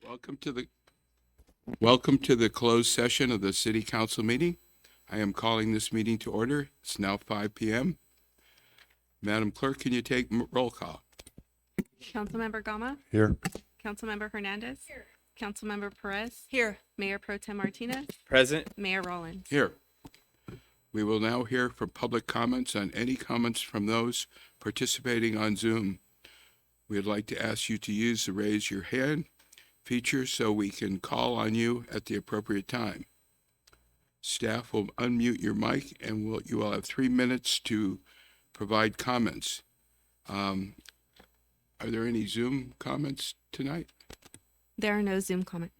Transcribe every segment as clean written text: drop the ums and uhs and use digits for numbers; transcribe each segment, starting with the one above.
Welcome to the closed session of the City Council meeting. I am calling this meeting to order. It's now 5 p.m. Madam Clerk, can you take roll call? Councilmember Gama. Here. Councilmember Hernandez. Here. Councilmember Perez. Here. Mayor Pro Tem Martinez. Present. Mayor Rollins. Here. We will now hear from public comments on any comments from those participating on Zoom. We'd like to ask you to use the raise your hand feature so we can call on you at the appropriate time. Staff will unmute your mic and you will have 3 minutes to provide comments. Are there any Zoom comments tonight? There are no Zoom comments.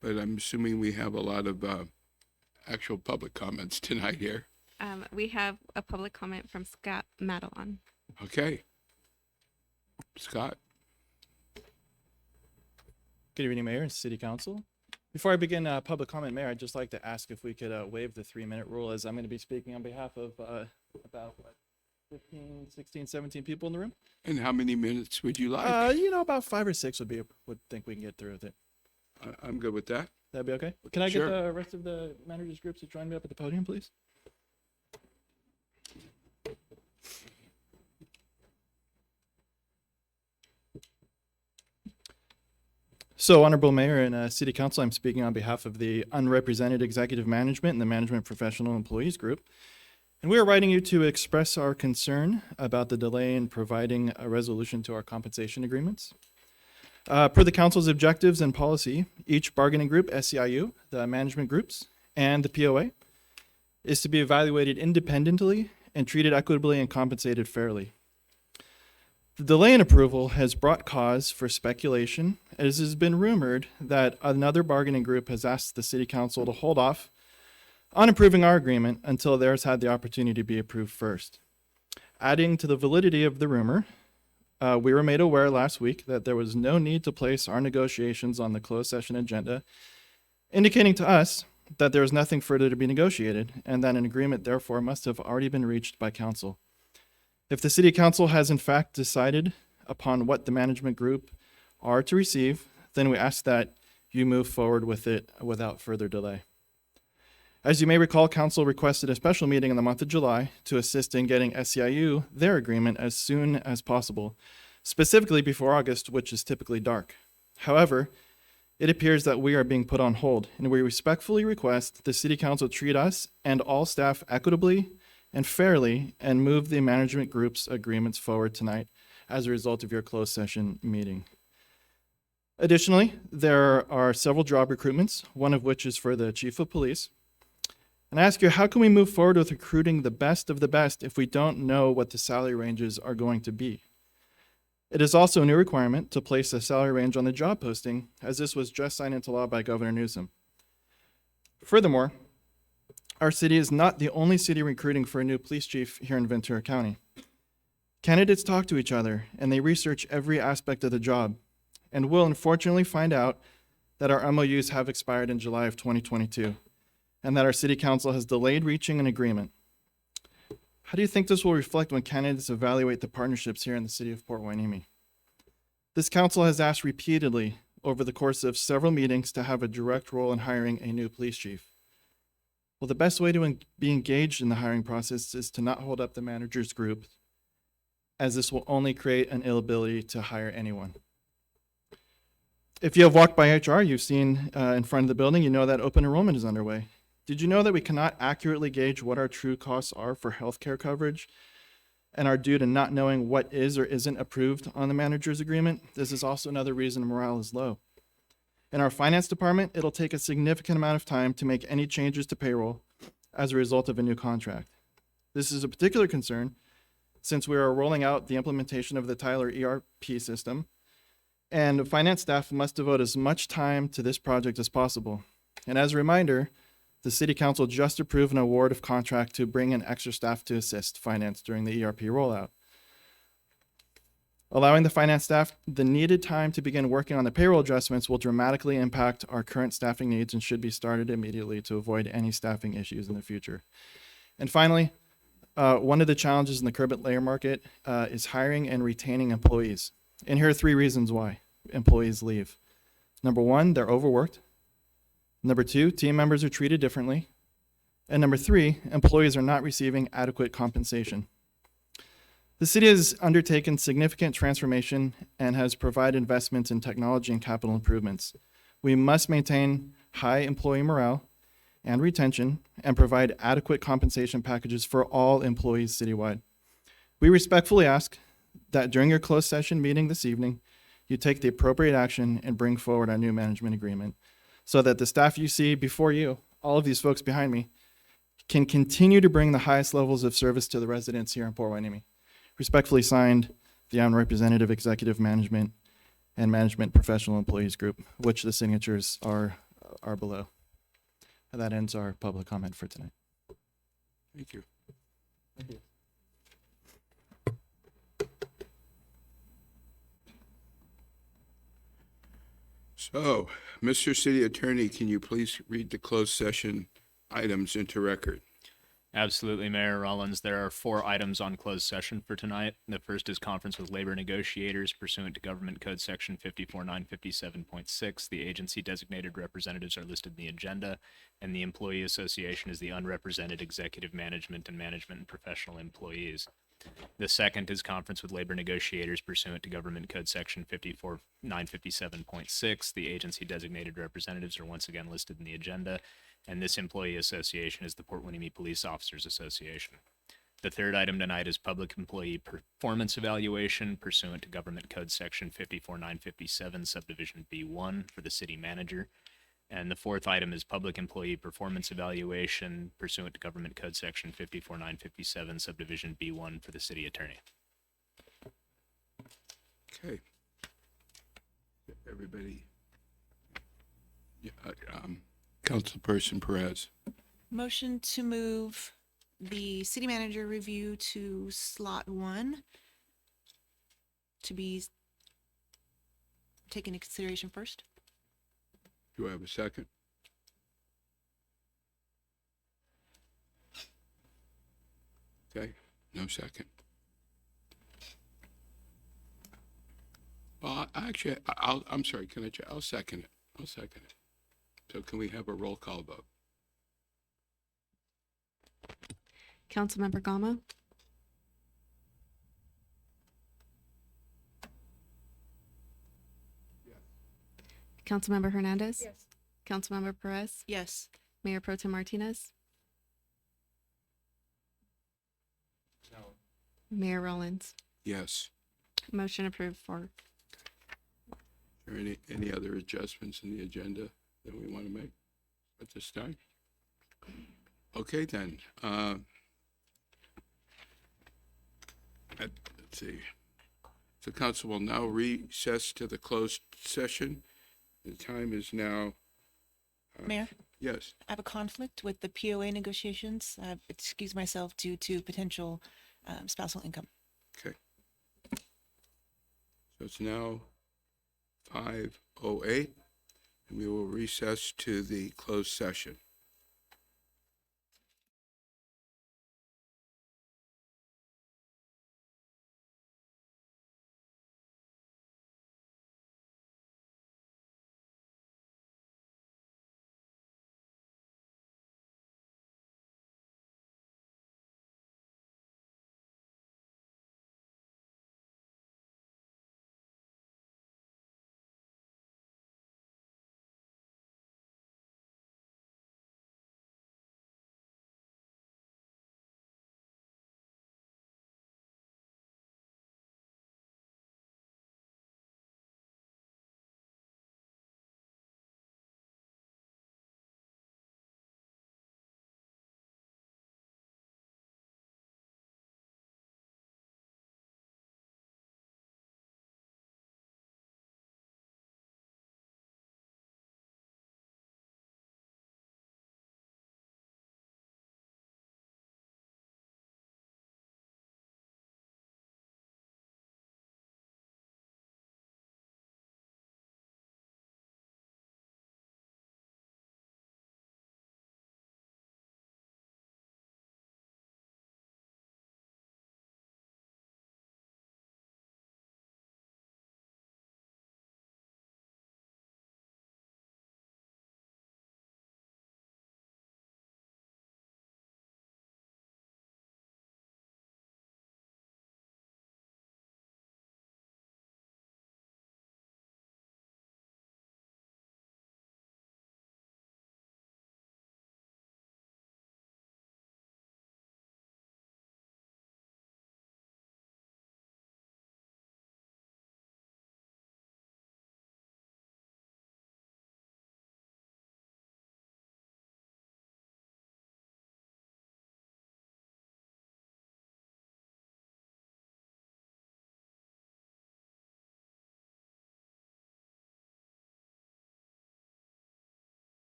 But I'm assuming we have a lot of actual public comments tonight here. We have a public comment from Scott Madelon. Okay. Scott? Good evening, Mayor and City Council. Before I begin public comment, Mayor, I'd just like to ask if we could waive the 3-minute rule, as I'm going to be speaking on behalf of about 15, 16, 17 people in the room. And how many minutes would you like? About 5 or 6 would think we can get through with it. I'm good with that. That'd be okay? Can I Sure. get the rest of the managers groups to join me up at the podium, please? So, Honorable Mayor and City Council, I'm speaking on behalf of the unrepresented executive management and the management professional employees group. And we are writing you to express our concern about the delay in providing a resolution to our compensation agreements. Per the council's objectives and policy, each bargaining group, SEIU, the management groups, and the POA, is to be evaluated independently and treated equitably and compensated fairly. The delay in approval has brought cause for speculation, as it has been rumored that another bargaining group has asked the City Council to hold off on approving our agreement until theirs had the opportunity to be approved first. Adding to the validity of the rumor, we were made aware last week that there was no need to place our negotiations on the closed session agenda, indicating to us that there was nothing further to be negotiated and that an agreement therefore must have already been reached by council. If the City Council has in fact decided upon what the management group are to receive, then we ask that you move forward with it without further delay. As you may recall, Council requested a special meeting in the month of July to assist in getting SEIU their agreement as soon as possible, specifically before August, which is typically dark. However, it appears that we are being put on hold, and we respectfully request the City Council treat us and all staff equitably and fairly and move the management group's agreements forward tonight as a result of your closed session meeting. Additionally, there are several job recruitments, one of which is for the Chief of Police. And I ask you, how can we move forward with recruiting the best of the best if we don't know what the salary ranges are going to be? It is also a new requirement to place a salary range on the job posting, as this was just signed into law by Governor Newsom. Furthermore, our city is not the only city recruiting for a new police chief here in Ventura County. Candidates talk to each other and they research every aspect of the job, and will unfortunately find out that our MOUs have expired in July of 2022 and that our City Council has delayed reaching an agreement. How do you think this will reflect when candidates evaluate the partnerships here in the city of Port Hueneme? This council has asked repeatedly over the course of several meetings to have a direct role in hiring a new police chief. Well, the best way to be engaged in the hiring process is to not hold up the managers group, as this will only create an inability to hire anyone. If you have walked by HR, you've seen in front of the building, you know that open enrollment is underway. Did you know that we cannot accurately gauge what our true costs are for healthcare coverage and are due to not knowing what is or isn't approved on the manager's agreement? This is also another reason morale is low. In our finance department, it'll take a significant amount of time to make any changes to payroll as a result of a new contract. This is a particular concern since we are rolling out the implementation of the Tyler ERP system, and finance staff must devote as much time to this project as possible. And as a reminder, the City Council just approved an award of contract to bring in extra staff to assist finance during the ERP rollout. Allowing the finance staff the needed time to begin working on the payroll adjustments will dramatically impact our current staffing needs and should be started immediately to avoid any staffing issues in the future. And finally, one of the challenges in the curb and labor market is hiring and retaining employees. And here are 3 reasons why employees leave. Number one, they're overworked. Number two, team members are treated differently. And number three, employees are not receiving adequate compensation. The city has undertaken significant transformation and has provided investments in technology and capital improvements. We must maintain high employee morale and retention and provide adequate compensation packages for all employees citywide. We respectfully ask that during your closed session meeting this evening, you take the appropriate action and bring forward our new management agreement so that the staff you see before you, all of these folks behind me, can continue to bring the highest levels of service to the residents here in Port Hueneme. Respectfully signed, the Unrepresentative Executive Management and Management Professional Employees Group, which the signatures are below. And that ends our public comment for tonight. Thank you. Thank you. So, Mr. City Attorney, can you please read the closed session items into record? Absolutely, Mayor Rollins. There are 4 items on closed session for tonight. The first is conference with labor negotiators pursuant to Government Code Section 54957.6. The agency designated representatives are listed in the agenda, and the employee association is the unrepresented executive management and management and professional employees. The second is conference with labor negotiators pursuant to Government Code Section 54957.6. The agency designated representatives are once again listed in the agenda, and this employee association is the Port Hueneme Police Officers Association. The third item tonight is public employee performance evaluation pursuant to Government Code Section 54957, Subdivision B1 for the city manager. And the fourth item is public employee performance evaluation pursuant to Government Code Section 54957, Subdivision B1 for the city attorney. Okay. Everybody. Yeah, Councilperson Perez. Motion to move the city manager review to slot 1 to be taken into consideration first. Do I have a second? Okay, no second. Well, actually, I'm sorry, I'll second it. I'll second it. So can we have a roll call vote? Councilmember Gama, Councilmember Hernandez. Yes. Councilmember Perez. Yes. Mayor Pro Tem Martinez. Mayor Rollins. Yes. Motion approved for. Are there any other adjustments in the agenda that we want to make at this time? Okay, then. Let's see. The council will now recess to the closed session. The time is now. Mayor, Yes. I have a conflict with the POA negotiations. I've excused myself due to potential spousal income. Okay. So it's now 5:08, and we will recess to the closed session.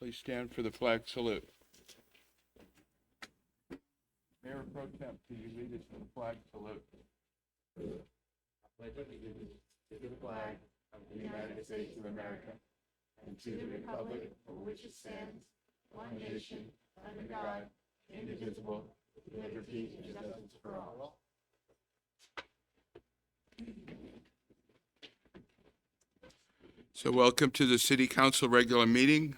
please stand for the flag salute. Mayor Pro Tem, can you lead us in the flag salute? pledge allegiance to the flag of the United States of America and to the republic for which it stands, one nation, under God, indivisible, with liberty and justice for all. So welcome to the City Council regular meeting.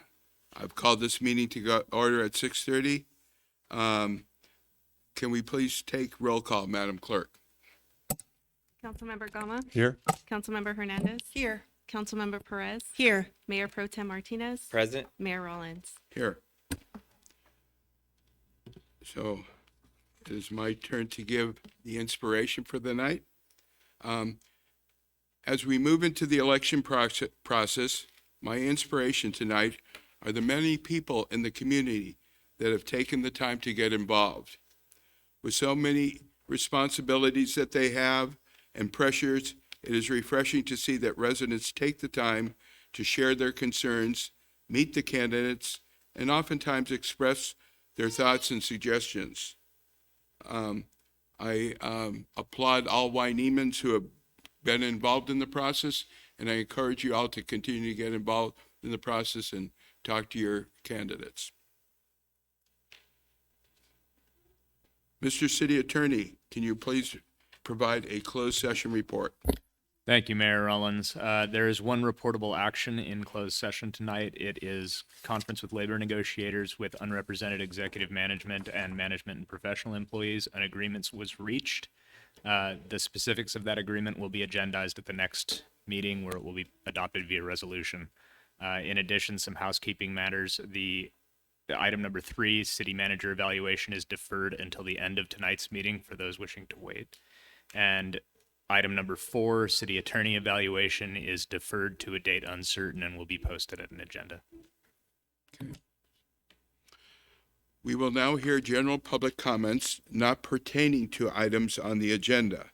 I've called this meeting to go order at 6:30. Can we please take roll call, Madam Clerk? Councilmember Gama, Here. Councilmember Hernandez, Here. Councilmember Perez, Here. Mayor Pro Tem Martinez, Present. Mayor Rollins. Here. So it is my turn to give the inspiration for the night. As we move into the election process, my inspiration tonight are the many people in the community that have taken the time to get involved. With so many responsibilities that they have and pressures, it is refreshing to see that residents take the time to share their concerns, meet the candidates, and oftentimes express their thoughts and suggestions. I applaud all Wynemans who have been involved in the process, and I encourage you all to continue to get involved in the process and talk to your candidates. Mr. City Attorney, can you please provide a closed session report? Thank you, Mayor Rollins. There is one reportable action in closed session tonight. It is conference with labor negotiators with unrepresented executive management and management and professional employees. An agreement was reached. The specifics of that agreement will be agendized at the next meeting where it will be adopted via resolution. In addition, some housekeeping matters. The item number 3, city manager evaluation, is deferred until the end of tonight's meeting for those wishing to wait. And item number 4, city attorney evaluation, is deferred to a date uncertain and will be posted at an agenda. Okay. We will now hear general public comments not pertaining to items on the agenda.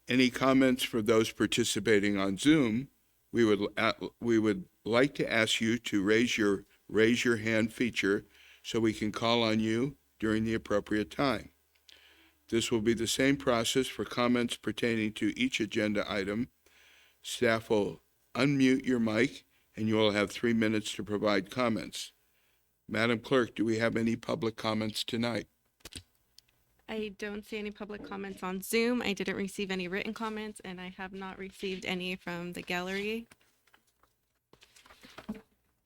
Any comments for those participating on Zoom, we would like to ask you to raise your hand feature so we can call on you during the appropriate time. This will be the same process for comments pertaining to each agenda item. Staff will unmute your mic and you will have 3 minutes to provide comments. Madam Clerk, do we have any public comments tonight? I don't see any public comments on Zoom. I didn't receive any written comments, and I have not received any from the gallery.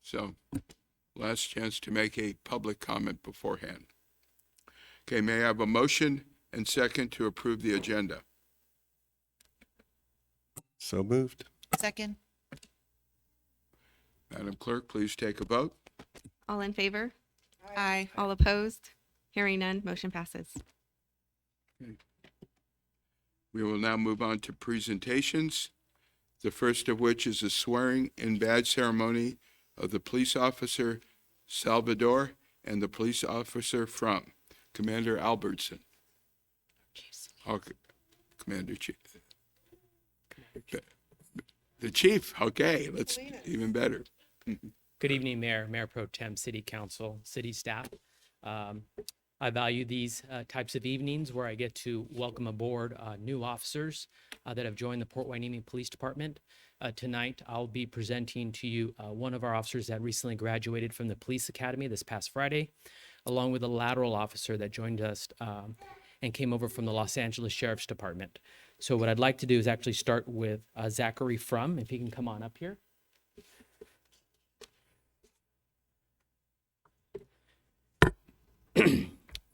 So, last chance to make a public comment beforehand. Okay, may I have a motion and second to approve the agenda? So moved. Second. Madam Clerk, please take a vote. All in favor? Aye. All opposed? Hearing none, motion passes. We will now move on to presentations, the first of which is a swearing-in badge ceremony of the police officer Salvador and the police officer Frum. Commander Albertson. Okay. Commander Chief. The chief, okay, let's, even better. Good evening, Mayor Pro Tem, City Council, City staff. I value these types of evenings where I get to welcome aboard new officers that have joined the Port Hueneme Police Department. Tonight, I'll be presenting to you one of our officers that recently graduated from the Police Academy this past Friday, along with a lateral officer that joined us and came over from the Los Angeles Sheriff's Department. So what I'd like to do is actually start with Zachary Frum, if he can come on up here.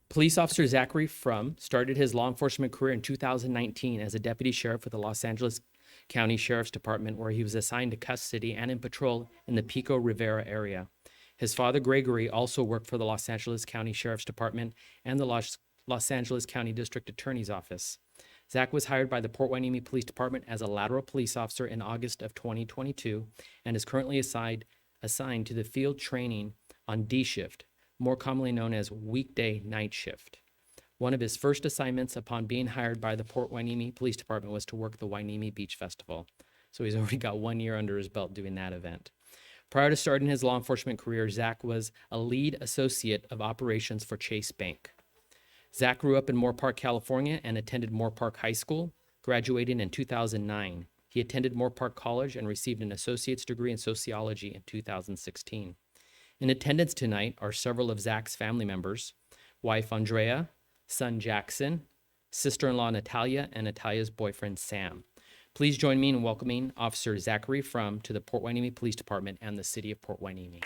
Police Officer Zachary Frum started his law enforcement career in 2019 as a deputy sheriff with the Los Angeles County Sheriff's Department, where he was assigned to custody and in patrol in the Pico Rivera area. His father, Gregory, also worked for the Los Angeles County Sheriff's Department and the Los Angeles County District Attorney's Office. Zach was hired by the Port Hueneme Police Department as a lateral police officer in August of 2022 and is currently assigned to the field training on D shift, more commonly known as weekday night shift. One of his first assignments upon being hired by the Port Hueneme Police Department was to work the Hueneme Beach Festival. So he's already got 1 year under his belt doing that event. Prior to starting his law enforcement career, Zach was a lead associate of operations for Chase Bank. Zach grew up in Moore Park, California, and attended Moore Park High School, graduating in 2009. He attended Moore Park College and received an associate's degree in sociology in 2016. In attendance tonight are several of Zach's family members, wife Andrea, son Jackson, sister-in-law Natalia, and Natalia's boyfriend Sam. Please join me in welcoming Officer Zachary Frum to the Port Hueneme Police Department and the City of Port Hueneme.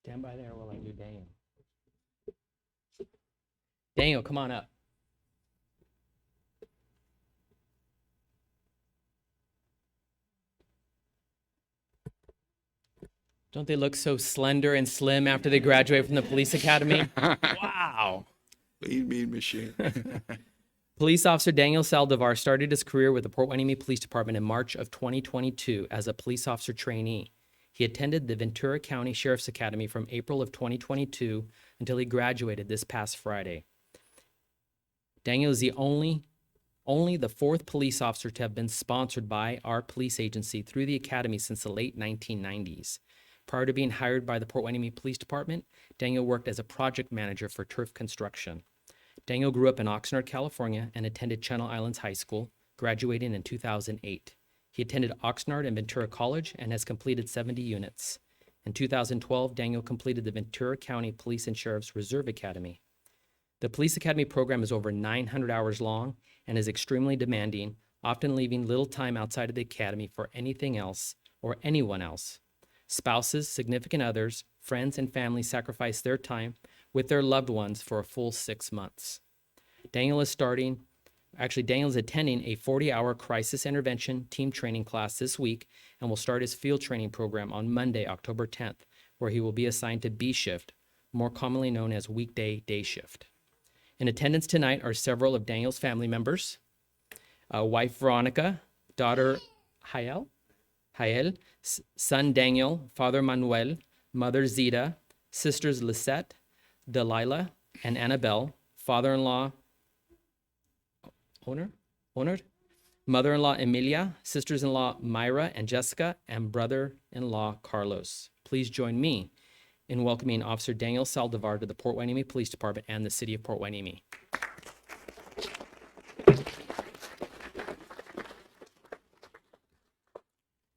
Stand by there while I do Daniel. Daniel, come on up. Don't they look so slender and slim after they graduate from the police academy? Wow. Lean mean machine. Police Officer Daniel Saldivar started his career with the Port Hueneme Police Department in March of 2022 as a police officer trainee. He attended the Ventura County Sheriff's Academy from April of 2022 until he graduated this past Friday. Daniel is the only the fourth police officer to have been sponsored by our police agency through the academy since the late 1990s. Prior to being hired by the Port Hueneme Police Department, Daniel worked as a project manager for turf construction. Daniel grew up in Oxnard, California, and attended Channel Islands High School, graduating in 2008. He attended Oxnard and Ventura College and has completed 70 units. In 2012, Daniel completed the Ventura County Police and Sheriff's Reserve Academy. The Police Academy program is over 900 hours long and is extremely demanding, often leaving little time outside of the academy for anything else or anyone else. Spouses, significant others, friends, and family sacrifice their time with their loved ones for a full 6 months. Daniel is attending a 40-hour crisis intervention team training class this week and will start his field training program on Monday, October 10th, where he will be assigned to B shift, more commonly known as weekday day shift. In attendance tonight are several of Daniel's family members, wife Veronica, daughter Hayel, son Daniel, father Manuel, mother Zita, sisters Lisette, Delilah, and Annabelle, father-in-law Honor, mother-in-law Emilia, sisters-in-law Myra and Jessica, and brother-in-law Carlos. Please join me in welcoming Officer Daniel Saldivar to the Port Hueneme Police Department and the City of Port Hueneme.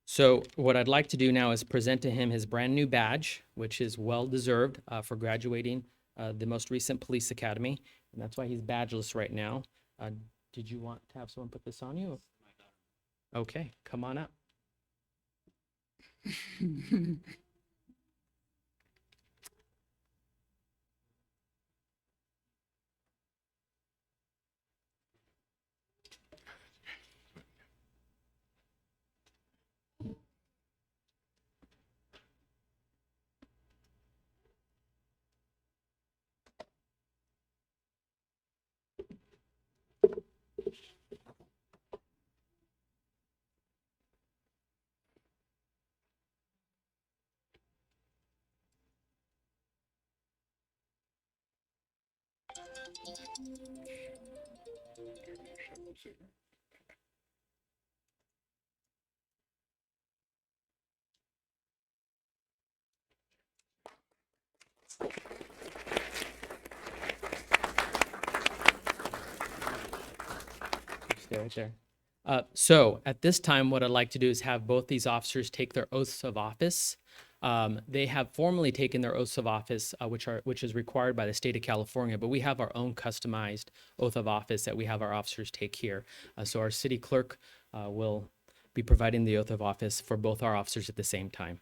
So what I'd like to do now is present to him his brand new badge, which is well-deserved for graduating the most recent police academy. And that's why he's badgeless right now. Did you want to have someone put this on you? Okay, come on up. Stay right there. So at this time, what I'd like to do is have both these officers take their oaths of office. They have formally taken their oaths of office, which is required by the state of California, but we have our own customized oath of office that we have our officers take here. So our city clerk will be providing the oath of office for both our officers at the same time.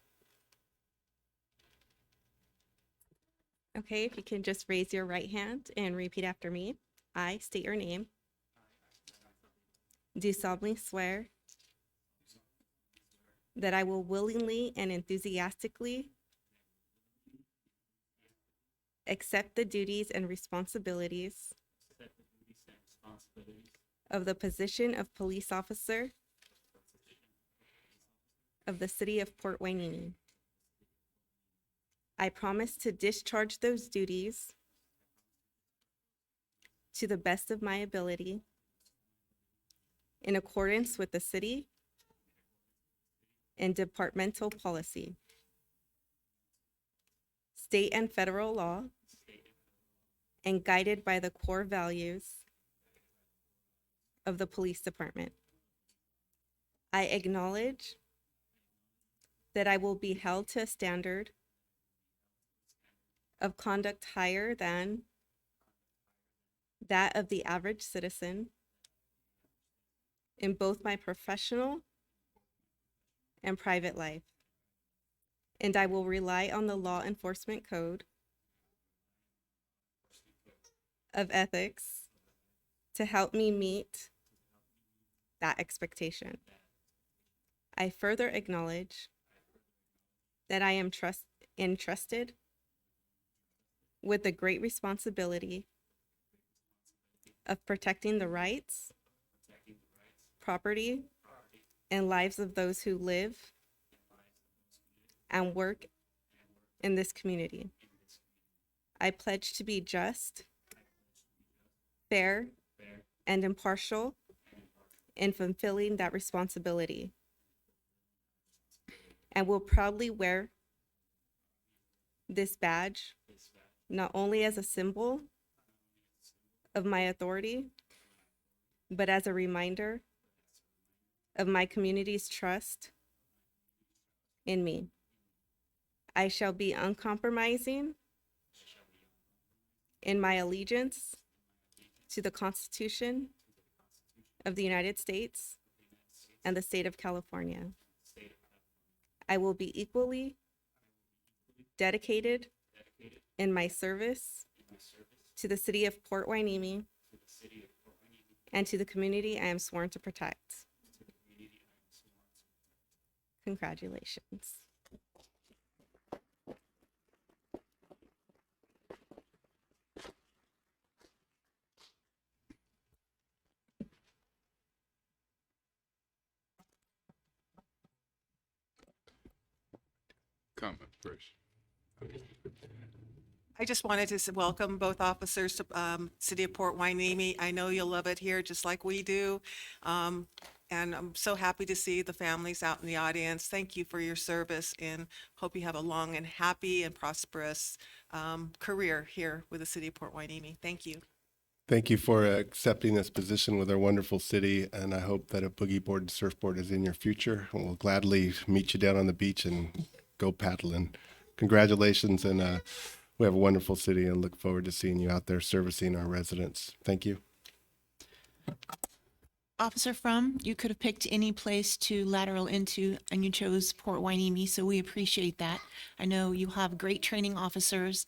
Okay, if you can just raise your right hand and repeat after me. I state your name. Do solemnly swear that I will willingly and enthusiastically accept the duties and responsibilities of the position of police officer of the City of Port Hueneme. I promise to discharge those duties to the best of my ability in accordance with the city and departmental policy, state and federal law, and guided by the core values of the police department. I acknowledge that I will be held to a standard of conduct higher than that of the average citizen in both my professional and private life. And I will rely on the law enforcement code of ethics to help me meet that expectation. I further acknowledge that I am entrusted with the great responsibility of protecting the rights, property, and lives of those who live and work in this community. I pledge to be just, fair, and impartial in fulfilling that responsibility, and will proudly wear this badge not only as a symbol of my authority, but as a reminder of my community's trust in me. I shall be uncompromising in my allegiance to the Constitution of the United States and the state of California. I will be equally dedicated in my service to the city of Port Hueneme and to the community I am sworn to protect. Congratulations. Comment first. I just wanted to welcome both officers to City of Port Hueneme. I know you'll love it here just like we do. And I'm so happy to see the families out in the audience. Thank you for your service and hope you have a long and happy and prosperous career here with the City of Port Hueneme. Thank you. Thank you for accepting this position with our wonderful city, and I hope that a boogie board and surfboard is in your future. We'll gladly meet you down on the beach and go paddling. Congratulations, and we have a wonderful city and look forward to seeing you out there servicing our residents. Thank you. Officer Frum, you could have picked any place to lateral into, and you chose Port Hueneme, so we appreciate that. I know you have great training officers.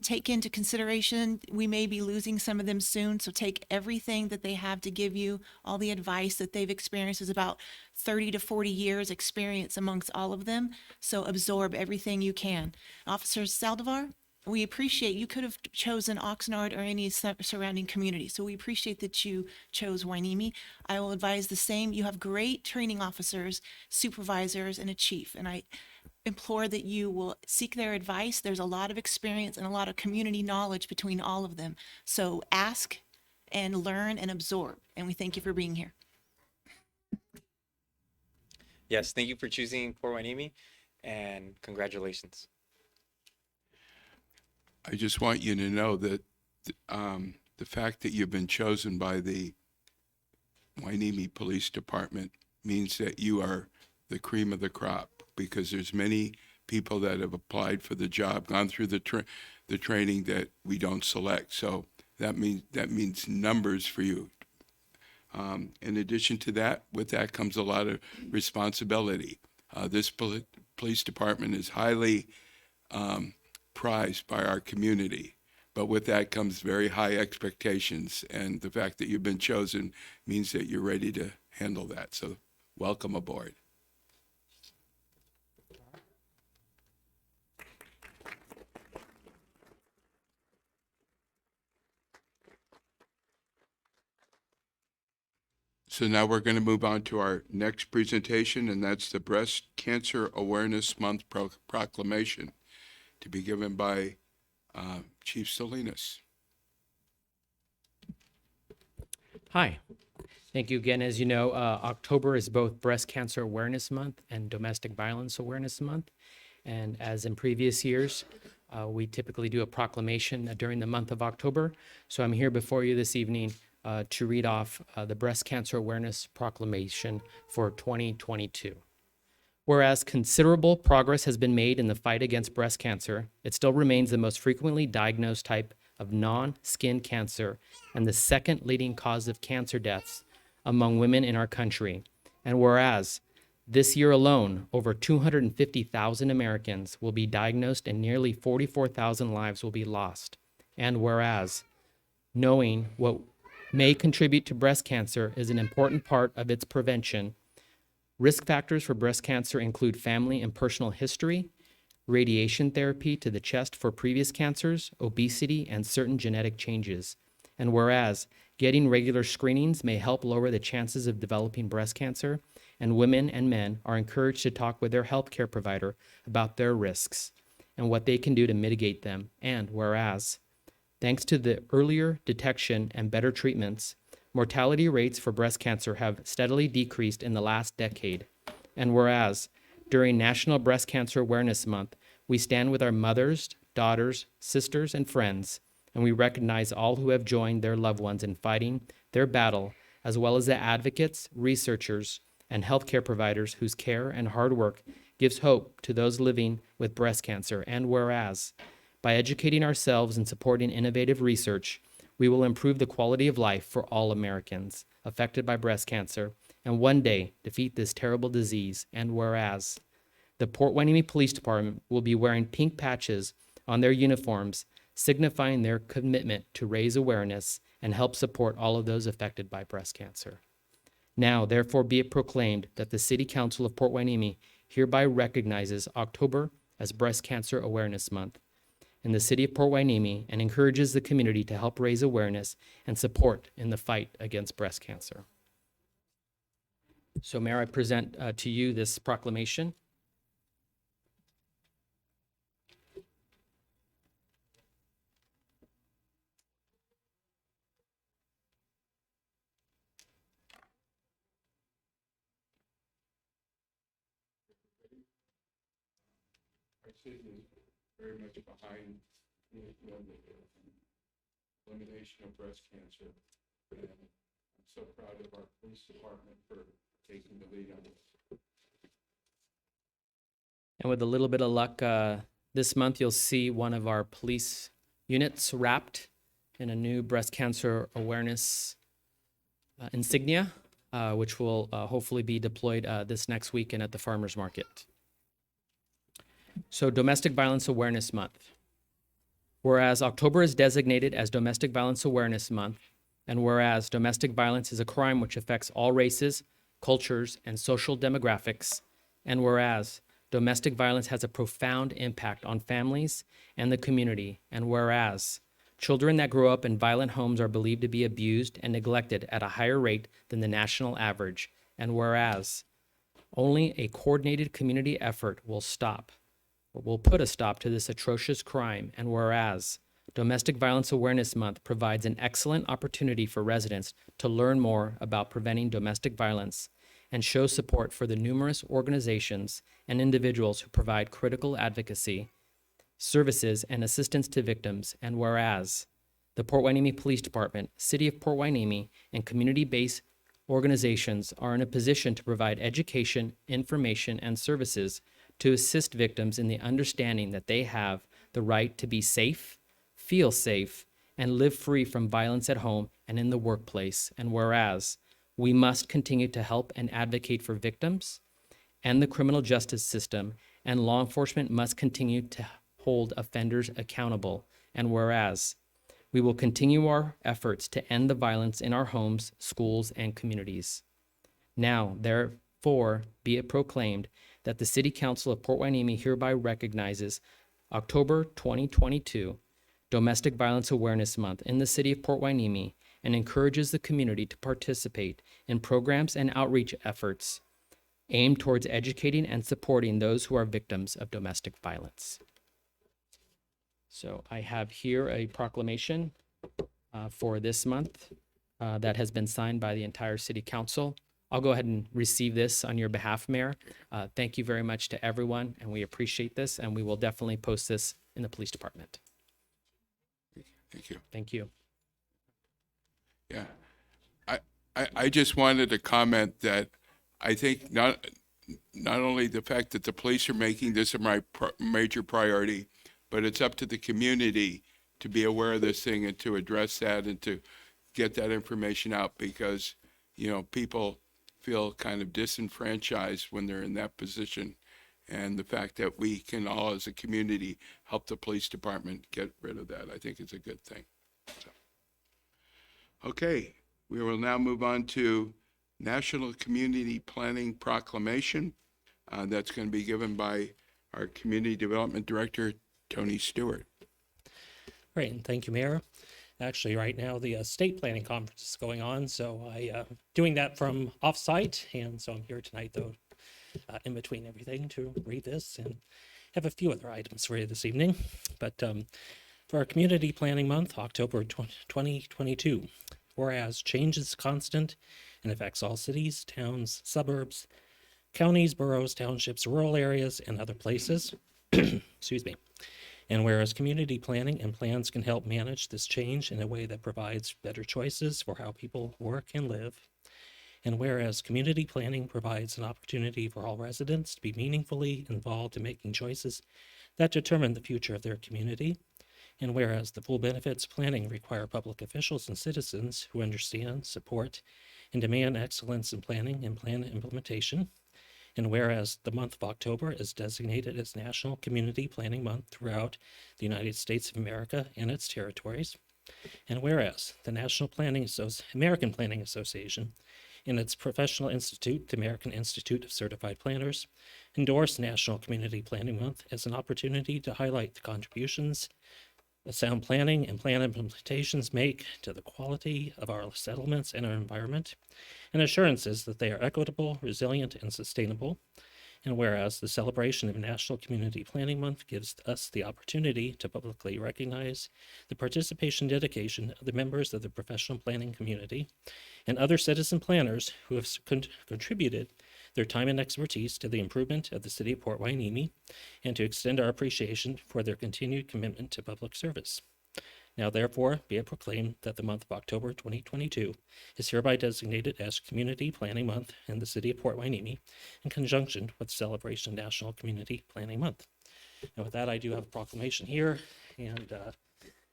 Take into consideration, we may be losing some of them soon, so take everything that they have to give you. All the advice that they've experienced is about 30 to 40 years experience amongst all of them, so absorb everything you can. Officer Saldivar, we appreciate you could have chosen Oxnard or any surrounding community, so we appreciate that you chose Hueneme. I will advise the same. You have great training officers, supervisors, and a chief, and I implore that you will seek their advice. There's a lot of experience and a lot of community knowledge between all of them. So ask and learn and absorb. And we thank you for being here. Yes, thank you for choosing Port Hueneme and congratulations. I just want you to know that the fact that you've been chosen by the Hueneme Police Department means that you are the cream of the crop, because there's many people that have applied for the job, gone through the training that we don't select. So that means numbers for you. In addition to that, with that comes a lot of responsibility. This police department is highly prized by our community, but with that comes very high expectations, and the fact that you've been chosen means that you're ready to handle that. So welcome aboard. So now we're going to move on to our next presentation, and that's the Breast Cancer Awareness Month Proclamation, to be given by Chief Salinas. Hi. Thank you again. As you know, October is both Breast Cancer Awareness Month and Domestic Violence Awareness Month. And as in previous years, we typically do a proclamation during the month of October. So I'm here before you this evening to read off the Breast Cancer Awareness Proclamation for 2022. Whereas considerable progress has been made in the fight against breast cancer, it still remains the most frequently diagnosed type of non-skin cancer and the second leading cause of cancer deaths among women in our country. And whereas this year alone, over 250,000 Americans will be diagnosed and nearly 44,000 lives will be lost. And whereas knowing what may contribute to breast cancer is an important part of its prevention, risk factors for breast cancer include family and personal history, radiation therapy to the chest for previous cancers, obesity, and certain genetic changes. And whereas getting regular screenings may help lower the chances of developing breast cancer, and women and men are encouraged to talk with their healthcare provider about their risks and what they can do to mitigate them. And whereas, thanks to the earlier detection and better treatments, mortality rates for breast cancer have steadily decreased in the last decade. And whereas, during National Breast Cancer Awareness Month, we stand with our mothers, daughters, sisters, and friends, and we recognize all who have joined their loved ones in fighting their battle, as well as the advocates, researchers, and healthcare providers whose care and hard work gives hope to those living with breast cancer. And whereas, by educating ourselves and supporting innovative research, we will improve the quality of life for all Americans affected by breast cancer and one day defeat this terrible disease. And whereas, the Port Hueneme Police Department will be wearing pink patches on their uniforms, signifying their commitment to raise awareness and help support all of those affected by breast cancer. Now, therefore, be it proclaimed that the City Council of Port Hueneme hereby recognizes October as Breast Cancer Awareness Month in the City of Port Hueneme and encourages the community to help raise awareness and support in the fight against breast cancer. So, Mayor, I present to you this proclamation. Our city is very much behind the elimination of breast cancer. And I'm so proud of our police department for taking the lead on this. And with a little bit of luck, this month you'll see one of our police units wrapped in a new breast cancer awareness insignia, which will hopefully be deployed this next weekend at the farmers market. So, Domestic Violence Awareness Month. Whereas October is designated as Domestic Violence Awareness Month, and whereas domestic violence is a crime which affects all races, cultures, and social demographics, and whereas domestic violence has a profound impact on families and the community, and whereas children that grow up in violent homes are believed to be abused and neglected at a higher rate than the national average, and whereas only a coordinated community effort will put a stop to this atrocious crime, and whereas Domestic Violence Awareness Month provides an excellent opportunity for residents to learn more about preventing domestic violence and show support for the numerous organizations and individuals who provide critical advocacy, services, and assistance to victims, and whereas the Port Hueneme Police Department, City of Port Hueneme, and community-based organizations are in a position to provide education, information, and services to assist victims in the understanding that they have the right to be safe, feel safe, and live free from violence at home and in the workplace. And whereas we must continue to help and advocate for victims and the criminal justice system, and law enforcement must continue to hold offenders accountable. And whereas we will continue our efforts to end the violence in our homes, schools, and communities. Now, therefore, be it proclaimed that the City Council of Port Hueneme hereby recognizes October 2022 Domestic Violence Awareness Month in the City of Port Hueneme and encourages the community to participate in programs and outreach efforts aimed towards educating and supporting those who are victims of domestic violence. So I have here a proclamation for this month that has been signed by the entire city council. I'll go ahead and receive this on your behalf, Mayor. Thank you very much to everyone, and we appreciate this, and we will definitely post this in the police department. Thank you. Thank you. Yeah. I just wanted to comment that I think not only the fact that the police are making this a major priority, but it's up to the community to be aware of this thing and to address that and to get that information out, because, you know, people feel kind of disenfranchised when they're in that position. And the fact that we can all as a community help the police department get rid of that, I think is a good thing. So. Okay, we will now move on to National Community Planning Proclamation. That's going to be given by our Community Development Director, Tony Stewart. Great, and thank you, Mayor. Actually, right now, the state planning conference is going on, so I doing that from off-site, and so I'm here tonight, though, in between everything to read this and have a few other items for you this evening. But for our Community Planning Month, October 2022, whereas change is constant and affects all cities, towns, suburbs, counties, boroughs, townships, rural areas, and other places. Excuse me. And whereas community planning and plans can help manage this change in a way that provides better choices for how people work and live. And whereas community planning provides an opportunity for all residents to be meaningfully involved in making choices that determine the future of their community. And whereas the full benefits planning require public officials and citizens who understand, support, and demand excellence in planning and plan implementation. And whereas the month of October is designated as National Community Planning Month throughout the United States of America and its territories. And whereas the American Planning Association and its professional institute, the American Institute of Certified Planners, endorse National Community Planning Month as an opportunity to highlight the contributions that sound planning and plan implementations make to the quality of our settlements and our environment, and assurances that they are equitable, resilient, and sustainable. And whereas the celebration of National Community Planning Month gives us the opportunity to publicly recognize the participation and dedication of the members of the professional planning community and other citizen planners who have contributed their time and expertise to the improvement of the city of Port Hueneme, and to extend our appreciation for their continued commitment to public service. Now, therefore, be it proclaimed that the month of October 2022 is hereby designated as Community Planning Month in the city of Port Hueneme in conjunction with the celebration of National Community Planning Month. And with that, I do have a proclamation here, and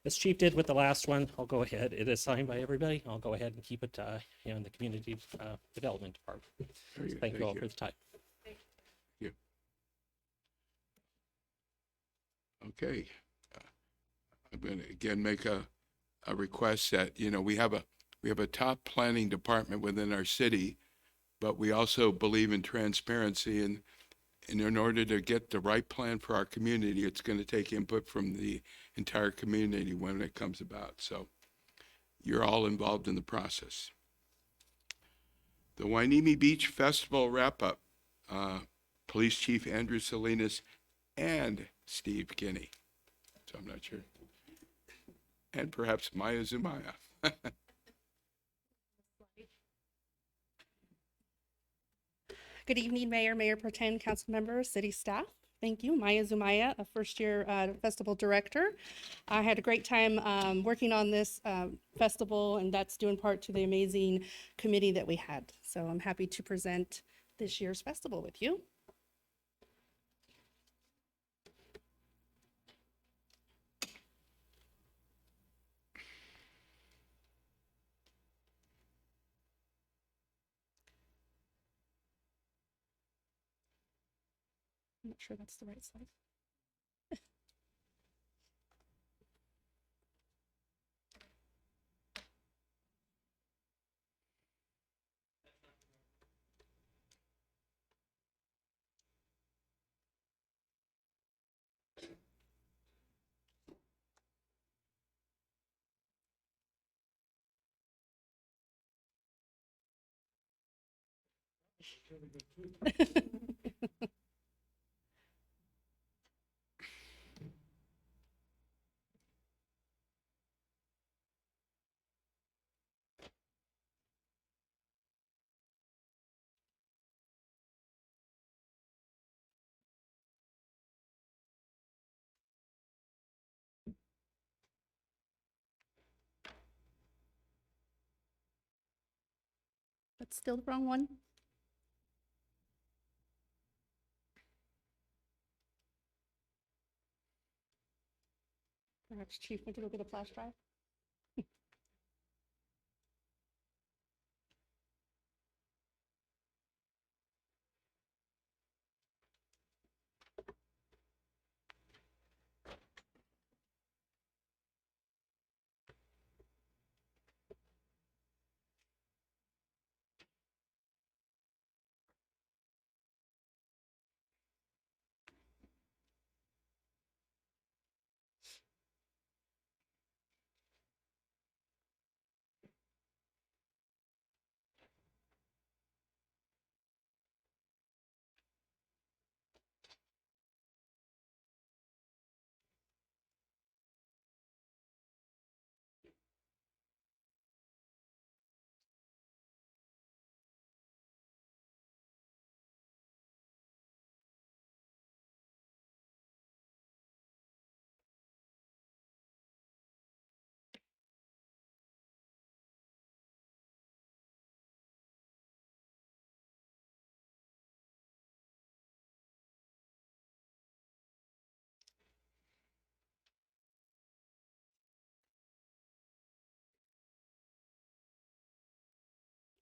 as Chief did with the last one, I'll go ahead. It is signed by everybody. I'll go ahead and keep it in the Community Development Department. Thank you all for the time. Thank you. Okay. I'm going to again make a request that, you know, we have a top planning department within our city, but we also believe in transparency, and in order to get the right plan for our community, it's going to take input from the entire community when it comes about. So you're all involved in the process. The Hueneme Beach Festival wrap-up, Police Chief Andrew Salinas and Steve Kinney. So I'm not sure. And perhaps Maya Zumaya. Good evening, Mayor, Mayor Pro Tem, council members, city staff. Thank you. Maya Zumaya, a first-year festival director. I had a great time working on this festival, and that's due in part to the amazing committee that we had. So I'm happy to present this year's festival with you. I'm not sure that's the right slide. that's still the wrong one. Perhaps Chief went to go get a flash drive.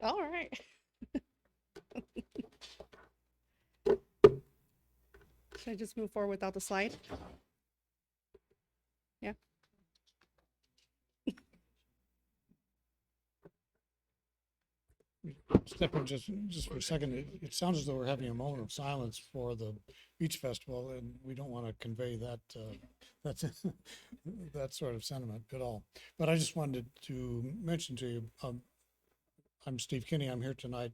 All right. Should I just move forward without the slide? Yeah. Step in just for a second. It sounds as though we're having a moment of silence for the beach festival, and we don't want to convey that that's that sort of sentiment at all. But I just wanted to mention to you, I'm Steve Kinney. I'm here tonight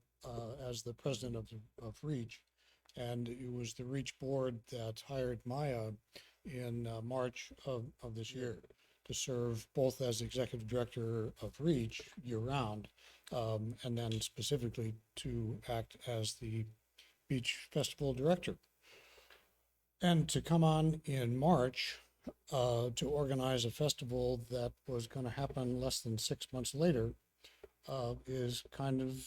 as the president of REACH, and it was the REACH board that hired Maya in March of this year to serve both as executive director of REACH year-round, and then specifically to act as the beach festival director. And to come on in March to organize a festival that was going to happen less than 6 months later is kind of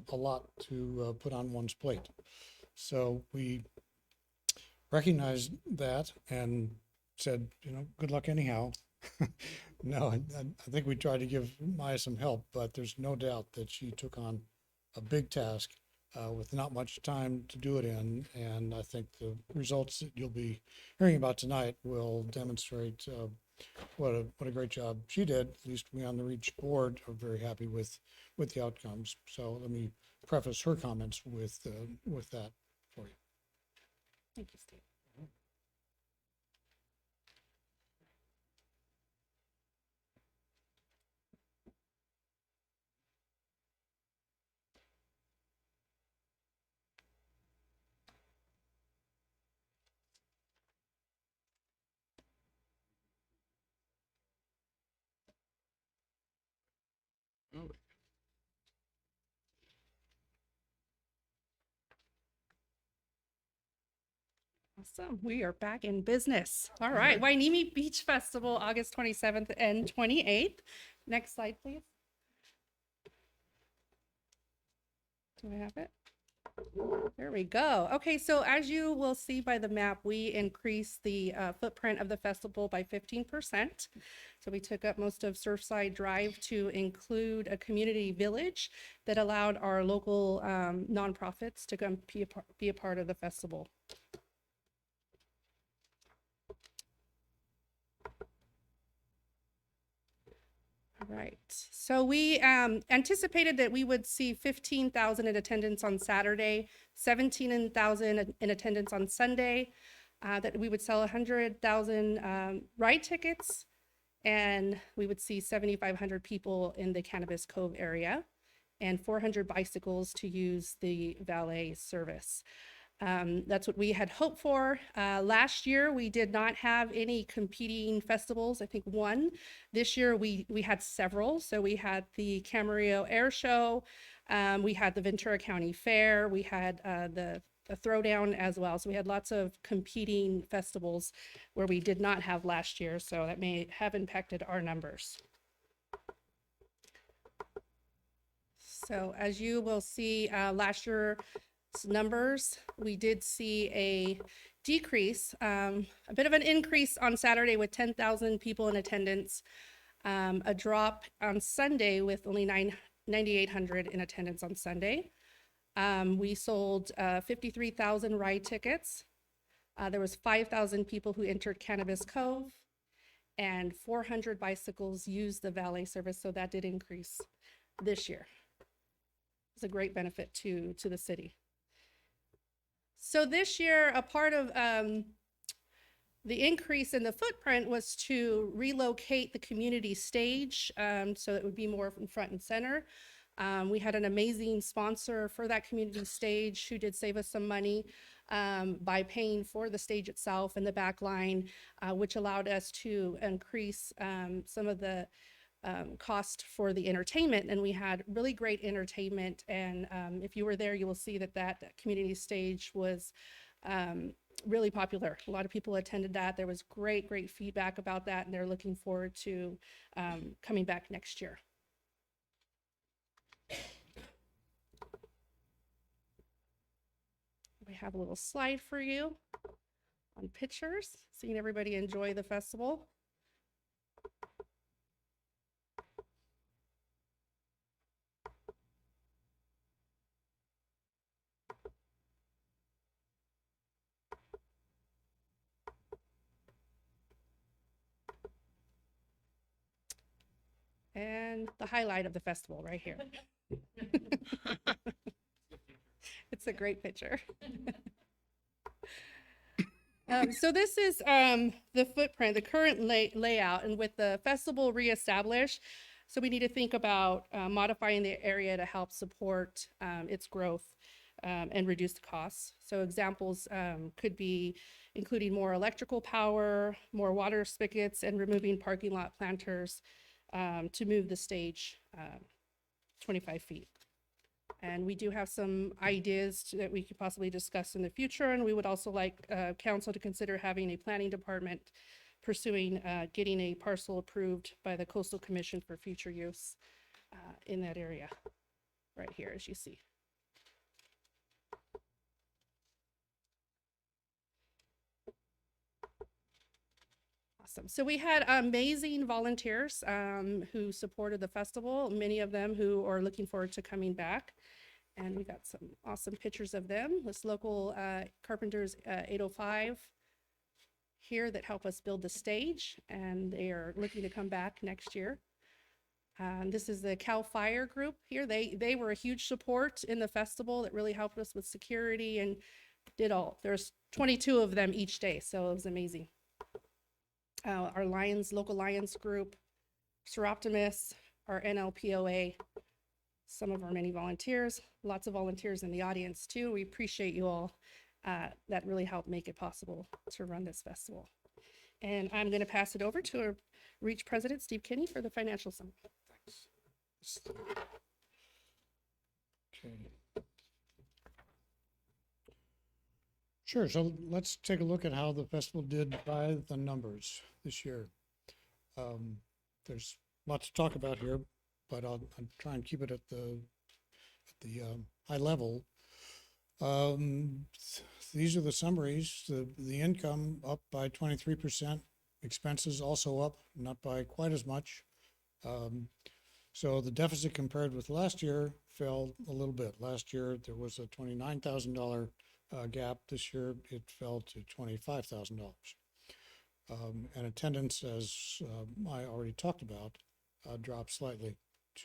a lot to put on one's plate. So we recognized that and said, you know, good luck anyhow. No, I think we tried to give Maya some help, but there's no doubt that she took on a big task with not much time to do it in. And I think the results that you'll be hearing about tonight will demonstrate what a great job she did. At least we on the REACH board are very happy with the outcomes. So let me preface her comments with that for you. Thank you, Steve. Oh, Awesome. We are back in business. All right. Hueneme Beach Festival, August 27th and 28th. Next slide, please. Do I have it? There we go. Okay, so as you will see by the map, we increased the footprint of the festival by 15%. So we took up most of Surfside Drive to include a community village that allowed our local nonprofits to come be a part of the festival. Right. So we anticipated that we would see 15,000 in attendance on Saturday, 17,000 in attendance on Sunday, that we would sell 100,000 ride tickets, and we would see 7,500 people in the Cannabis Cove area and 400 bicycles to use the valet service. That's what we had hoped for. Last year, we did not have any competing festivals, I think one. This year, we had several. So we had the Camarillo Air Show, we had the Ventura County Fair, we had the Throwdown as well. So we had lots of competing festivals where we did not have last year. So that may have impacted our numbers. So as you will see, last year's numbers, we did see a decrease, a bit of an increase on Saturday with 10,000 people in attendance, a drop on Sunday with only 9,800 in attendance on Sunday. We sold 53,000 ride tickets. There was 5,000 people who entered Cannabis Cove, and 400 bicycles used the valet service, so that did increase this year. It's a great benefit to the city. So this year, a part of the increase in the footprint was to relocate the community stage so it would be more in front and center. We had an amazing sponsor for that community stage who did save us some money by paying for the stage itself and the back line, which allowed us to increase some of the cost for the entertainment. And we had really great entertainment. And if you were there, you will see that that community stage was really popular. A lot of people attended that. There was great feedback about that, and they're looking forward to coming back next year. We have a little slide for you on pictures, seeing everybody enjoy the festival. And the highlight of the festival right here. It's a great picture. So this is the footprint, the current layout, and with the festival reestablished, so we need to think about modifying the area to help support its growth and reduce the costs. So examples could be including more electrical power, more water spigots, and removing parking lot planters to move the stage 25 feet. And we do have some ideas that we could possibly discuss in the future, and we would also like council to consider having a planning department pursuing getting a parcel approved by the Coastal Commission for future use in that area, right here, as you see. Awesome. So we had amazing volunteers who supported the festival, many of them who are looking forward to coming back. And we got some awesome pictures of them. This local Carpenters 805 here that help us build the stage, and they are looking to come back next year. This is the Cal Fire group here. They were a huge support in the festival that really helped us with security and did all. There's 22 of them each day, so it was amazing. Our local Lions group, Seroptimus, our NLPOA, some of our many volunteers, lots of volunteers in the audience too. We appreciate you all. That really helped make it possible to run this festival. And I'm going to pass it over to our REACH President, Steve Kinney, for the financial summary. Thanks. Okay. Sure, so let's take a look at how the festival did by the numbers this year. There's lots to talk about here, but I'll try and keep it at the high level. These are the summaries. The income up by 23%, expenses also up, not by quite as much. So the deficit compared with last year fell a little bit. Last year there was a $29,000 gap. This year it fell to $25,000. And attendance, as I already talked about, dropped slightly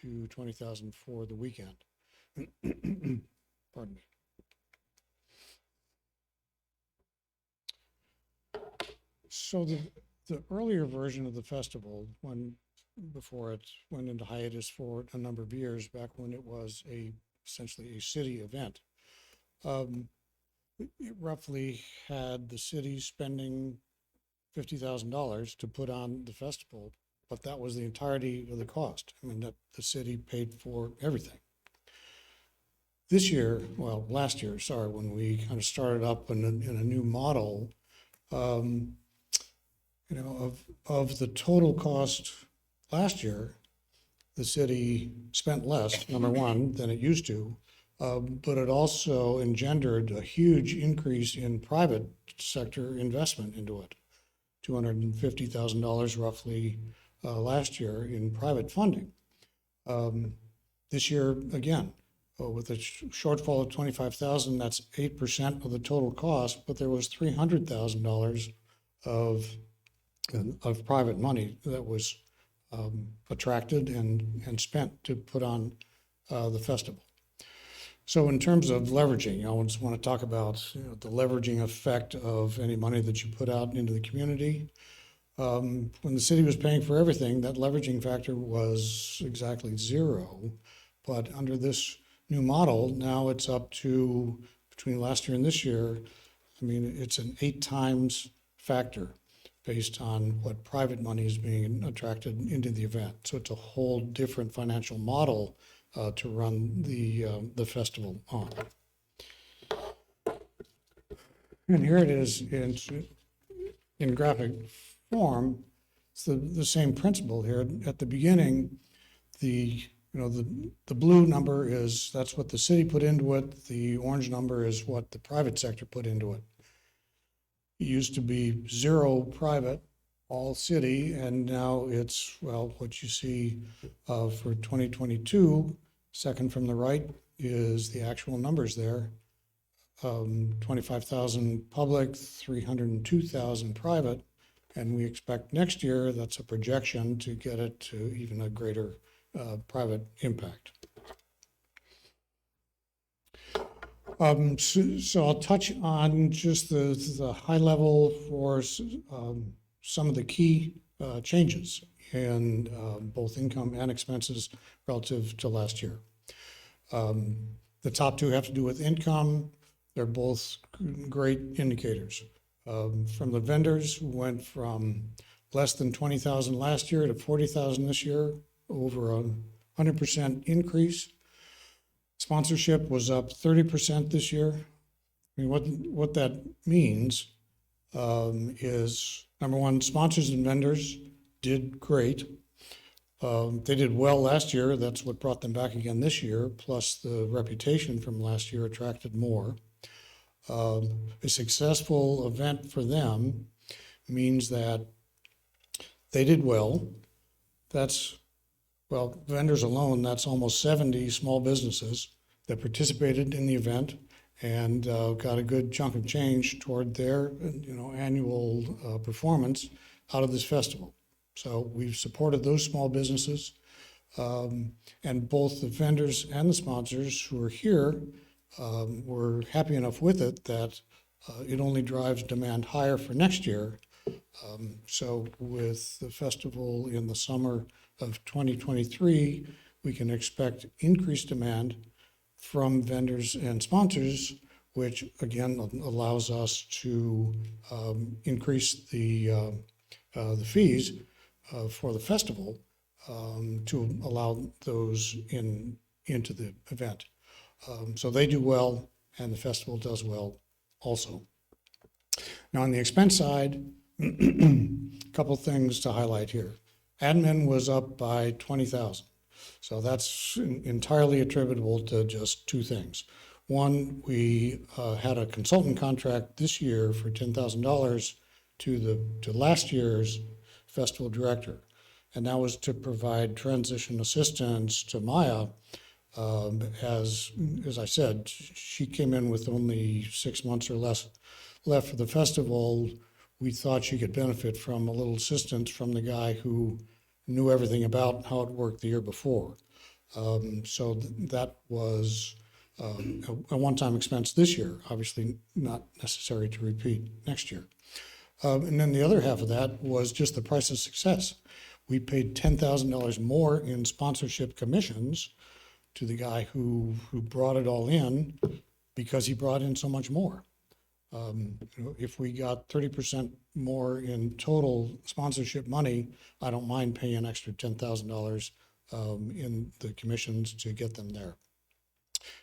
to 20,000 for the weekend. Pardon me. So the earlier version of the festival, before it went into hiatus for a number of years, back when it was essentially a city event, it roughly had the city spending $50,000 to put on the festival, but that was the entirety of the cost. I mean, that the city paid for everything. This year, well, last year, sorry, when we kind of started up in a new model, of the total cost last year, the city spent less, number one, than it used to, but it also engendered a huge increase in private sector investment into it. $250,000 roughly last year in private funding. This year, again, with a shortfall of 25,000, that's 8% of the total cost, but there was $300,000 of private money that was attracted and spent to put on the festival. So in terms of leveraging, I just want to talk about the leveraging effect of any money that you put out into the community. When the city was paying for everything, that leveraging factor was exactly 0. But under this new model, now it's up to, between last year and this year, I mean, it's an 8 times factor based on what private money is being attracted into the event. So it's a whole different financial model to run the festival on. And here it is in graphic form. It's the same principle here. At the beginning, the blue number is, that's what the city put into it. The orange number is what the private sector put into it. It used to be 0 private, all city, and now it's, well, what you see for 2022, second from the right, is the actual numbers there. 25,000 public, 302,000 private, and we expect next year, that's a projection, to get it to even a greater private impact. So I'll touch on just the high level for some of the key changes in both income and expenses relative to last year. The top 2 have to do with income. They're both great indicators. From the vendors, went from less than 20,000 last year to 40,000 this year, over a 100% increase. Sponsorship was up 30% this year. I mean, what that means is, number one, sponsors and vendors did great. They did well last year. That's what brought them back again this year, plus the reputation from last year attracted more. A successful event for them means that they did well. That's, well, vendors alone, that's almost 70 small businesses that participated in the event and got a good chunk of change toward their annual performance out of this festival. So we've supported those small businesses, and both the vendors and the sponsors who are here were happy enough with it that it only drives demand higher for next year. So with the festival in the summer of 2023, we can expect increased demand from vendors and sponsors, which again allows us to increase the fees for the festival to allow those into the event. So they do well, and the festival does well also. Now on the expense side, a couple things to highlight here. Admin was up by 20,000. So that's entirely attributable to just 2 things. One, we had a consultant contract this year for $10,000 to last year's festival director. And that was to provide transition assistance to Maya. As I said, she came in with only 6 months or less left for the festival. We thought she could benefit from a little assistance from the guy who knew everything about how it worked the year before. So that was a one-time expense this year, obviously not necessary to repeat next year. And then the other half of that was just the price of success. We paid $10,000 more in sponsorship commissions to the guy who brought it all in because he brought in so much more. If we got 30% more in total sponsorship money, I don't mind paying an extra $10,000 in the commissions to get them there.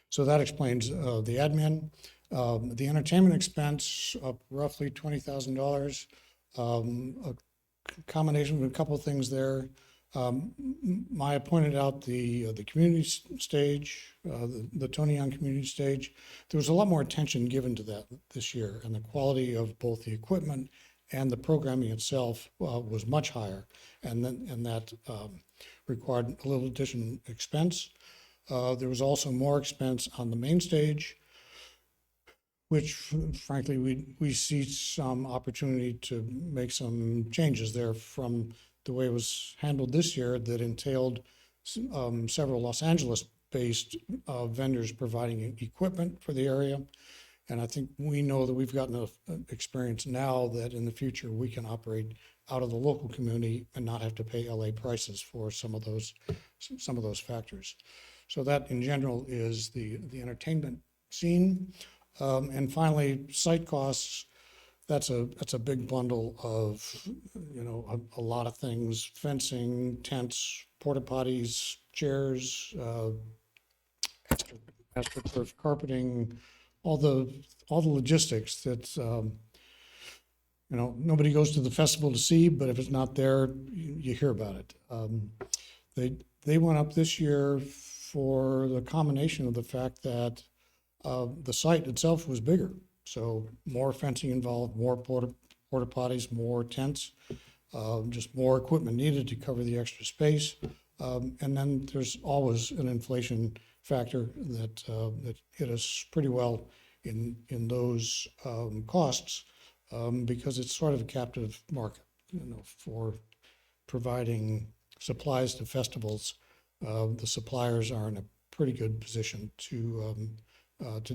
So that explains the admin. The entertainment expense up roughly $20,000. A combination of a couple of things there. Maya pointed out the community stage, the Tony Young community stage. There was a lot more attention given to that this year, and the quality of both the equipment and the programming itself was much higher, and that required a little additional expense. There was also more expense on the main stage, which frankly we see some opportunity to make some changes there from the way it was handled this year that entailed several Los Angeles-based vendors providing equipment for the area. And I think we know that we've gotten enough experience now that in the future we can operate out of the local community and not have to pay LA prices for some of those factors. So that in general is the entertainment scene. And finally, site costs. That's a big bundle of, a lot of things: fencing, tents, porta potties, chairs, astroturf carpeting, all the logistics that nobody goes to the festival to see, but if it's not there, you hear about it. They went up this year for the combination of the fact that the site itself was bigger. So more fencing involved, more porta potties, more tents, just more equipment needed to cover the extra space. And then there's always an inflation factor that hit us pretty well in those costs because it's sort of a captive market, for providing supplies to festivals. The suppliers are in a pretty good position to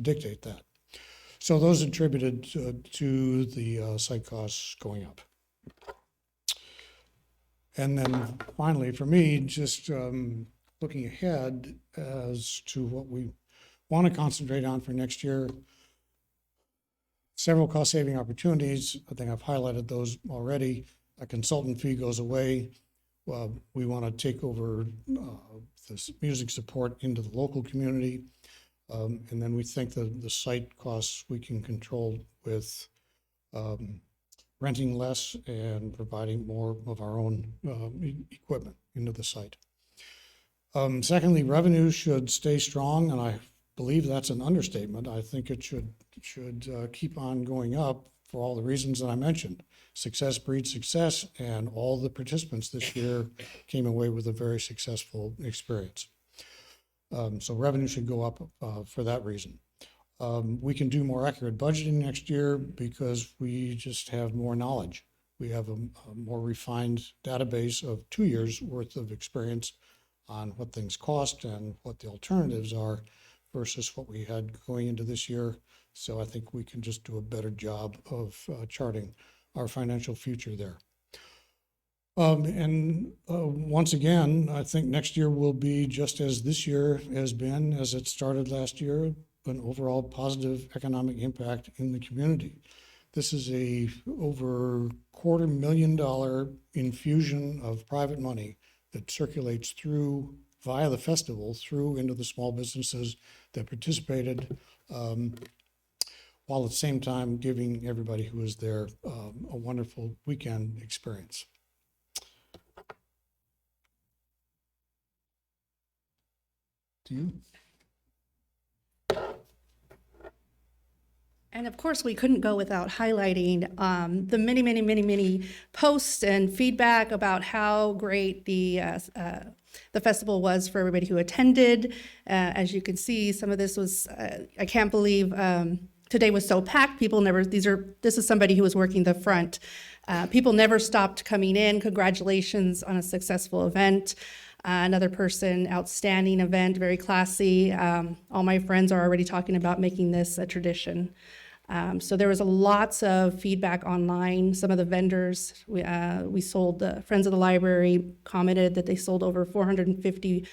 dictate that. So those attributed to the site costs going up. And then finally, for me, just looking ahead as to what we want to concentrate on for next year, several cost-saving opportunities. I think I've highlighted those already. A consultant fee goes away. We want to take over this music support into the local community. And then we think that the site costs we can control with renting less and providing more of our own equipment into the site. Secondly, revenue should stay strong, and I believe that's an understatement. I think it should keep on going up for all the reasons that I mentioned. Success breeds success, and all the participants this year came away with a very successful experience. So revenue should go up for that reason. We can do more accurate budgeting next year because we just have more knowledge. We have a more refined database of 2 years worth of experience on what things cost and what the alternatives are versus what we had going into this year. So I think we can just do a better job of charting our financial future there. Once again, I think next year will be just as this year has been, as it started last year, an overall positive economic impact in the community. This is a over $250,000 infusion of private money that circulates through via the festival through into the small businesses that participated, while at the same time giving everybody who was there a wonderful weekend experience. Do you? And of course, we couldn't go without highlighting the many posts and feedback about how great the festival was for everybody who attended. As you can see, some of this was, I can't believe today was so packed. This is somebody who was working the front. People never stopped coming in. Congratulations on a successful event. Another person, outstanding event, very classy. All my friends are already talking about making this a tradition. So there was lots of feedback online. Some of the vendors, we sold, Friends of the Library commented that they sold over 450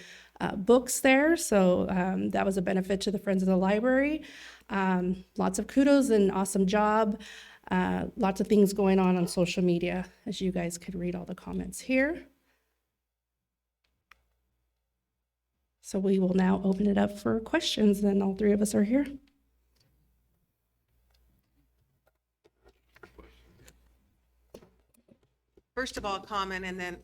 books there. So that was a benefit to the Friends of the Library. Lots of kudos and awesome job. Lots of things going on social media, as you guys could read all the comments here. So we will now open it up for questions, and all three of us are here. First of all, comment and then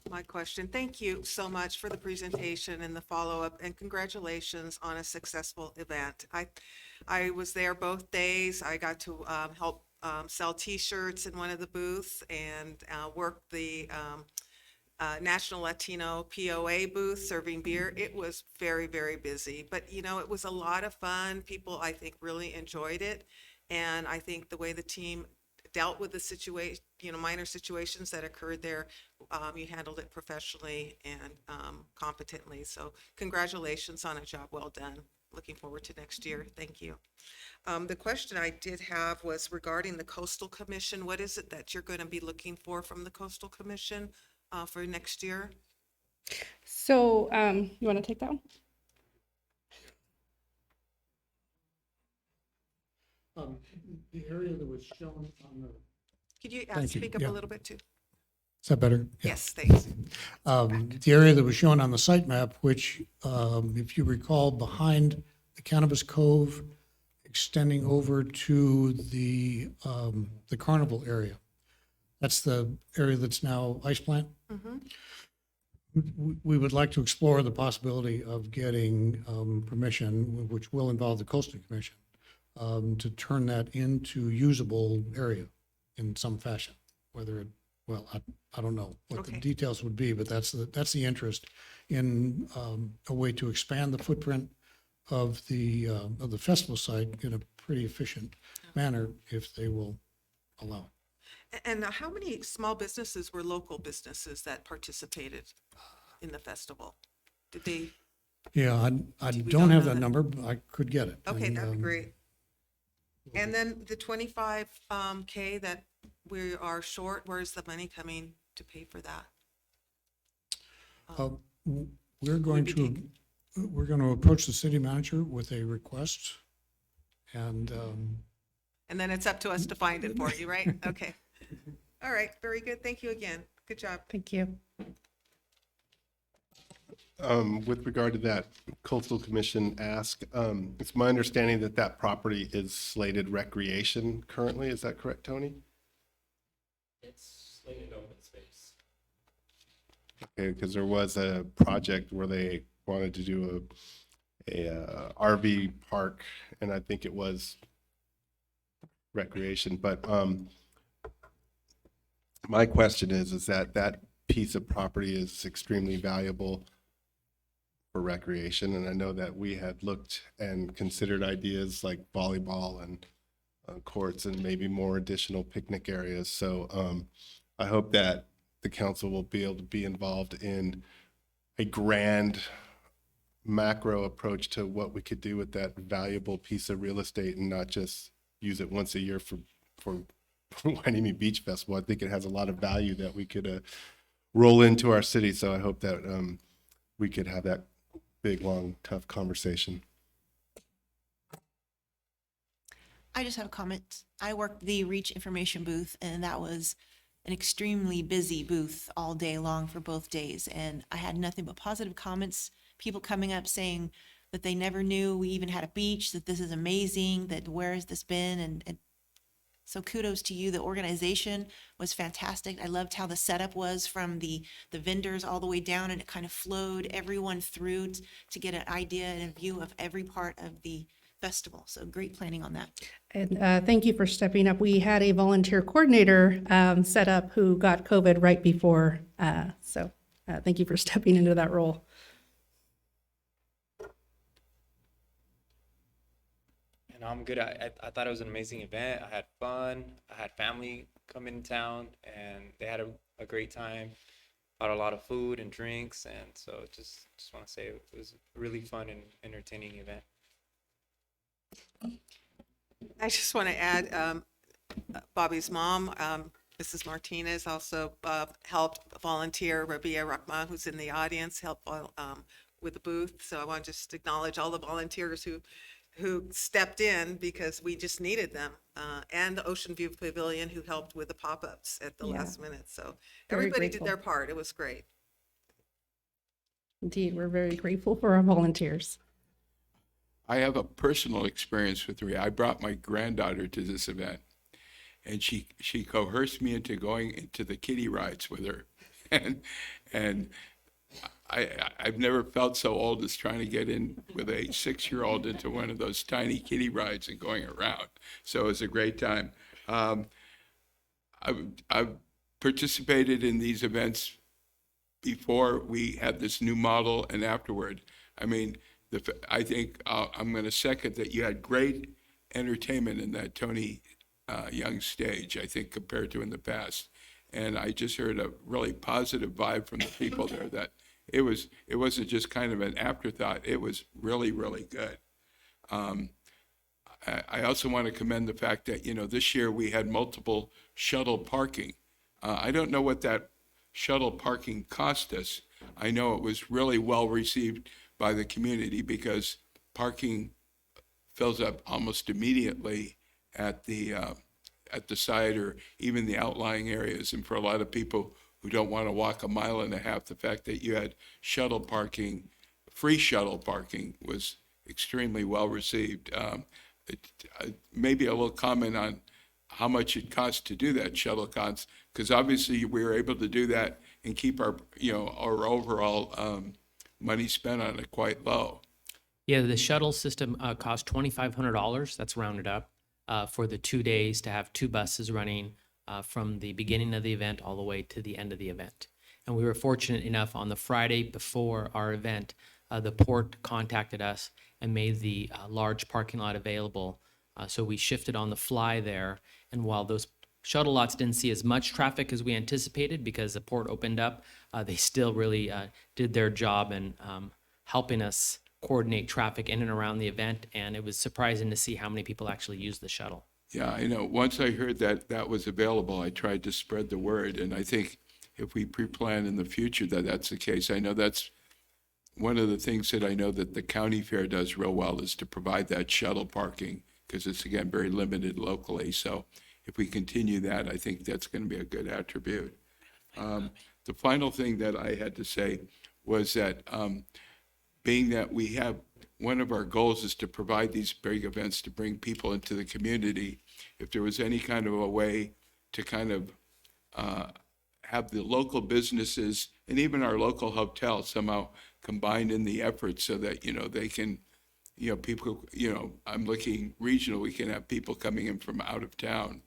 my question. Thank you so much for the presentation and the follow-up, and congratulations on a successful event. I was there both days. I got to help sell T-shirts in one of the booths and work the National Latino POA booth serving beer. It was very, very busy, but it was a lot of fun. People, I think, really enjoyed it. And I think the way the team dealt with the situation, minor situations that occurred there, you handled it professionally and competently. So congratulations on a job well done. Looking forward to next year. Thank you. The question I did have was regarding the Coastal Commission. What is it that you're going to be looking for from the Coastal Commission for next year? So you want to take that one? The area that was shown on the. Could you Thank you. speak up Yeah. a little bit too? Is that better? Yeah. Yes, thanks. The area that was shown on the site map, which, if you recall, behind the Cannabis Cove, extending over to the Carnival area. That's the area that's now Ice Plant. We would like to explore the possibility of getting permission, which will involve the Coastal Commission, to turn that into usable area in some fashion, whether it, well, I don't know what the Okay. details would be, but that's the interest in a way to expand the footprint of the festival site in a pretty efficient manner if they will allow. And how many small businesses were local businesses that participated in the festival? Did they? Yeah, I We don't don't have know that that. number, but I could get it. Okay, And, that'd be great. And then the 25K that we are short, where's the money coming to pay for that? We're going to approach the city manager with a request, and And then it's up to us to find it for you, right? Okay. All right, very good. Thank you again. Good job. Thank you. With regard to that Coastal Commission ask, it's my understanding that that property is slated recreation currently. Is that correct, Tony? It's slated open space. Okay, because there was a project where they wanted to do a RV park, and I think it was recreation. But my question is that that piece of property is extremely valuable for recreation, and I know that we had looked and considered ideas like volleyball and courts and maybe more additional picnic areas. So I hope that the council will be able to be involved in a grand macro approach to what we could do with that valuable piece of real estate and not just use it once a year for Hueneme Beach Festival. I think it has a lot of value that we could roll into our city. So I hope that we could have that big, long, tough conversation. I just have a comment. I worked the Reach information booth, and that was an extremely busy booth all day long for both days. And I had nothing but positive comments, people coming up saying that they never knew we even had a beach, that this is amazing, that where has this been? And so kudos to you. The organization was fantastic. I loved how the setup was from the vendors all the way down, and it kind of flowed everyone through to get an idea and a view of every part of the festival. So great planning on that. And thank you for stepping up. We had a volunteer coordinator set up who got COVID right before. So thank you for stepping into that role. And I'm good. I thought it was an amazing event. I had fun. I had family come in town, and they had a great time. Bought a lot of food and drinks, and so just want to say it was a really fun and entertaining event. I just want to add, Bobby's mom, Mrs. Martinez, also helped volunteer. Rabia Rahma, who's in the audience, helped with the booth. So I want to just acknowledge all the volunteers who stepped in because we just needed them, and the Ocean View Pavilion, who helped with the pop-ups at the last minute. So Very everybody grateful. did their part. It was great. Indeed, we're very grateful for our volunteers. I have a personal experience with Ria. I brought my granddaughter to this event, and she coerced me into going into the kiddie rides with her, and I've never felt so old as trying to get in with a 6-year-old into one of those tiny kiddie rides and going around. So it was a great time. I've participated in these events before we had this new model and afterward. I mean, I think I'm going to second that you had great entertainment in that Tony Young stage, I think, compared to in the past. And I just heard a really positive vibe from the people there that it wasn't just kind of an afterthought. It was really, really good. I also want to commend the fact that, this year we had multiple shuttle parking. I don't know what that shuttle parking cost us. I know it was really well received by the community because parking fills up almost immediately at the site or even the outlying areas. And for a lot of people who don't want to walk 1.5 miles, the fact that you had shuttle parking, free shuttle parking, was extremely well received. Maybe a little comment on how much it costs to do that shuttle costs, because obviously we were able to do that and keep our overall money spent on it quite low. Yeah, the shuttle system cost $2,500. That's rounded up for the 2 days to have 2 buses running from the beginning of the event all the way to the end of the event. And we were fortunate enough on the Friday before our event, the port contacted us and made the large parking lot available. So we shifted on the fly there. And while those shuttle lots didn't see as much traffic as we anticipated because the port opened up, they still really did their job in helping us coordinate traffic in and around the event. And it was surprising to see how many people actually used the shuttle. Yeah, I know. Once I heard that that was available, I tried to spread the word. And I think if we pre-plan in the future that that's the case, I know that's one of the things that I know that the county fair does real well is to provide that shuttle parking because it's, again, very limited locally. So if we continue that, I think that's going to be a good attribute. The final thing that I had to say was that being that we have, one of our goals is to provide these big events to bring people into the community. If there was any kind of a way to kind of have the local businesses and even our local hotel somehow combined in the effort so that, they can, people, I'm looking regional, we can have people coming in from out of town.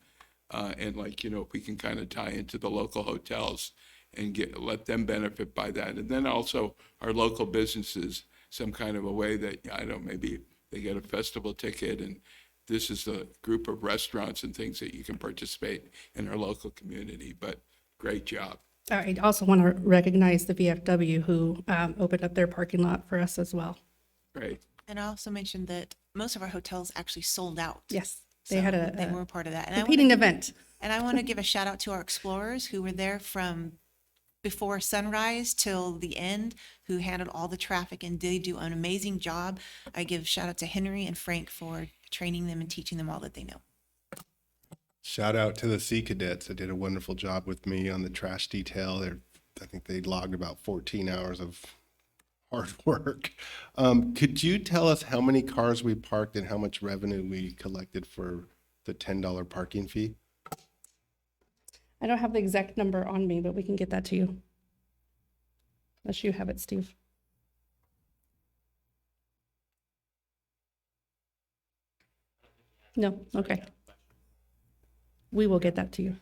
And if we can kind of tie into the local hotels and let them benefit by that. And then also our local businesses, some kind of a way that, maybe they get a festival ticket and this is a group of restaurants and things that you can participate in our local community. But great job. I also want to recognize the VFW who opened up their parking lot for us as well. Great. And I also mentioned that most of our hotels actually sold out. Yes, they So had they were part of that. And competing event. And I want to give a shout out to our explorers who were there from before sunrise till the end, who handled all the traffic and they do an amazing job. I give shout out to Henry and Frank for training them and teaching them all that they know. Shout out to the Sea Cadets that did a wonderful job with me on the trash detail. I think they logged about 14 hours of hard work. Could you tell us how many cars we parked and how much revenue we collected for the $10 parking fee? I don't have the exact number on me, but we can get that to you. Unless you have it, Steve. No, okay. We will get that to you.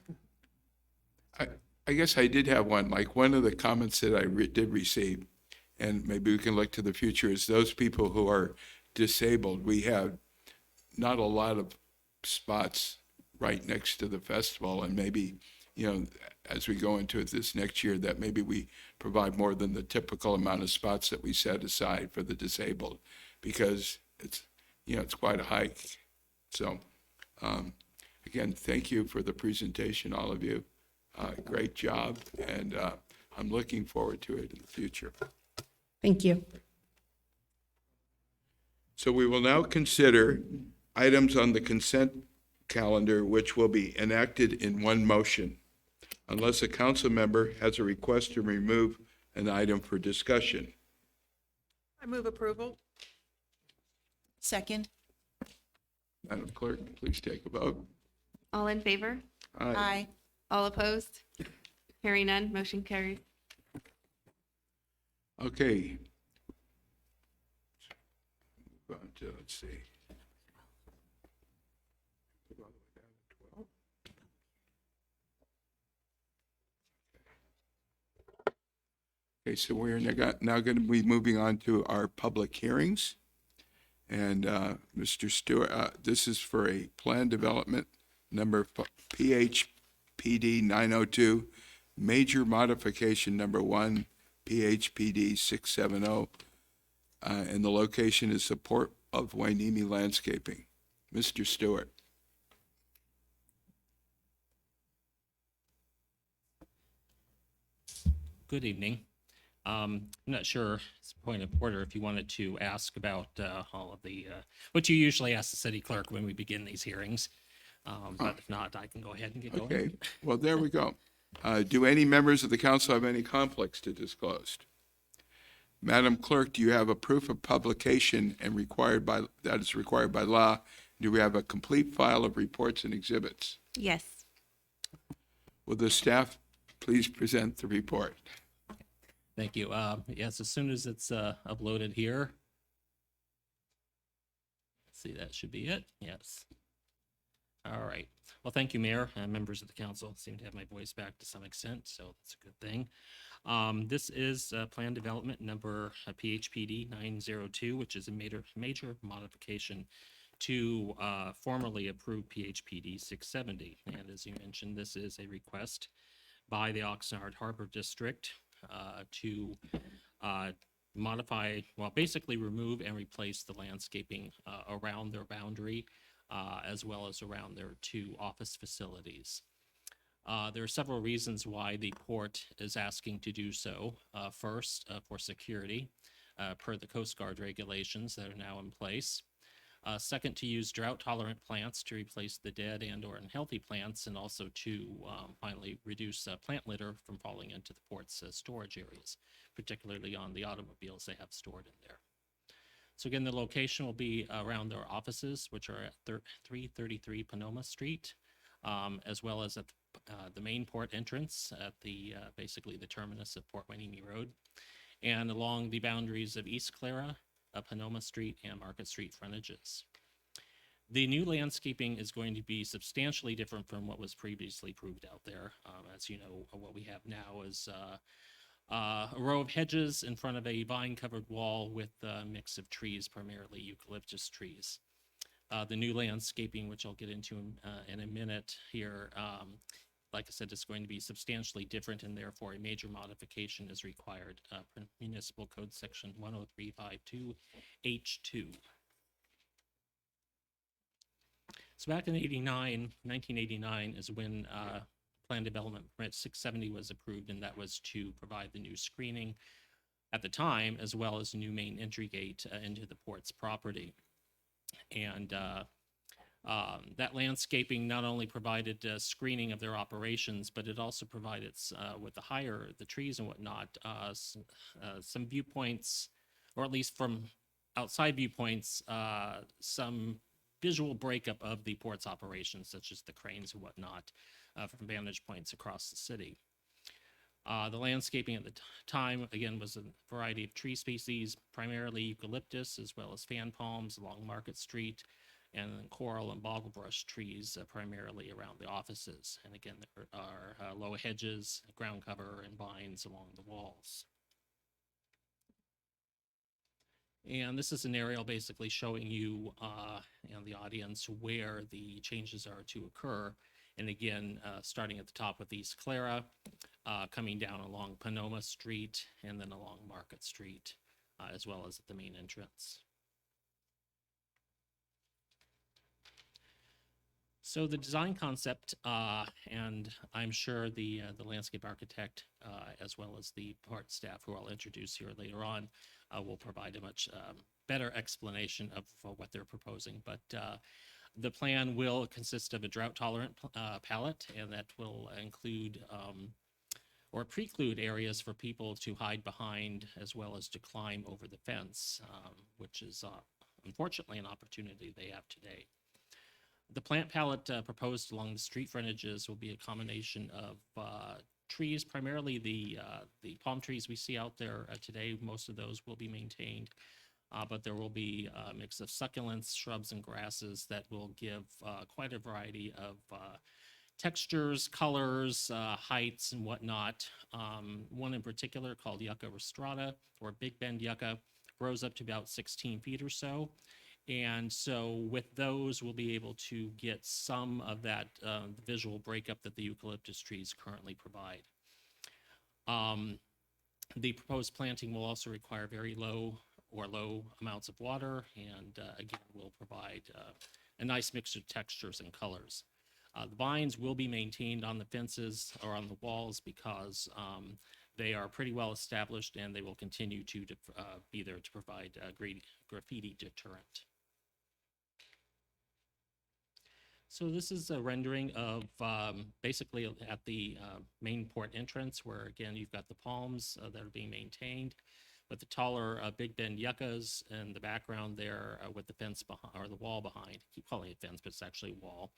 I guess I did have one, like one of the comments that I did receive, and maybe we can look to the future, is those people who are disabled. We have not a lot of spots right next to the festival, and maybe, as we go into it this next year, that maybe we provide more than the typical amount of spots that we set aside for the disabled, because it's quite a hike. So, again, thank you for the presentation, all of you. Great job, and I'm looking forward to it in the future. Thank you. So we will now consider items on the consent calendar which will be enacted in one motion, unless a council member has a request to remove an item for discussion. I move approval. Second. Madam Clerk, please take a vote. All in favor? Aye. All opposed? Hearing none, motion carries. Okay. Move on to, let's see. Move all the way down to 12. Okay, so we're now going to be moving on to our public hearings. And Mr. Stewart, this is for a plan development number PHPD 902, major modification number 1, PHPD 670, and the location is support of Wainimi Landscaping. Mr. Stewart. Good evening. I'm not sure, it's a point of order, if you wanted to ask about all of the, what you usually ask the city clerk when we begin these hearings. But if not, I can go ahead and get going. Okay, well, there we go. Do any members of the council have any conflicts to disclose? Madam Clerk, do you have a proof of publication and that is required by law? Do we have a complete file of reports and exhibits? Yes. Will the staff please present the report? Thank you. Yes, as soon as it's uploaded here. Let's see, that should be it. Yes. All right. Well, thank you, Mayor, and members of the council. Seem to have my voice back to some extent, so that's a good thing. This is plan development number PHPD 902, which is a major modification to formerly approved PHPD 670. And as you mentioned, this is a request by the Oxnard Harbor District to modify, well, basically remove and replace the landscaping around their boundary, as well as around their 2 office facilities. There are several reasons why the port is asking to do so. First, for security, per the Coast Guard regulations that are now in place. Second, to use drought-tolerant plants to replace the dead and/or unhealthy plants, and also to finally reduce plant litter from falling into the port's storage areas, particularly on the automobiles they have stored in there. So again, the location will be around their offices, which are at 333 Panoma Street, as well as at the main port entrance at the basically the terminus of Port Wainimi Road, and along the boundaries of East Clara, Panoma Street, and Market Street frontages. The new landscaping is going to be substantially different from what was previously approved out there. As you know, what we have now is a row of hedges in front of a vine-covered wall with a mix of trees, primarily eucalyptus trees. The new landscaping, which I'll get into in a minute here, like I said, is going to be substantially different, and therefore a major modification is required per Municipal Code Section 10352H2. So back in 1989 is when Plan Development Permit 670 was approved, and that was to provide the new screening at the time, as well as a new main entry gate into the port's property. And that landscaping not only provided screening of their operations, but it also provided, with the trees and whatnot, some viewpoints, or at least from outside viewpoints, some visual breakup of the port's operations, such as the cranes and whatnot, from vantage points across the city. The landscaping at the time, again, was a variety of tree species, primarily eucalyptus, as well as fan palms along Market Street, and then coral and bogglebrush trees, primarily around the offices. And again, there are low hedges, ground cover, and vines along the walls. And this is an aerial basically showing you and the audience where the changes are to occur. And again, starting at the top with East Clara, coming down along Panoma Street, and then along Market Street, as well as at the main entrance. So the design concept, and I'm sure the landscape architect, as well as the port staff, who I'll introduce here later on, will provide a much better explanation of what they're proposing. But the plan will consist of a drought-tolerant palette, and that will include or preclude areas for people to hide behind, as well as to climb over the fence, which is unfortunately an opportunity they have today. The plant palette proposed along the street frontages will be a combination of trees, primarily the palm trees we see out there today. Most of those will be maintained, but there will be a mix of succulents, shrubs, and grasses that will give quite a variety of textures, colors, heights, and whatnot. One in particular called Yucca rostrata, or Big Bend yucca, grows up to about 16 feet or so. And so with those, we'll be able to get some of that visual breakup that the eucalyptus trees currently provide. The proposed planting will also require very low amounts of water, and again, will provide a nice mix of textures and colors. The vines will be maintained on the fences or on the walls because they are pretty well established, and they will continue to be there to provide a graffiti deterrent. So this is a rendering of basically at the main port entrance, where again you've got the palms that are being maintained, with the taller Big Bend yuccas in the background there, with the fence behind, or the wall behind. I keep calling it fence, but it's actually a wall.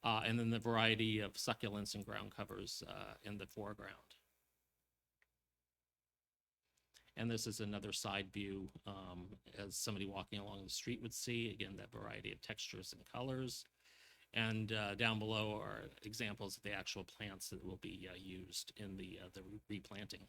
And then the variety of succulents and ground covers in the foreground. And this is another side view, as somebody walking along the street would see. Again, that variety of textures and colors. And down below are examples of the actual plants that will be used in the replanting.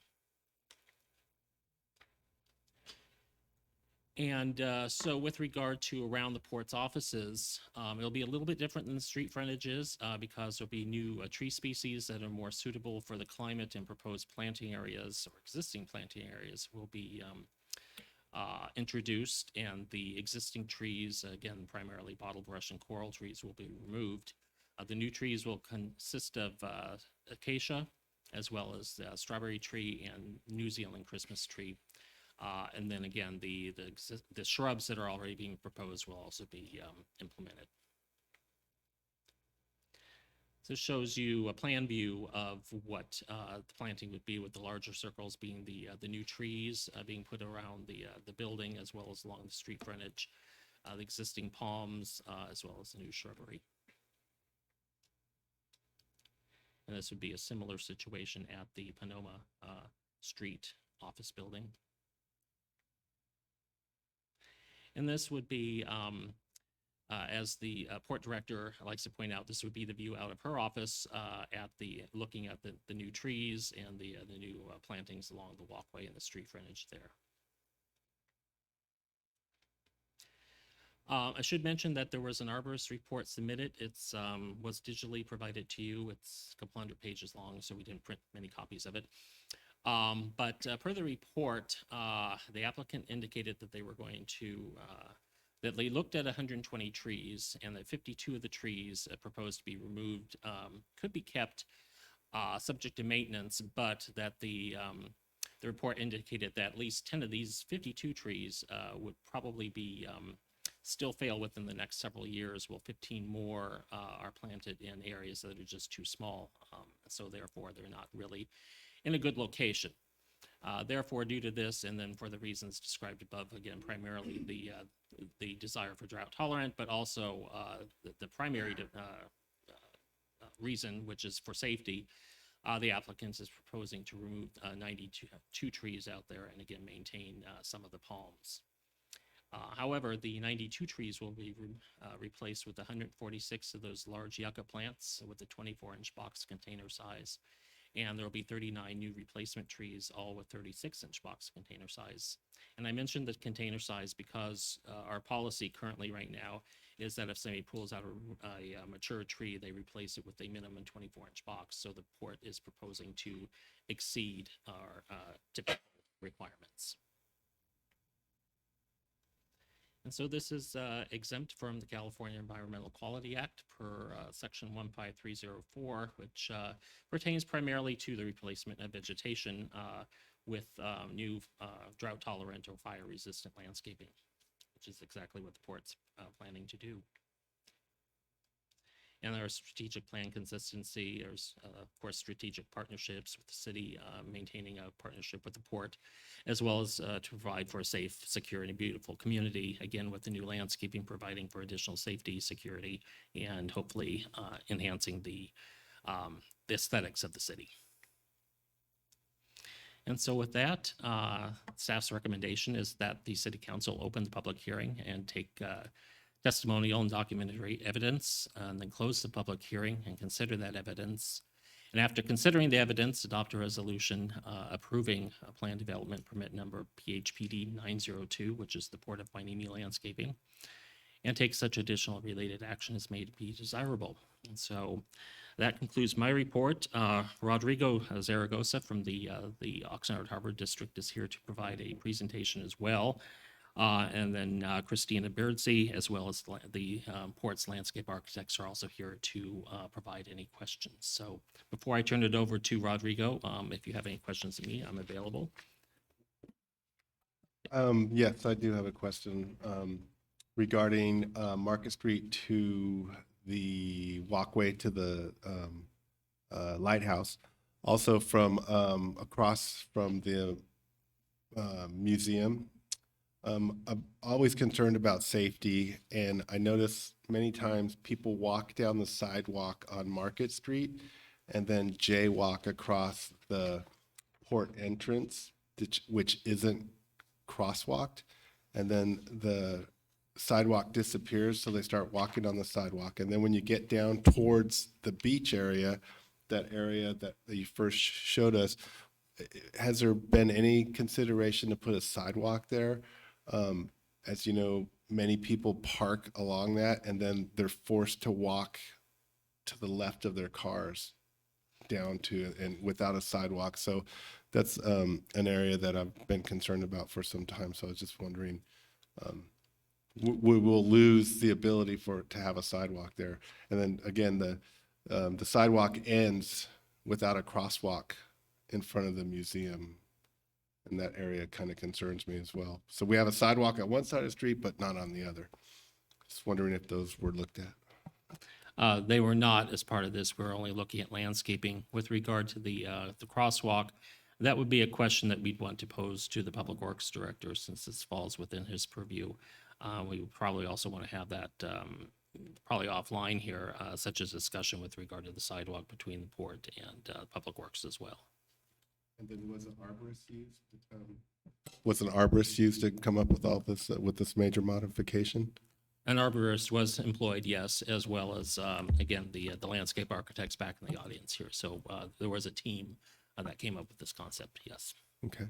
And so with regard to around the port's offices, it'll be a little bit different than the street frontages because there'll be new tree species that are more suitable for the climate, and proposed planting areas or existing planting areas will be introduced, and the existing trees, again, primarily bottlebrush and coral trees, will be removed. The new trees will consist of acacia, as well as the strawberry tree and New Zealand Christmas tree. And then again, the shrubs that are already being proposed will also be implemented. This shows you a plan view of what the planting would be, with the larger circles being the new trees being put around the building, as well as along the street frontage, the existing palms, as well as the new shrubbery. And this would be a similar situation at the Panoma Street office building. And this would be, as the port director likes to point out, this would be the view out of her office looking at the new trees and the new plantings along the walkway and the street frontage there. I should mention that there was an Arborist report submitted. It's was digitally provided to you. It's a couple hundred pages long, so we didn't print many copies of it. But per the report, the applicant indicated that they were going to, that they looked at 120 trees, and that 52 of the trees proposed to be removed could be kept subject to maintenance, but that the report indicated that at least 10 of these 52 trees would probably be still fail within the next several years, while 15 more are planted in areas that are just too small. So therefore, they're not really in a good location. Therefore, due to this, and then for the reasons described above, again, primarily the desire for drought tolerant, but also the primary reason, which is for safety, the applicant is proposing to remove 92 trees out there, and again, maintain some of the palms. However, the 92 trees will be replaced with 146 of those large yucca plants with a 24-inch box container size. And there will be 39 new replacement trees, all with 36-inch box container size. And I mentioned the container size because our policy currently right now is that if somebody pulls out a mature tree, they replace it with a minimum 24-inch box. So the port is proposing to exceed our typical requirements. And so this is exempt from the California Environmental Quality Act per section 15304, which pertains primarily to the replacement of vegetation with new drought tolerant or fire resistant landscaping, which is exactly what the port's planning to do. And our strategic plan consistency, there's, of course, strategic partnerships with the city, maintaining a partnership with the port, as well as to provide for a safe, secure, and beautiful community, again, with the new landscaping, providing for additional safety, security, and hopefully enhancing the aesthetics of the city. And so with that, staff's recommendation is that the city council open the public hearing and take testimonial and documentary evidence, and then close the public hearing and consider that evidence. And after considering the evidence, adopt a resolution approving a plan development permit number PHPD 902, which is the Port of Hueneme landscaping, and take such additional related action as may be desirable. And so that concludes my report. Rodrigo Zaragoza from the Oxnard Harbor District is here to provide a presentation as well. And then Christina Beardsey, as well as the Port's landscape architects, are also here to provide any questions. So before I turn it over to Rodrigo, if you have any questions of me, I'm available. Yes, I do have a question regarding Market Street to the walkway to the lighthouse. Also from across from the museum. I'm always concerned about safety, and I notice many times people walk down the sidewalk on Market Street and then jaywalk across the port entrance, which isn't crosswalked, and then the sidewalk disappears, so they start walking on the sidewalk. And then when you get down towards the beach area, that area that you first showed us, has there been any consideration to put a sidewalk there? As you know, many people park along that and then they're forced to walk to the left of their cars down to and without a sidewalk. So that's an area that I've been concerned about for some time. So I was just wondering, we will lose the ability to have a sidewalk there. And then again, the sidewalk ends without a crosswalk in front of the museum. And that area kind of concerns me as well. So we have a sidewalk on one side of the street, but not on the other. Just wondering if those were looked at. They were not as part of this. We're only looking at landscaping. With regard to the crosswalk, that would be a question that we'd want to pose to the Public Works Director, since this falls within his purview. We would probably also want to have that probably offline here, such as discussion with regard to the sidewalk between the port and Public Works as well. And then was an arborist used? Was an arborist used to come up with all this, with this major modification? An arborist was employed, yes, as well as, again, the landscape architects back in the audience here. So there was a team that came up with this concept, yes. Okay.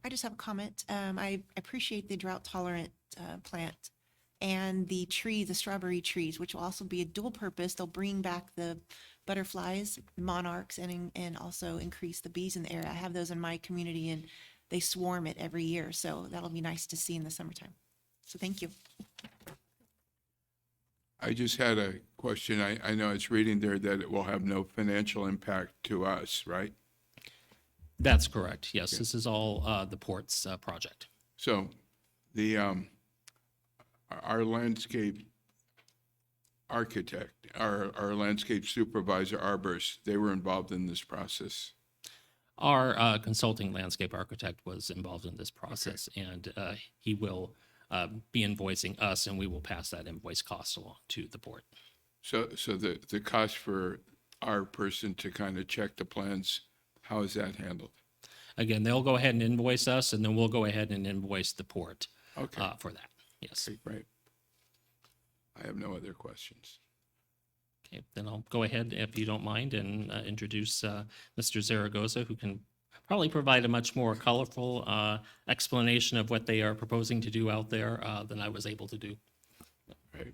I just have a comment. I appreciate the drought tolerant plant and the tree, the strawberry trees, which will also be a dual purpose. They'll bring back the butterflies, monarchs, and also increase the bees in the area. I have those in my community and they swarm it every year. So that'll be nice to see in the summertime. So thank you. I just had a question. I know it's reading there that it will have no financial impact to us, right? That's correct. Yes, this is all the port's project. So the our landscape architect, our landscape supervisor, arborist, they were involved in this process. Our consulting landscape architect was involved in this process, and he will be invoicing us, and we will pass that invoice cost along to the port. So the cost for our person to kind of check the plans, how is that handled? Again, they'll go ahead and invoice us, and then we'll go ahead and invoice the port for that. Yes. Okay, great. I have no other questions. Okay, then I'll go ahead, if you don't mind, and introduce Mr. Zaragoza, who can probably provide a much more colorful explanation of what they are proposing to do out there than I was able to do. Right.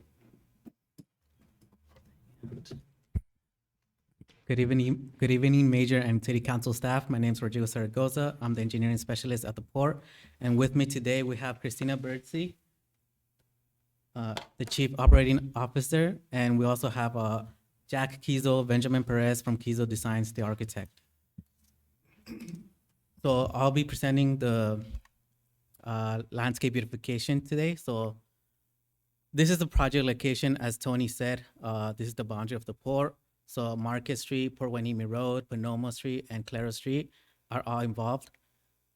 Good evening, Mayor and City Council staff. My name is Rodrigo Zaragoza. I'm the engineering specialist at the port. And with me today, we have Christina Beardsey, the Chief Operating Officer. And we also have Jack Kiesel, Benjamin Perez from Kiesel Designs, the architect. So I'll be presenting the landscape beautification today. So This is the project location, as Tony said. This is the boundary of the port. So Market Street, Port Hueneme Road, Panoma Street, and Claro Street are all involved.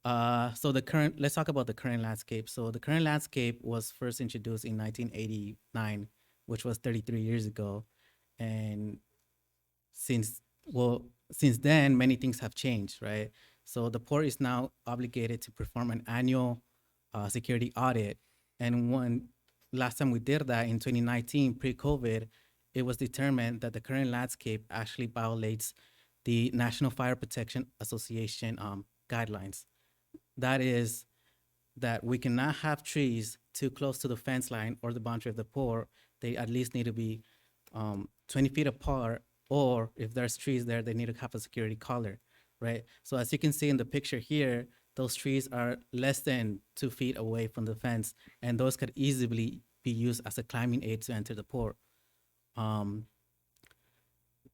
Let's talk about the current landscape. So the current landscape was first introduced in 1989, which was 33 years ago. And since then, many things have changed, right? So the port is now obligated to perform an annual security audit. And last time we did that in 2019, pre-COVID, it was determined that the current landscape actually violates the National Fire Protection Association guidelines. That is that we cannot have trees too close to the fence line or the boundary of the port. They at least need to be 20 feet apart, or if there's trees there, they need to have a security collar, right? So as you can see in the picture here, those trees are less than 2 feet away from the fence, and those could easily be used as a climbing aid to enter the port.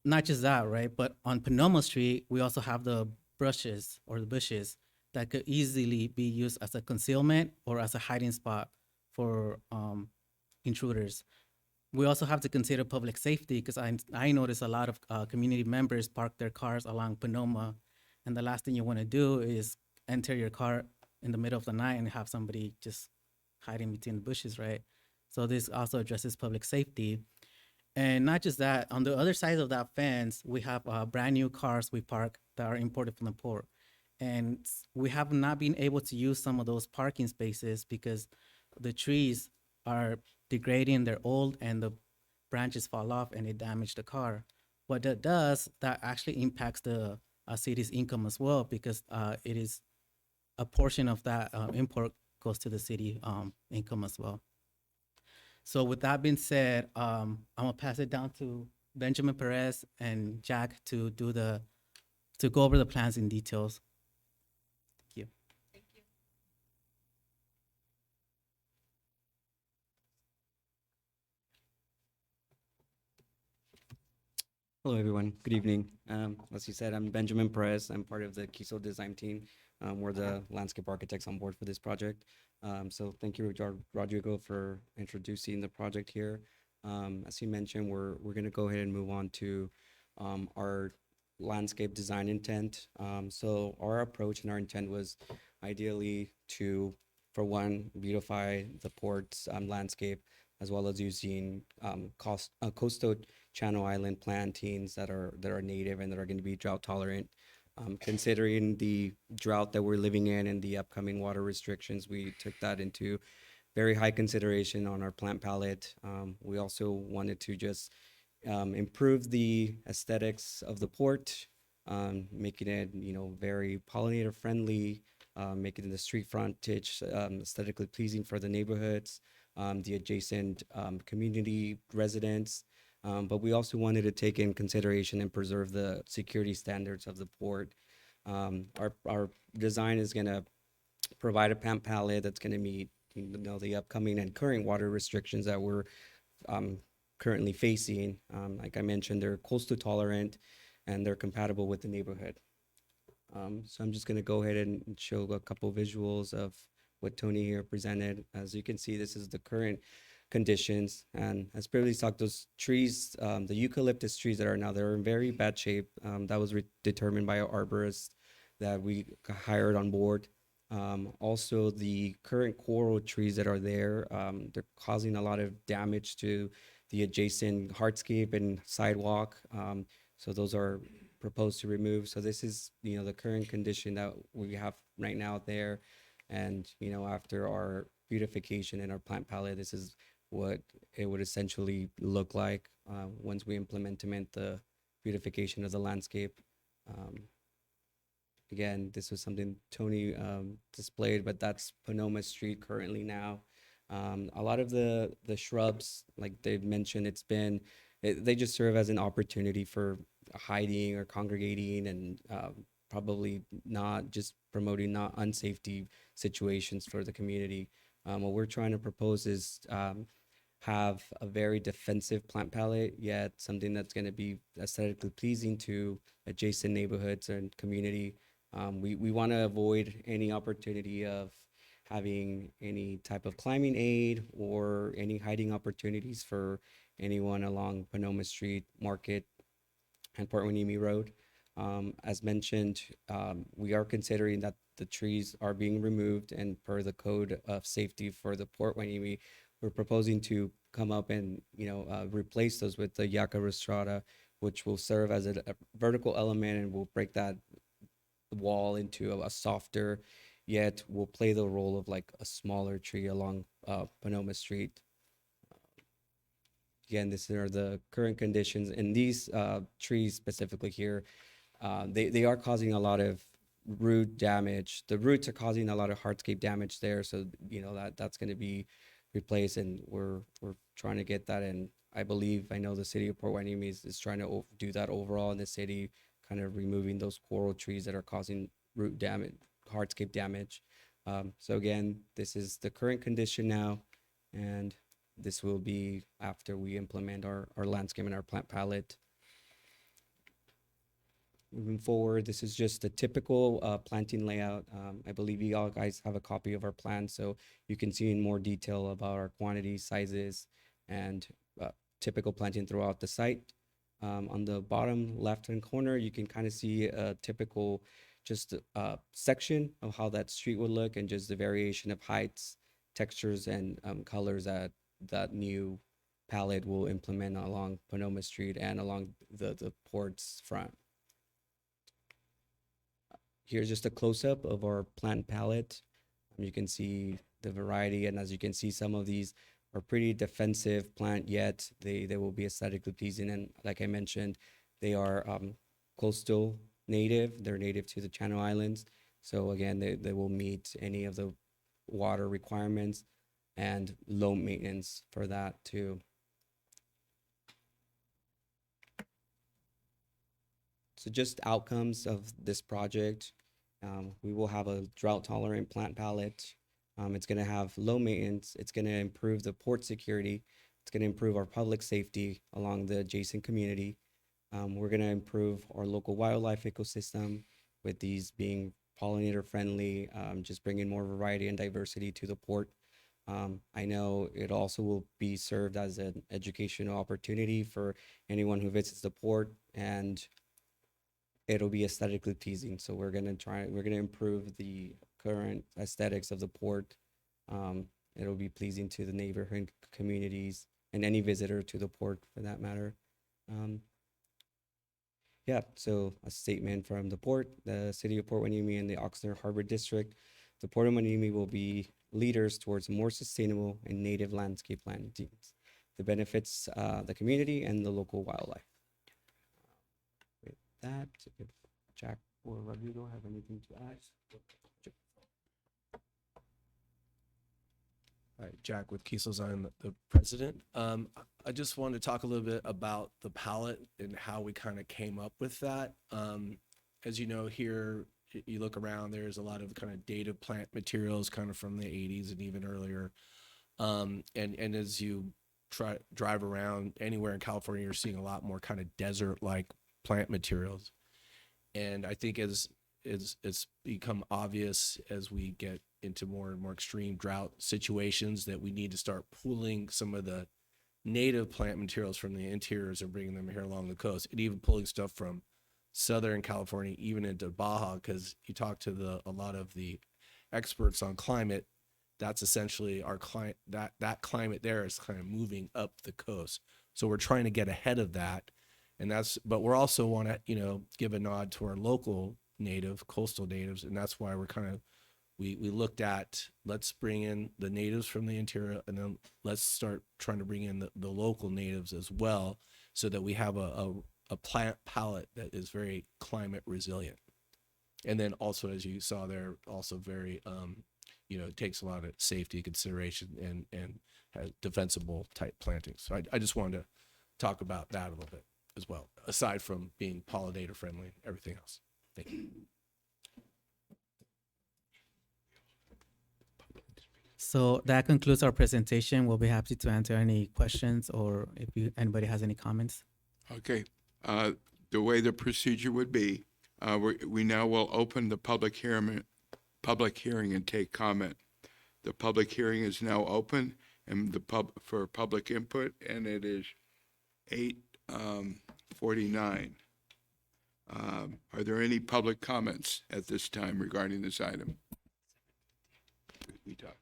Not just that, right? But on Panoma Street, we also have the bushes that could easily be used as a concealment or as a hiding spot for intruders. We also have to consider public safety, because I notice a lot of community members park their cars along Panoma, and the last thing you want to do is enter your car in the middle of the night and have somebody just hiding between the bushes, right? So this also addresses public safety. And not just that, on the other side of that fence, we have brand new cars we park that are imported from the port. And we have not been able to use some of those parking spaces because the trees are degrading, they're old, and the branches fall off and they damage the car. What that does, that actually impacts the city's income as well, because it is a portion of that import goes to the city income as well. So with that being said, I'm gonna pass it down to Benjamin Perez and Jack to go over the plans in details. Thank you. Hello, everyone. Good evening. As you said, I'm Benjamin Perez. I'm part of the KISO design team. We're the landscape architects on board for this project. So thank you, Rodrigo, for introducing the project here. As you mentioned, we're going to go ahead and move on to our landscape design intent. So our approach and our intent was ideally to, for one, beautify the port's landscape, as well as using coastal channel island plantings that are native and that are going to be drought tolerant. Considering the drought that we're living in and the upcoming water restrictions, we took that into very high consideration on our plant palette. We also wanted to just improve the aesthetics of the port, making it, very pollinator friendly, making the street frontage aesthetically pleasing for the neighborhoods, the adjacent community residents. But we also wanted to take in consideration and preserve the security standards of the port. Our design is going to provide a plant palette that's going to meet the upcoming and current water restrictions that we're currently facing. Like I mentioned, they're coastal tolerant and they're compatible with the neighborhood. So I'm just going to go ahead and show a couple visuals of what Tony here presented. As you can see, this is the current conditions, and as previously talked, those trees, the eucalyptus trees that are now, they're in very bad shape. That was determined by our arborist that we hired on board. Also, the current coral trees that are there, they're causing a lot of damage to the adjacent hardscape and sidewalk. So those are proposed to remove. So this is, the current condition that we have right now there. And, after our beautification and our plant palette, this is what it would essentially look like once we implement the beautification of the landscape. Again, this was something Tony displayed, but that's Panoma Street currently now. A lot of the shrubs, like they've mentioned, they just serve as an opportunity for hiding or congregating, and probably not just promoting not unsafety situations for the community. What we're trying to propose is have a very defensive plant palette, yet something that's going to be aesthetically pleasing to adjacent neighborhoods and community. We want to avoid any opportunity of having any type of climbing aid or any hiding opportunities for anyone along Panoma Street, Market, and Port Hueneme Road. As mentioned, we are considering that the trees are being removed, and per the code of safety for the Port Hueneme, we're proposing to come up and replace those with the Yucca rostrata, which will serve as a vertical element and will break that wall into a softer, yet will play the role of like a smaller tree along Panoma Street. Again, these are the current conditions, and these trees specifically here, they are causing a lot of root damage. The roots are causing a lot of hardscape damage there, so that's going to be replaced, and we're trying to get that. And I know the city of Port Hueneme is trying to do that overall in the city, kind of removing those coral trees that are causing root damage, hardscape damage. So again, this is the current condition now, and this will be after we implement our landscape and our plant palette. Moving forward, this is just a typical planting layout. I believe you all guys have a copy of our plan, so you can see in more detail about our quantities, sizes, and typical planting throughout the site. On the bottom left-hand corner, you can kind of see a typical just section of how that street would look, and just the variation of heights, textures, and colors that new palette will implement along Panoma Street and along the port's front. Here's just a close-up of our plant palette. You can see the variety, and as you can see, some of these are pretty defensive plant, yet they will be aesthetically pleasing. And like I mentioned, they are coastal native. They're native to the Channel Islands. So again, they will meet any of the water requirements and low maintenance for that too. So just outcomes of this project. We will have a drought tolerant plant palette. It's going to have low maintenance. It's going to improve the port security. It's going to improve our public safety along the adjacent community. We're going to improve our local wildlife ecosystem with these being pollinator friendly, just bringing more variety and diversity to the port. I know it also will be served as an educational opportunity for anyone who visits the port, and it'll be aesthetically pleasing. So we're going to improve the current aesthetics of the port. It'll be pleasing to the neighborhood communities and any visitor to the port for that matter. Yeah, so a statement from the port, the city of Port Hueneme and the Oxnard Harbor District. The Port of Hueneme will be leaders towards more sustainable and native landscape planting teams that benefits the community and the local wildlife. With that, if Jack or Rodrigo have anything to add? All right, Jack with Kiesel Zion, the president. I just wanted to talk a little bit about the palette and how we kind of came up with that. As you know, here, you look around, there's a lot of kind of native plant materials kind of from the 80s and even earlier. And as you drive around anywhere in California, you're seeing a lot more kind of desert-like plant materials. And I think as it's become obvious as we get into more and more extreme drought situations that we need to start pulling some of the native plant materials from the interiors and bringing them here along the coast, and even pulling stuff from Southern California, even into Baja, because you talk to a lot of the experts on climate, that's essentially our climate, that climate there is kind of moving up the coast. So we're trying to get ahead of that. But we're also want to, give a nod to our local native, coastal natives. And that's why we're we looked at, let's bring in the natives from the interior, and then let's start trying to bring in the local natives as well, so that we have a plant palette that is very climate resilient. And then also, as you saw there, also very, it takes a lot of safety consideration and has defensible type plantings. So I just wanted to talk about that a little bit as well, aside from being pollinator friendly and everything else. Thank you. So that concludes our presentation. We'll be happy to answer any questions or if anybody has any comments. Okay. The way the procedure would be, we now will open the public hearing and take comment. The public hearing is now open and for public input, and it is 8:49. Are there any public comments at this time regarding this item? We talk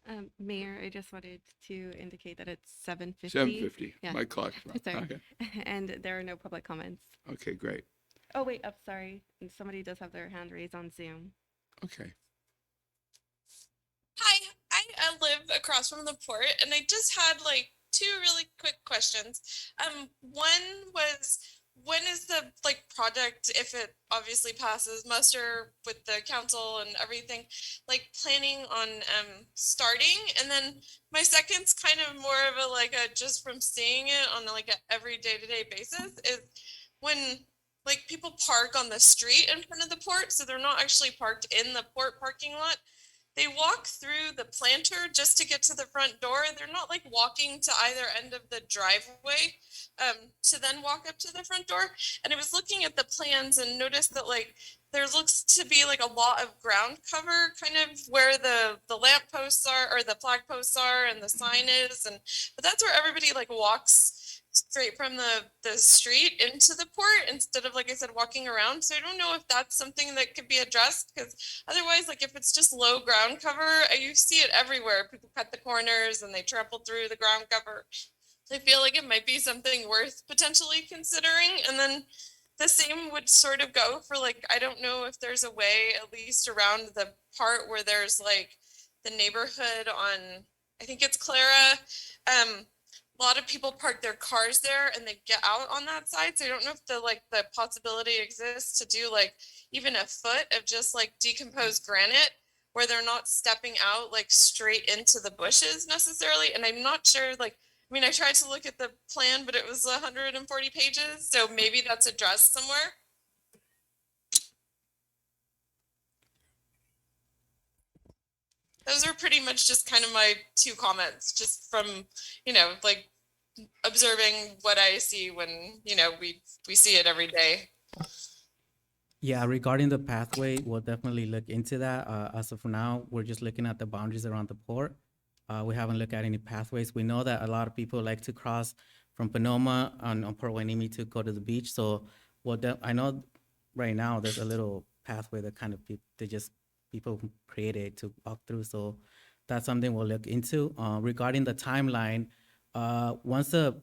later. Mayor, I just wanted to indicate that it's 7:50. 7:50. Yeah. My clock's wrong. Sorry. Okay. And there are no public comments. Okay, great. Oh, wait, sorry. And somebody does have their hand raised on Zoom. Okay. Hi, I live across from the port, and I just had like two really quick questions. One was, when is the project, if it obviously passes muster with the council and everything, planning on starting? And then my second's kind of more of a just from seeing it on a every day-to-day basis, is when people park on the street in front of the port, so they're not actually parked in the port parking lot. They walk through the planter just to get to the front door. They're not walking to either end of the driveway to then walk up to the front door. And I was looking at the plans and noticed that there looks to be a lot of ground cover kind of where the lamp posts are, or the flag posts are, and the sign is, but that's where everybody walks straight from the street into the port instead of, like I said, walking around. So I don't know if that's something that could be addressed, because otherwise, if it's just low ground cover, you see it everywhere. People cut the corners and they trample through the ground cover. I feel like it might be something worth potentially considering. And then the same would sort of go for I don't know if there's a way, at least around the part where there's the neighborhood on, I think it's Clara, a lot of people park their cars there and they get out on that side. So I don't know if the possibility exists to do even a foot of just decomposed granite where they're not stepping out straight into the bushes necessarily. And I'm not sure I tried to look at the plan, but it was 140 pages. So maybe that's addressed somewhere. Those are pretty much just kind of my two comments, just from, observing what I see when, we see it every day. Yeah, regarding the pathway, we'll definitely look into that. As of now, we're just looking at the boundaries around the port. We haven't looked at any pathways. We know that a lot of people like to cross from Panoma on Port Hueneme to go to the beach. So I know right now there's a little pathway that kind of people created to walk through. So that's something we'll look into. Regarding the timeline, once the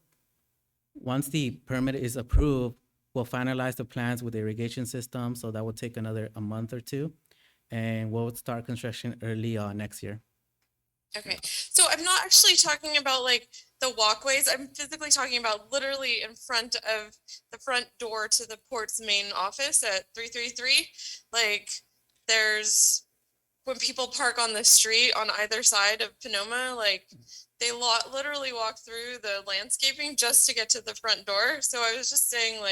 permit is approved, we'll finalize the plans with the irrigation system. So that will take a month or two, and we'll start construction early next year. Okay, so I'm not actually talking about the walkways. I'm physically talking about literally in front of the front door to the port's main office at 333. There's, when people park on the street on either side of Panoma, they literally walk through the landscaping just to get to the front door. So I was just saying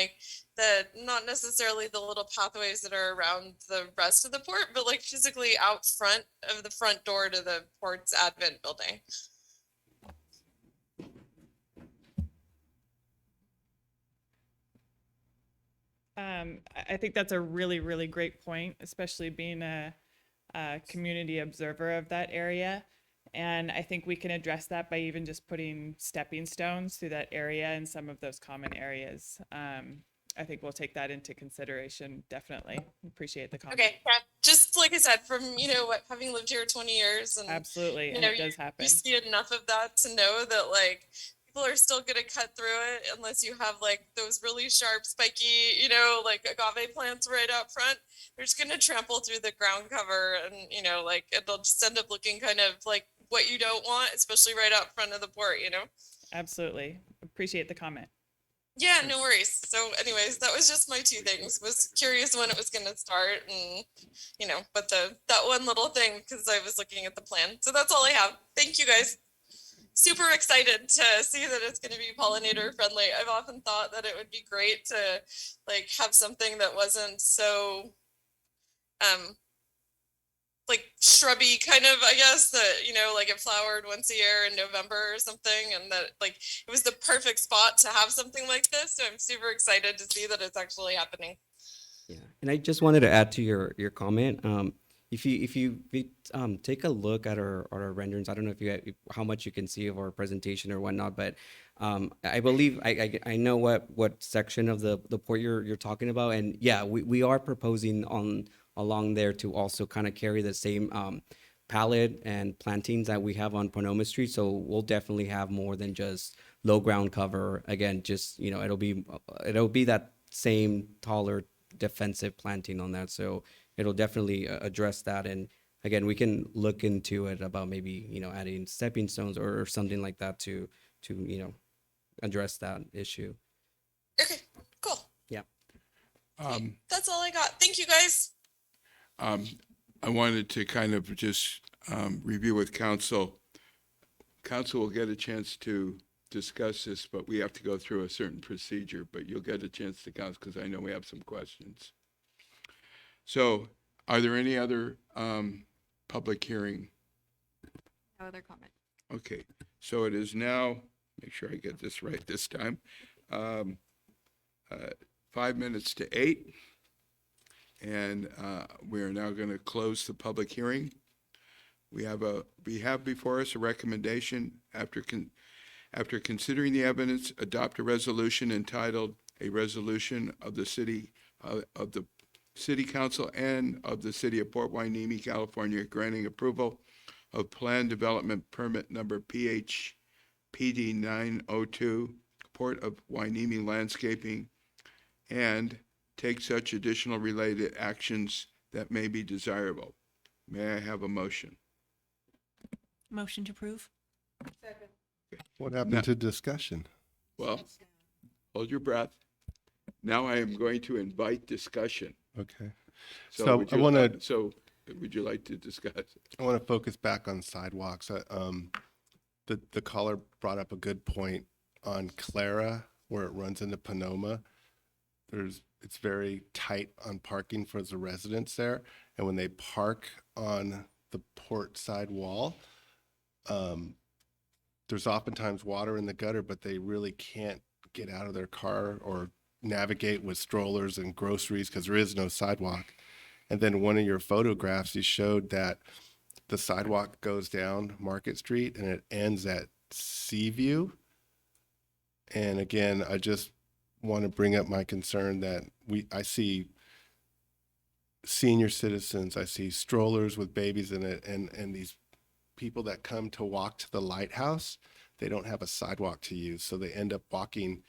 not necessarily the little pathways that are around the rest of the port, but physically out front of the front door to the port's admin building. I think that's a really, really great point, especially being a community observer of that area. And I think we can address that by even just putting stepping stones through that area in some of those common areas. I think we'll take that into consideration. Definitely appreciate the comment. Okay, yeah, just like I said, from having lived here 20 years, and absolutely, and it does happen. You see enough of that to know that people are still gonna cut through it unless you have those really sharp, spiky, agave plants right out front. They're just gonna trample through the ground cover, and it'll just end up looking kind of like what you don't want, especially right out front of the port. Absolutely, appreciate the comment. Yeah, no worries. So anyways, that was just my two things. Was curious when it was going to start, and but that one little thing, because I was looking at the plan. So that's all I have. Thank you guys. Super excited to see that it's going to be pollinator friendly. I've often thought that it would be great to have something that wasn't so shrubby kind of, I guess, that it flowered once a year in November or something, and that it was the perfect spot to have something like this. So I'm super excited to see that it's actually happening. Yeah, and I just wanted to add to your comment. if you take a look at our renderings, I don't know how much you can see of our presentation or whatnot, but I believe I know what section of the port you're talking about, and yeah, we are proposing along there to also kind of carry the same palette and plantings that we have on Ponoma Street. So we'll definitely have more than just low ground cover. Again, just it'll be that same taller defensive planting on that. So it'll definitely address that. And again, we can look into it about maybe adding stepping stones or something like that to address that issue. Okay, cool. Yeah. That's all I got. Thank you, guys. I wanted to kind of just review with council. Council will get a chance to discuss this, but we have to go through a certain procedure, but you'll get a chance to council because I know we have some questions. So are there any other public hearing? No other comment. Okay, so it is now, make sure I get this right this time, 5 minutes to 8. And we are now going to close the public hearing. We have before us a recommendation after considering the evidence, adopt a resolution entitled "A Resolution of the City Council and of the City of Port Hueneme, California, granting approval of Plan Development Permit Number PHPD 902, Port of Hueneme Landscaping, and take such additional related actions that may be desirable." May I have a motion? Motion to approve. What happened Now- to discussion? Well, hold your breath. Now I am going to invite discussion. Okay. So I want to. Would you like to discuss? I want to focus back on sidewalks. The caller brought up a good point on Clara, where it runs into Ponoma. It's very tight on parking for the residents there, and when they park on the port side wall, there's oftentimes water in the gutter, but they really can't get out of their car or navigate with strollers and groceries because there is no sidewalk. And then one of your photographs, you showed that the sidewalk goes down Market Street and it ends at Seaview. And again, I just want to bring up my concern that I see senior citizens, I see strollers with babies in it, and these people that come to walk to the lighthouse, they don't have a sidewalk to use, so they end up walking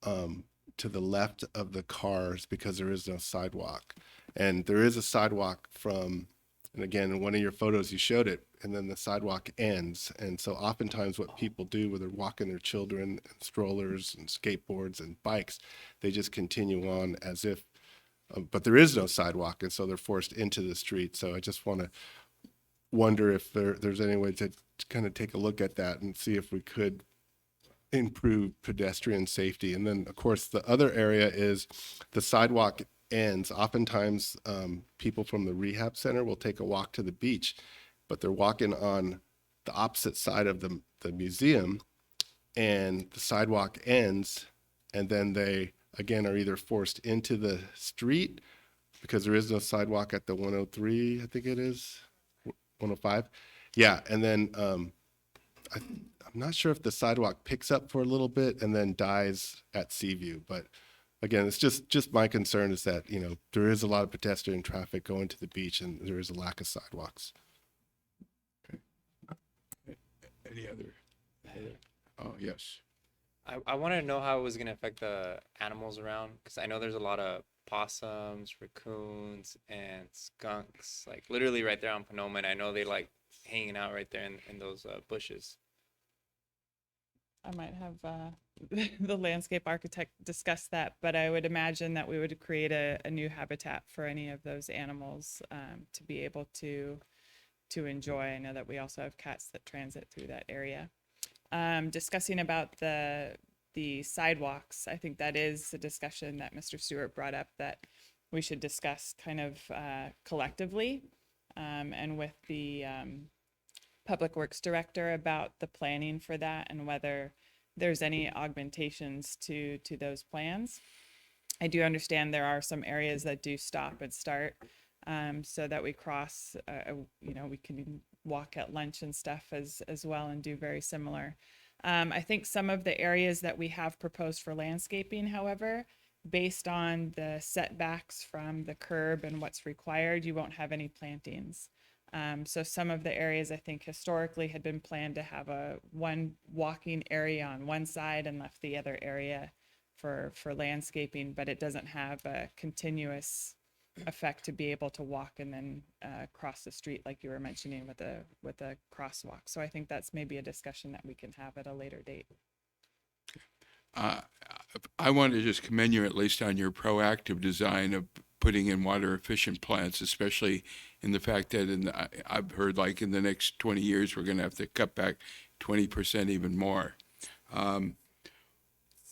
to the left of the cars because there is no sidewalk. And there is a sidewalk and again, in one of your photos you showed it, and then the sidewalk ends. And so oftentimes what people do when they're walking their children and strollers and skateboards and bikes, they just continue on as if, but there is no sidewalk, and so they're forced into the street. So I just want to wonder if there's any way to kind of take a look at that and see if we could improve pedestrian safety. And then, of course, the other area is the sidewalk ends. Oftentimes, people from the rehab center will take a walk to the beach, but they're walking on the opposite side of the museum, and the sidewalk ends, and then they, again, are either forced into the street because there is no sidewalk at the 103, I think it is, 105. Yeah, and then I'm not sure if the sidewalk picks up for a little bit and then dies at Seaview, but again, it's just my concern is that, there is a lot of pedestrian traffic going to the beach and there is a lack of sidewalks. Okay. Any other? Oh, yes. I want to know how it was going to affect the animals around, because I know there's a lot of possums, raccoons, and skunks, like literally right there on Ponoma, and I know they like hanging out right there in those bushes. I might have the landscape architect discuss that, but I would imagine that we would create a new habitat for any of those animals to be able to enjoy. I know that we also have cats that transit through that area. Discussing about the sidewalks, I think that is a discussion that Mr. Stewart brought up that we should discuss kind of collectively and with the Public Works Director about the planning for that and whether there's any augmentations to those plans. I do understand there are some areas that do stop and start so that we cross, we can walk at lunch and stuff as well and do very similar. I think some of the areas that we have proposed for landscaping, however, based on the setbacks from the curb and what's required, you won't have any plantings. So some of the areas I think historically had been planned to have one walking area on one side and left the other area for landscaping, but it doesn't have a continuous effect to be able to walk and then cross the street like you were mentioning with a crosswalk. So I think that's maybe a discussion that we can have at a later date. I want to just commend you at least on your proactive design of putting in water efficient plants, especially in the fact that I've heard like in the next 20 years, we're going to have to cut back 20% even more.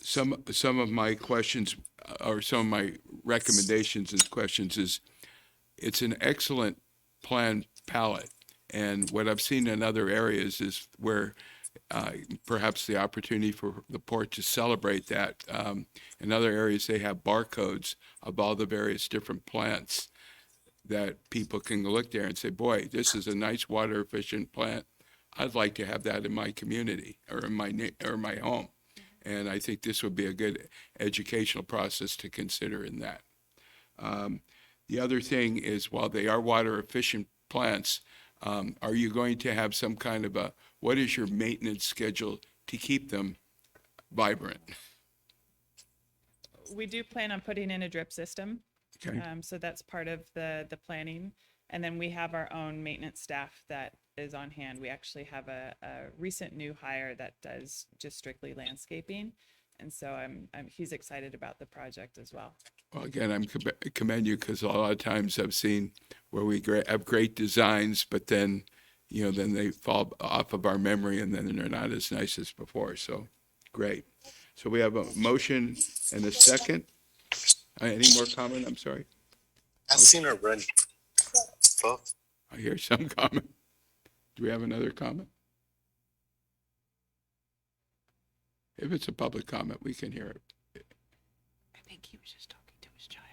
Some of my questions or some of my recommendations and questions is it's an excellent plan palette. And what I've seen in other areas is where perhaps the opportunity for the port to celebrate that. In other areas, they have barcodes of all the various different plants that people can look there and say, boy, this is a nice water efficient plant. I'd like to have that in my community or in my home. And I think this would be a good educational process to consider in that. The other thing is, while they are water efficient plants, are you going to have some kind of what is your maintenance schedule to keep them vibrant? We do plan on putting in a drip system. Okay. So that's part of the planning. And then we have our own maintenance staff that is on hand. We actually have a recent new hire that does just strictly landscaping. And so he's excited about the project as well. Well, again, I'm commend you because a lot of times I've seen where we have great designs, but then, then they fall off of our memory and then they're not as nice as before. So great. So we have a motion and a second. Any more comment? I'm sorry. I've seen her run. I hear some comment. Do we have another comment? If it's a public comment, we can hear it. I think he was just talking to his child.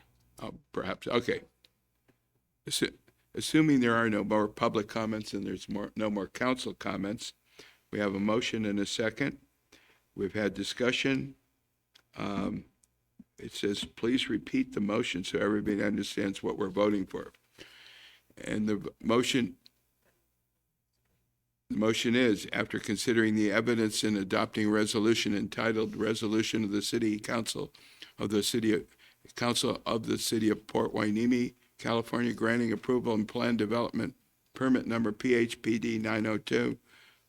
Oh, perhaps. Okay. Assuming there are no more public comments and there's no more council comments, we have a motion and a second. We've had discussion. It says, please repeat the motion so everybody understands what we're voting for. And the motion is, after considering the evidence in adopting resolution entitled Resolution of the City Council of the City of Port Hueneme, California, granting approval and plan development permit number PHPD 902,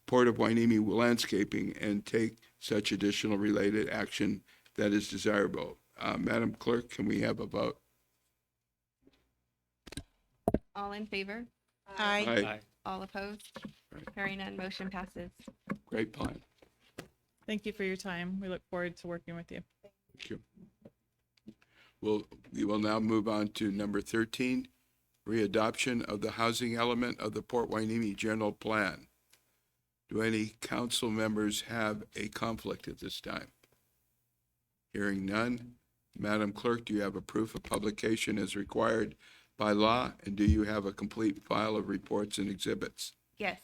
Port of Hueneme landscaping, and take such additional related action that is desirable. Madam Clerk, can we have a vote? All in favor? Aye. Aye. All opposed? Hearing none, motion passes. Great plan. Thank you for your time. We look forward to working with you. Thank you. We will now move on to number 13, readoption of the housing element of the Port Hueneme General Plan. Do any council members have a conflict at this time? Hearing none. Madam Clerk, do you have a proof of publication as required by law? And do you have a complete file of reports and exhibits? Yes.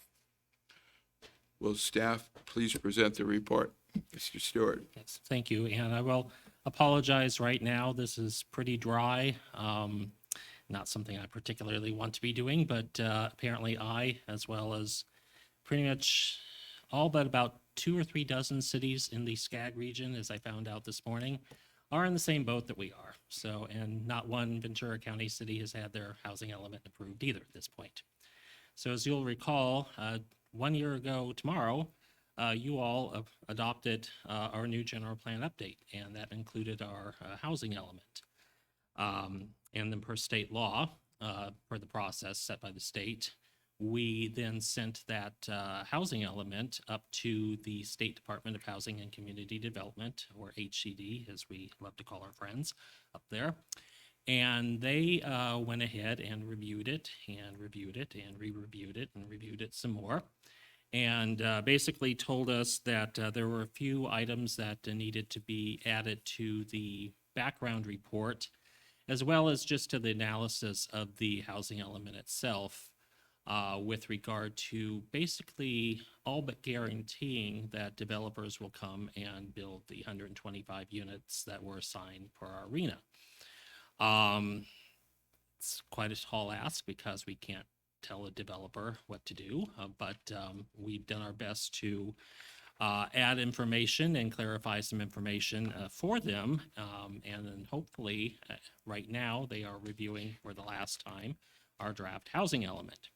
Will staff please present the report? Mr. Stewart. Yes, thank you. And I will apologize right now. This is pretty dry. Not something I particularly want to be doing, but apparently I, as well as pretty much all but about 2 or 3 dozen cities in the SCAG region, as I found out this morning, are in the same boat that we are. So, and not one Ventura County city has had their housing element approved either at this point. So as you'll recall, 1 year ago tomorrow, you all adopted our new general plan update, and that included our housing element. And then per state law, per the process set by the state, we then sent that housing element up to the State Department of Housing and Community Development, or HCD, as we love to call our friends up there. And they went ahead and reviewed it and reviewed it and re-reviewed it and reviewed it some more. And basically told us that there were a few items that needed to be added to the background report. as well as just to the analysis of the housing element itself, with regard to basically all but guaranteeing that developers will come and build the 125 units that were assigned for our arena. It's quite a tall ask because we can't tell a developer what to do, but we've done our best to add information and clarify some information for them. And then hopefully, right now, they are reviewing for the last time our draft housing element.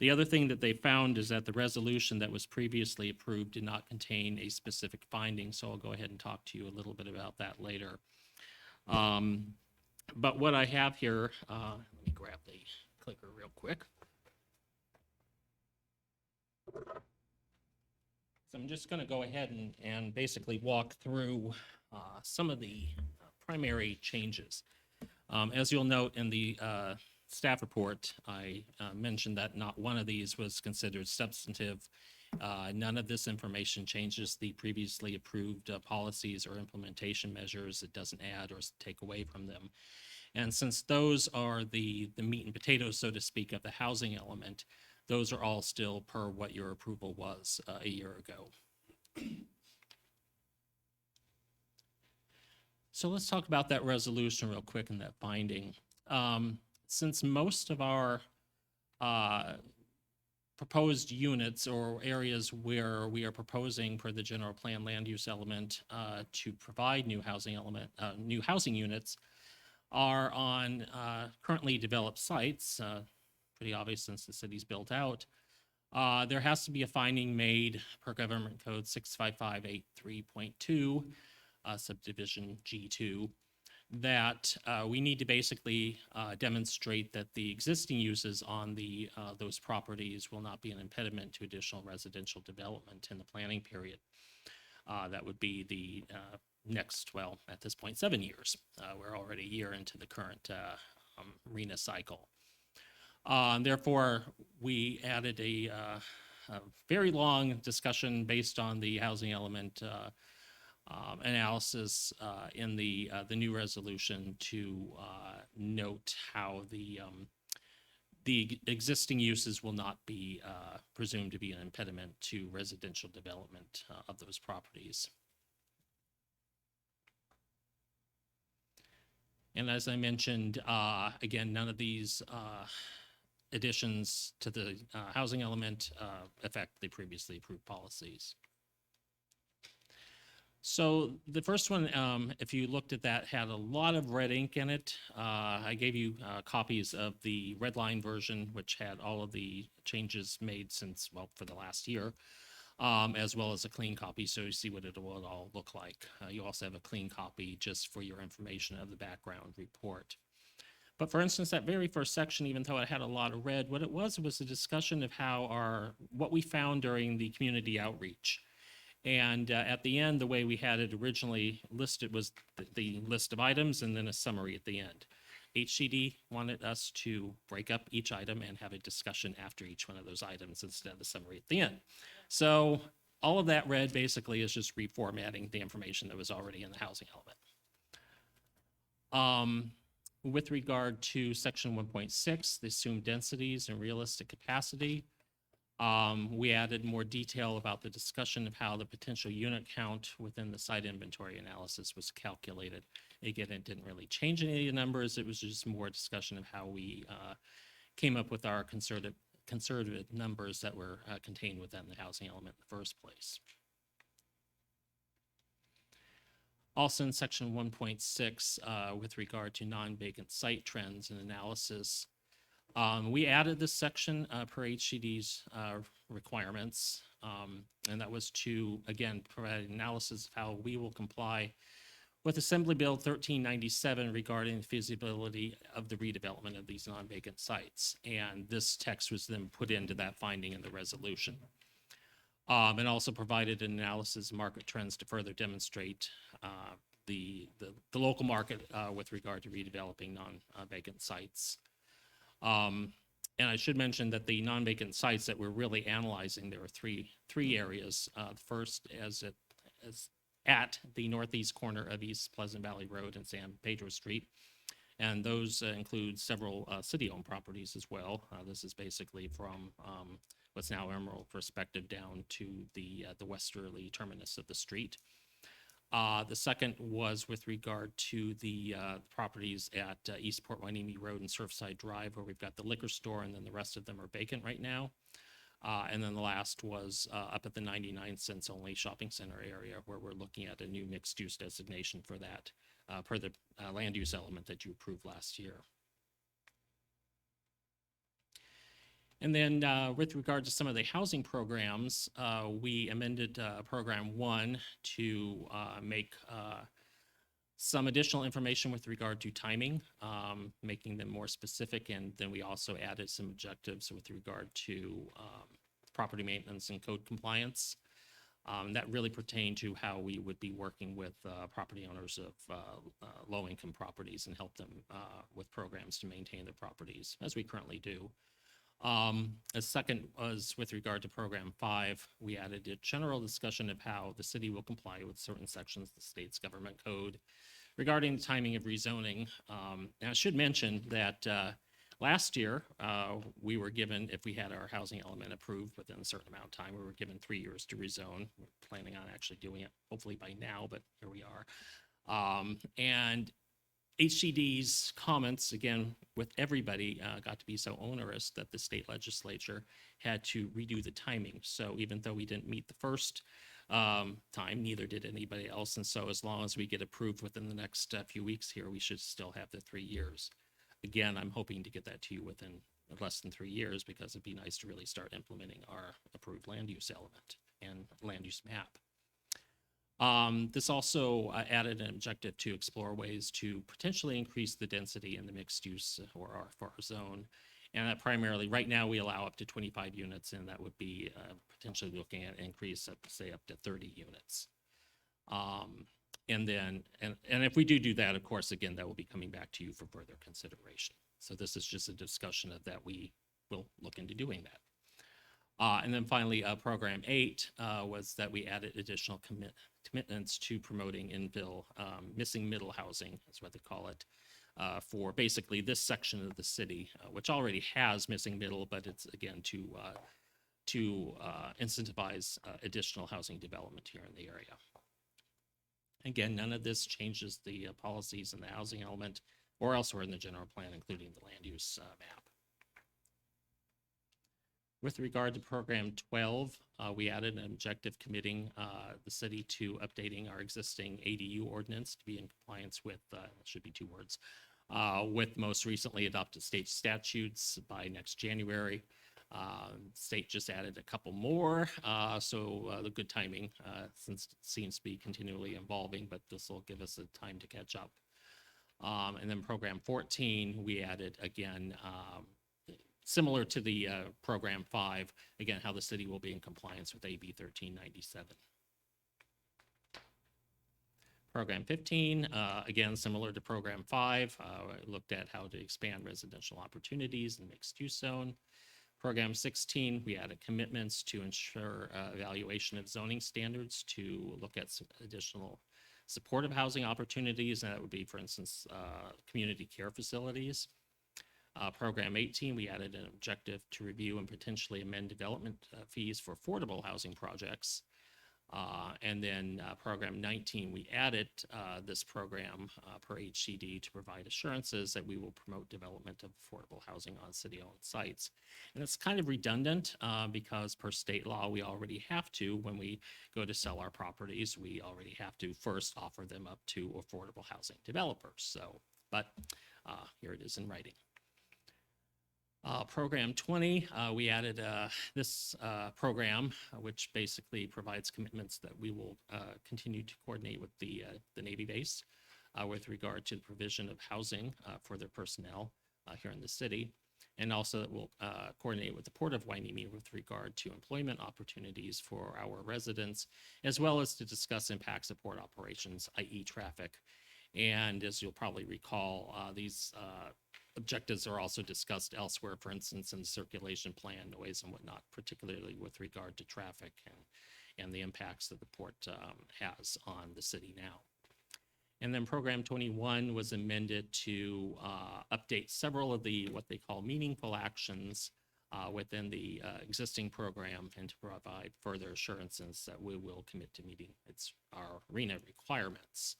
The other thing that they found is that the resolution that was previously approved did not contain a specific finding, so I'll go ahead and talk to you a little bit about that later. But what I have here, let me grab the clicker real quick. So I'm just going to go ahead and basically walk through some of the primary changes. As you'll note in the staff report, I mentioned that not one of these was considered substantive. None of this information changes the previously approved policies or implementation measures. It doesn't add or take away from them. And since those are the meat and potatoes, so to speak, of the housing element, those are all still per what your approval was a year ago. So let's talk about that resolution real quick and that finding. Since most of our proposed units or areas where we are proposing for the general plan land use element to provide new housing units are on currently developed sites, pretty obvious since the city's built out, there has to be a finding made per Government Code 65583.2, subdivision G2, that we need to basically demonstrate that the existing uses on those properties will not be an impediment to additional residential development in the planning period. That would be the next, well, at this point, 7 years. We're already a year into the current RENA cycle. Therefore, we added a very long discussion based on the housing element analysis in the new resolution to note how the existing uses will not be presumed to be an impediment to residential development of those properties. And as I mentioned, again, none of these additions to the housing element affect the previously approved policies. So the first one, if you looked at that, had a lot of red ink in it. I gave you copies of the red line version, which had all of the changes made since, well, for the last year, as well as a clean copy, so you see what it will all look like. You also have a clean copy just for your information of the background report. But for instance, that very first section, even though it had a lot of red, what it was a discussion of how what we found during the community outreach. And at the end, the way we had it originally listed was the list of items and then a summary at the end. HCD wanted us to break up each item and have a discussion after each one of those items instead of the summary at the end. So all of that red basically is just reformatting the information that was already in the housing element. With regard to section 1.6, the assumed densities and realistic capacity, we added more detail about the discussion of how the potential unit count within the site inventory analysis was calculated. Again, it didn't really change any of the numbers. It was just more discussion of how we came up with our conservative numbers that were contained within the housing element in the first place. Also in section 1.6, with regard to non-vacant site trends and analysis, we added this section per HCD's requirements, and that was to, again, provide analysis of how we will comply with Assembly Bill 1397 regarding the feasibility of the redevelopment of these non-vacant sites. And this text was then put into that finding in the resolution. And also provided an analysis of market trends to further demonstrate the local market with regard to redeveloping non-vacant sites. And I should mention that the non-vacant sites that we're really analyzing, there are three areas. The first is at the northeast corner of East Pleasant Valley Road and San Pedro Street. And those include several city-owned properties as well. This is basically from what's now Emerald Perspective down to the westerly terminus of the street. The second was with regard to the properties at East Port Hueneme Road and Surfside Drive, where we've got the liquor store, and then the rest of them are vacant right now. And then the last was up at the 99 cents only shopping center area, where we're looking at a new mixed-use designation for that, per the land use element that you approved last year. And then with regard to some of the housing programs, we amended Program 1 to make some additional information with regard to timing, making them more specific. And then we also added some objectives with regard to property maintenance and code compliance. That really pertained to how we would be working with property owners of low-income properties and help them with programs to maintain their properties, as we currently do. A second was with regard to Program 5, we added a general discussion of how the city will comply with certain sections of the state's government code regarding the timing of rezoning. And I should mention that last year, we were given, if we had our housing element approved within a certain amount of time, we were given 3 years to rezone. We're planning on actually doing it hopefully by now, but here we are. And HCD's comments, again, with everybody, got to be so onerous that the state legislature had to redo the timing. So even though we didn't meet the first time, neither did anybody else. And so as long as we get approved within the next few weeks here, we should still have the 3 years. Again, I'm hoping to get that to you within less than 3 years, because it'd be nice to really start implementing our approved land use element and land use map. This also added an objective to explore ways to potentially increase the density in the mixed use or our zone. And primarily, right now, we allow up to 25 units, and that would be potentially looking at an increase of, say, up to 30 units. And then, and if we do that, of course, again, that will be coming back to you for further consideration. So this is just a discussion of that. We will look into doing that. And then finally, Program 8 was that we added additional commitments to promoting infill missing middle housing, is what they call it, for basically this section of the city, which already has missing middle, but it's again to incentivize additional housing development here in the area. Again, none of this changes the policies in the housing element or elsewhere in the general plan, including the land use map. With regard to Program 12, we added an objective committing the city to updating our existing ADU ordinance to be in compliance with, should be 2 words, with most recently adopted state statutes by next January. State just added a couple more, so the good timing, since it seems to be continually evolving, but this will give us a time to catch up. And then Program 14, we added again, similar to the Program 5, again, how the city will be in compliance with AB 1397. Program 15, again, similar to Program 5, looked at how to expand residential opportunities in the mixed-use zone. Program 16, we added commitments to ensure evaluation of zoning standards to look at some additional supportive housing opportunities, and that would be, for instance, community care facilities. Program 18, we added an objective to review and potentially amend development fees for affordable housing projects. And then Program 19, we added this program per HCD to provide assurances that we will promote development of affordable housing on city-owned sites. And it's kind of redundant because per state law, we already have to, when we go to sell our properties, we already have to first offer them up to affordable housing developers. So, but here it is in writing. Program 20, we added this program, which basically provides commitments that we will continue to coordinate with the Navy base with regard to the provision of housing for their personnel here in the city. And also that will coordinate with the Port of Hueneme with regard to employment opportunities for our residents, as well as to discuss impacts of port operations, i.e. traffic. And as you'll probably recall, these objectives are also discussed elsewhere, for instance, in the circulation plan, noise and whatnot, particularly with regard to traffic and the impacts that the port has on the city now. And then Program 21 was amended to update several of the what they call meaningful actions within the existing program and to provide further assurances that we will commit to meeting our RENA requirements.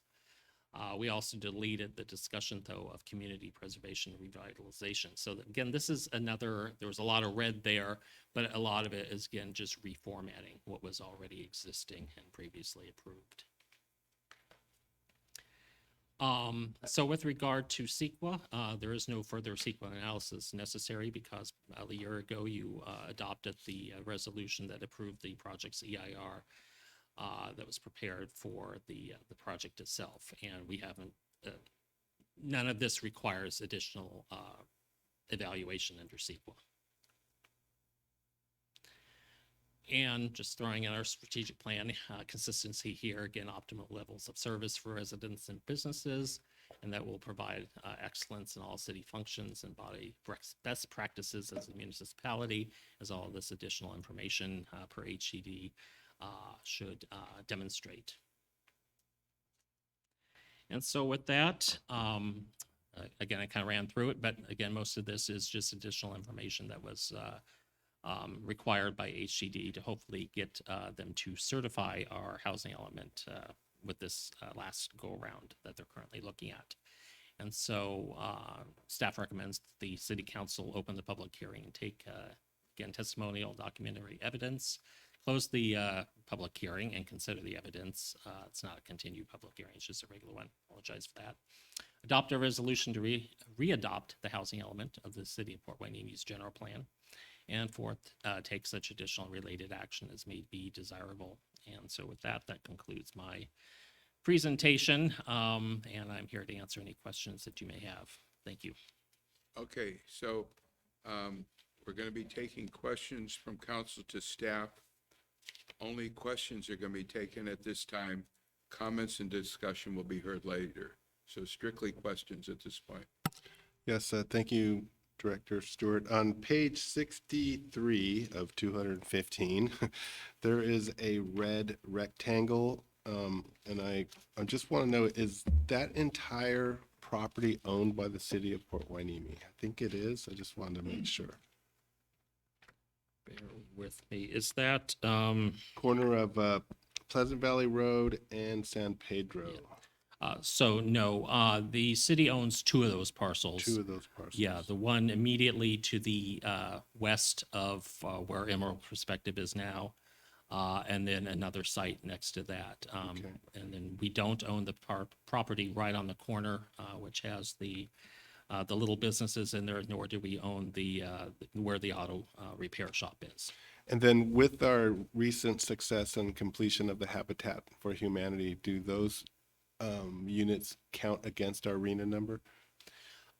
We also deleted the discussion, though, of community preservation and revitalization. So again, this is another, there was a lot of red there, but a lot of it is, again, just reformatting what was already existing and previously approved. So with regard to CEQA, there is no further CEQA analysis necessary because a year ago you adopted the resolution that approved the project's EIR that was prepared for the project itself, and we haven't. None of this requires additional evaluation under CEQA. And just throwing in our strategic plan, consistency here, again, optimal levels of service for residents and businesses, and that will provide excellence in all city functions and embody best practices as a municipality, as all of this additional information per HCD should demonstrate. And so with that, again, I kind of ran through it, but again, most of this is just additional information that was required by HCD to hopefully get them to certify our housing element with this last go around that they're currently looking at. And so staff recommends the city council open the public hearing and take, again, testimonial documentary evidence, close the public hearing and consider the evidence. It's not a continued public hearing, it's just a regular one. Apologize for that. Adopt a resolution to re-adopt the housing element of the city of Port Huenemi's general plan. And fourth, take such additional related action as may be desirable. And so with that, that concludes my presentation. And I'm here to answer any questions that you may have. Thank you. Okay, so we're going to be taking questions from council to staff. Only questions are going to be taken at this time. Comments and discussion will be heard later. So strictly questions at this point. Yes, thank you, Director Stewart. On page 63 of 215, there is a red rectangle, and I just want to know, is that entire property owned by the city of Port Hueneme? I think it is. I just wanted to make sure. Bear with me. Is that corner of Pleasant Valley Road and San Pedro? Yeah. So no, the city owns two of those parcels. Two of those parcels. Yeah, the one immediately to the west of where Emerald Perspective is now, and then another site next to that. And then we don't own the property right on the corner, which has the little businesses in there, nor do we own the where the auto repair shop is. And then with our recent success and completion of the Habitat for Humanity, do those units count against our RENA number?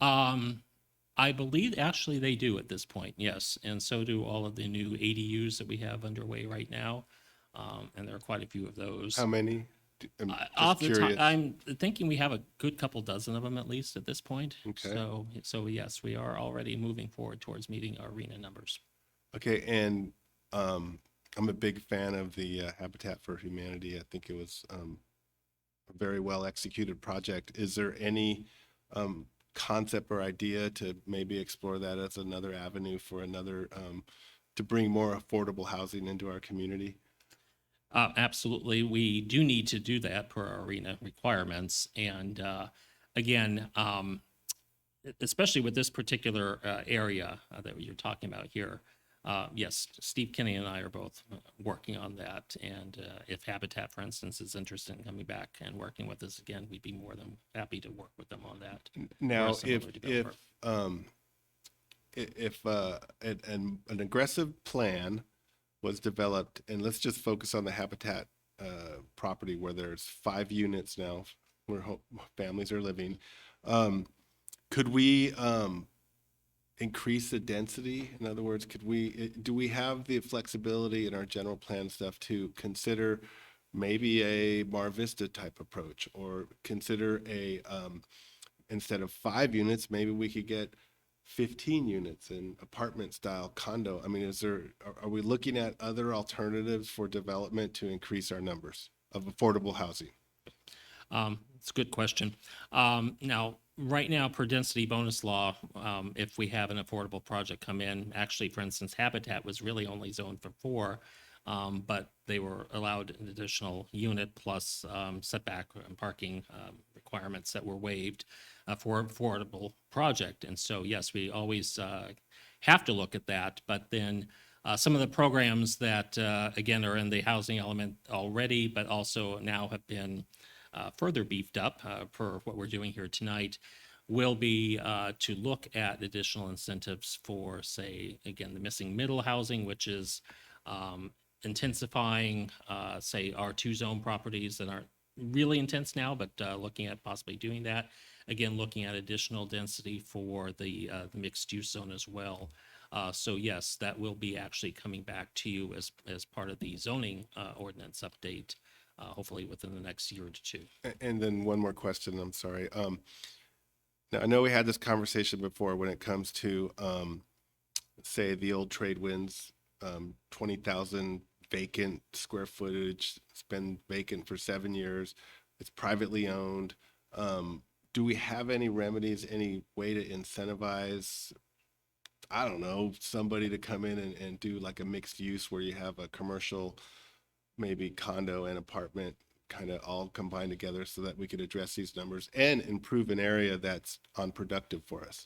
I believe actually they do at this point, yes. And so do all of the new ADUs that we have underway right now. And there are quite a few of those. How many? Off the top, I'm thinking we have a good couple dozen of them at least at this point. Okay. So yes, we are already moving forward towards meeting our RENA numbers. Okay, and I'm a big fan of the Habitat for Humanity. I think it was a very well executed project. Is there any concept or idea to maybe explore that as another avenue for another to bring more affordable housing into our community? Absolutely. We do need to do that per our RENA requirements. And again, especially with this particular area that you're talking about here, yes, Steve Kinney and I are both working on that. And if Habitat, for instance, is interested in coming back and working with us again, we'd be more than happy to work with them on that. Now, if an aggressive plan was developed, and let's just focus on the Habitat property where there's 5 units now where families are living, could we increase the density? In other words, do we have the flexibility in our general plan stuff to consider maybe a Mar Vista type approach, or consider a instead of 5 units, maybe we could get 15 units in apartment style condo? I mean, are we looking at other alternatives for development to increase our numbers of affordable housing? It's a good question. Now, right now, per density bonus law, if we have an affordable project come in, actually, for instance, Habitat was really only zoned for 4, but they were allowed an additional unit plus setback and parking requirements that were waived for affordable project. And so, yes, we always have to look at that, but then some of the programs that, again, are in the housing element already, but also now have been further beefed up for what we're doing here tonight, will be to look at additional incentives for, say, again, the missing middle housing, which is intensifying, say, R2 zone properties that aren't really intense now, but looking at possibly doing that. Again, looking at additional density for the mixed use zone as well. So yes, that will be actually coming back to you as part of the zoning ordinance update, hopefully within the next year or two. And then one more question, I'm sorry. Now, I know we had this conversation before when it comes to, say, the old trade winds, 20,000 vacant square footage. It's been vacant for 7 years. It's privately owned. Do we have any remedies, any way to incentivize, I don't know, somebody to come in and do like a mixed use where you have a commercial, maybe condo and apartment kind of all combined together so that we could address these numbers and improve an area that's unproductive for us?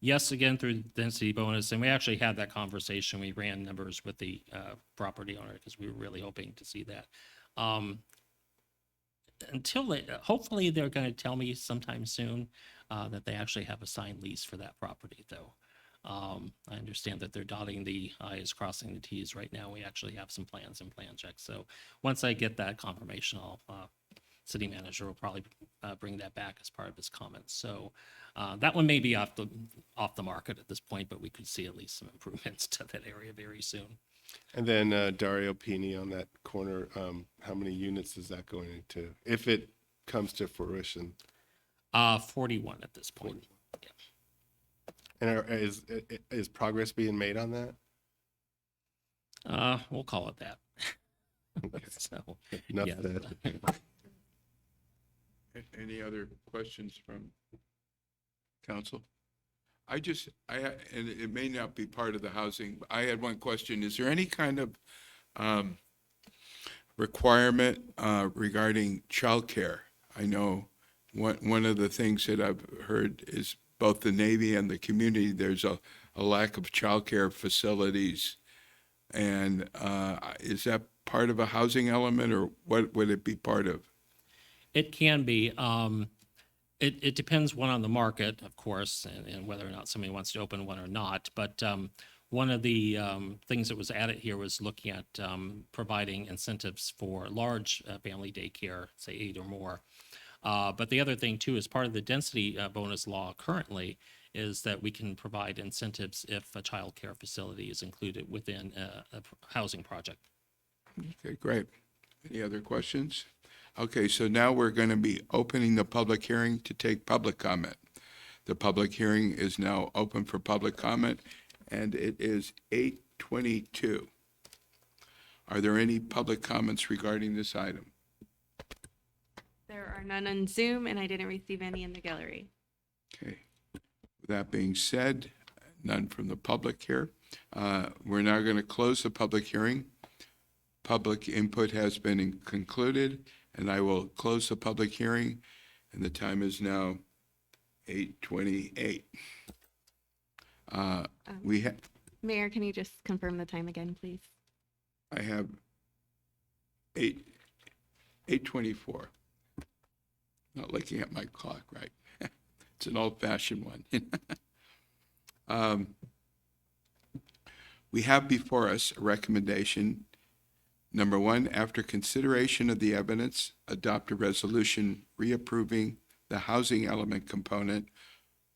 Yes, again, through density bonus, and we actually had that conversation. We ran numbers with the property owner because we were really hoping to see that. Hopefully they're going to tell me sometime soon that they actually have a signed lease for that property, though. I understand that they're dotting the I's, crossing the T's right now. We actually have some plans and plan checks. So once I get that confirmation, city manager will probably bring that back as part of his comments. So that one may be off the market at this point, but we could see at least some improvements to that area very soon. And then Dario Pini on that corner, how many units is that going into, if it comes to fruition? 41 at this point. 41. And is progress being made on that? We'll call it that. Okay. So, Enough yes. said. Any other questions from council? And it may not be part of the housing, but I had one question. Is there any kind of requirement regarding childcare? I know one of the things that I've heard is both the Navy and the community, there's a lack of childcare facilities. And is that part of a housing element, or what would it be part of? It can be. It depends on the market, of course, and whether or not somebody wants to open one or not. But one of the things that was added here was looking at providing incentives for large family daycare, say 8 or more. But the other thing, too, is part of the density bonus law currently is that we can provide incentives if a child care facility is included within a housing project. Okay, great. Any other questions? Okay, so now we're going to be opening the public hearing to take public comment. The public hearing is now open for public comment, and it is 8:22. Are there any public comments regarding this item? There are none on Zoom, and I didn't receive any in the gallery. Okay. With that being said, none from the public here. We're now going to close the public hearing. Public input has been concluded, and I will close the public hearing, and the time is now 8:28. Mayor, can you just confirm the time again, please? I have 8:24. Not looking at my clock, right? It's an old-fashioned one. We have before us a recommendation. Number 1, after consideration of the evidence, adopt a resolution reapproving the housing element component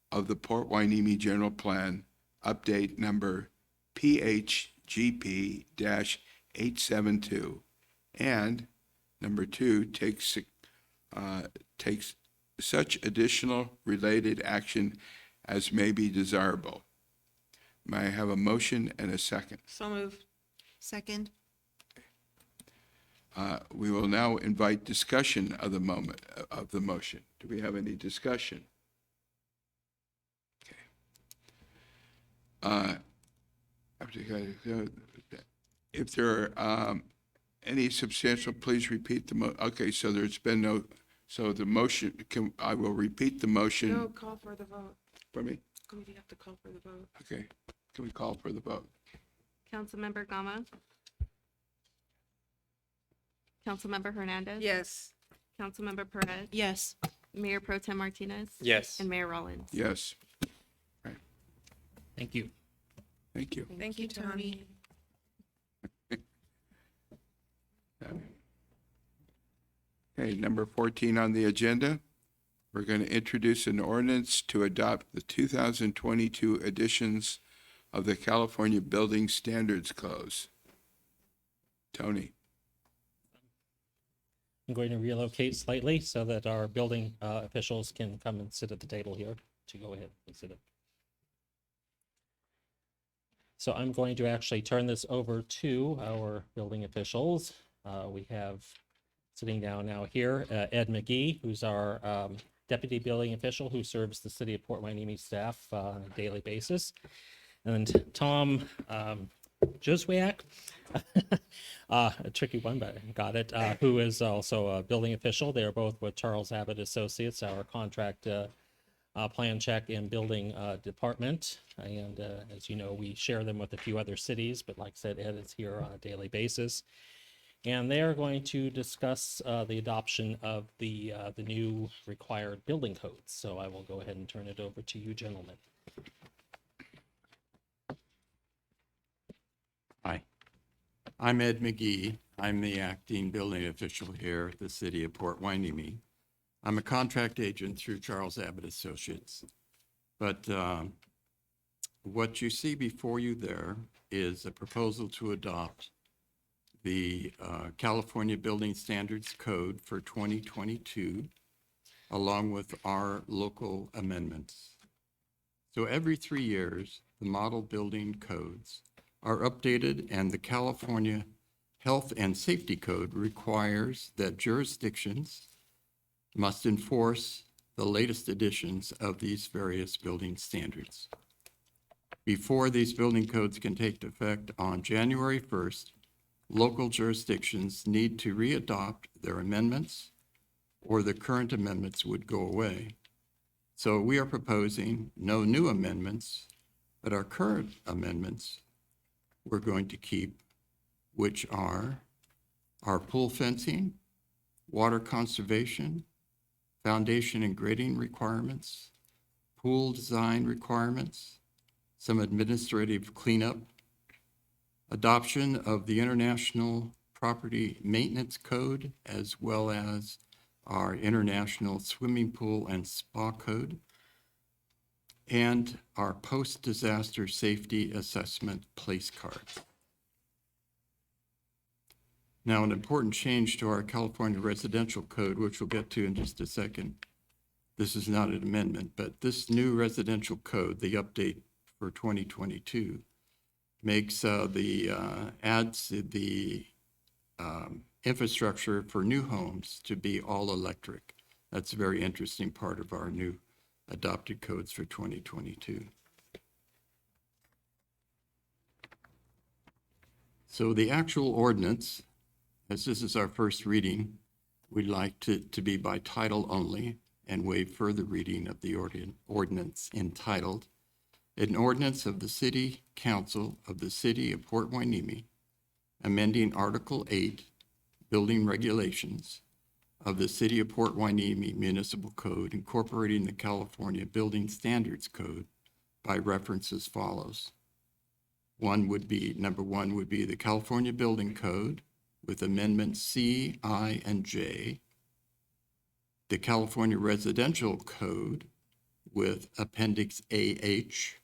of the Port Hueneme General Plan, update number PHGP-872. And number 2, takes such additional related action as may be desirable. May I have a motion and a second? So moved. Second. We will now invite discussion of the motion. Do we have any discussion? Okay. If there are any substantial, please repeat okay, so there's been no, so the motion, I will repeat the motion. No, call for the vote. For me? We have to call for the vote. Okay, can we call for the vote? Councilmember Gama. Councilmember Hernandez. Yes. Councilmember Perez. Yes. Mayor Pro Tem Martinez. Yes. And Mayor Rollins. Yes. Thank you. Thank you. Thank you, Tony. Okay, number 14 on the agenda, we're going to introduce an ordinance to adopt the 2022 editions of the California Building Standards Codes. Tony. I'm going to relocate slightly so that our building officials can come and sit at the table here to go ahead and sit. So I'm going to actually turn this over to our building officials. We have sitting down now here, Ed McGee, who's our deputy building official who serves the city of Port Hueneme staff on a daily basis. And Tom Joswiak, a tricky one, but I got it, who is also a building official. They are both with Charles Abbott Associates, our contract plan check and building department. And as you know, we share them with a few other cities, but like I said, Ed is here on a daily basis. And they are going to discuss the adoption of the new required building codes. So I will go ahead and turn it over to you gentlemen. Hi, I'm Ed McGee. I'm the acting building official here at the city of Port Hueneme. I'm a contract agent through Charles Abbott Associates. But what you see before you there is a proposal to adopt the California Building Standards Code for 2022, along with our local amendments. So every 3 years, the model building codes are updated, and the California Health and Safety Code requires that jurisdictions must enforce the latest editions of these various building standards. Before these building codes can take effect on January 1st, local jurisdictions need to readopt their amendments, or the current amendments would go away. So we are proposing no new amendments, but our current amendments we're going to keep, which are our pool fencing, water conservation, foundation and grading requirements, pool design requirements, some administrative cleanup, adoption of the International Property Maintenance Code, as well as our International Swimming Pool and Spa Code, and our post-disaster safety assessment place cards. Now, an important change to our California Residential Code, which we'll get to in just a second. This is not an amendment, but this new residential code, the update for 2022, makes adds the infrastructure for new homes to be all electric. That's a very interesting part of our new adopted codes for 2022. So the actual ordinance, as this is our first reading, we'd like to be by title only and waive further reading of the ordinance entitled, An Ordinance of the City Council of the City of Port Hueneme, amending Article 8, Building Regulations of the City of Port Hueneme Municipal Code, incorporating the California Building Standards Code by reference as follows. Number one would be the California Building Code with amendments C, I, and J. The California Residential Code with Appendix AH,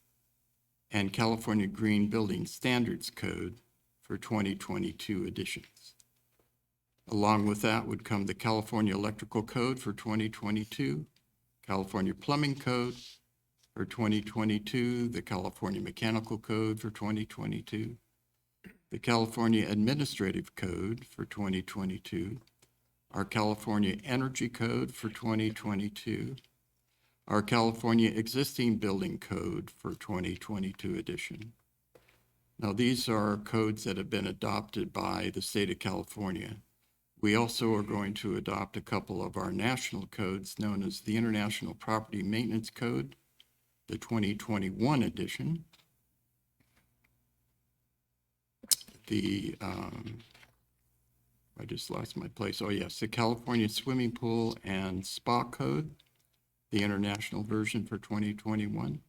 and California Green Building Standards Code for 2022 editions. Along with that would come the California Electrical Code for 2022, California Plumbing Code for 2022, the California Mechanical Code for 2022, the California Administrative Code for 2022, our California Energy Code for 2022, our California Existing Building Code for 2022 edition. Now, these are codes that have been adopted by the state of California. We also are going to adopt a couple of our national codes known as the International Property Maintenance Code, the 2021 edition, the, I just lost my place. Oh yes, the California Swimming Pool and Spa Code, the international version for 2021.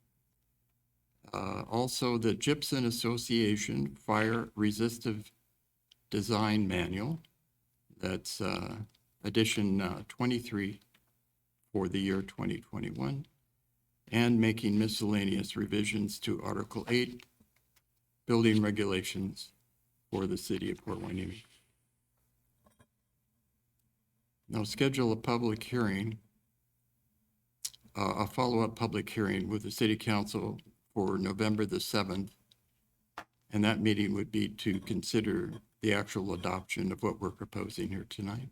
Also the Gypsum Association Fire Resistive Design Manual. That's edition 23 for the year 2021. And making miscellaneous revisions to Article 8, building regulations for the city of Port Hueneme. Now schedule a public hearing, a follow-up public hearing with the city council for November the 7th. And that meeting would be to consider the actual adoption of what we're proposing here tonight.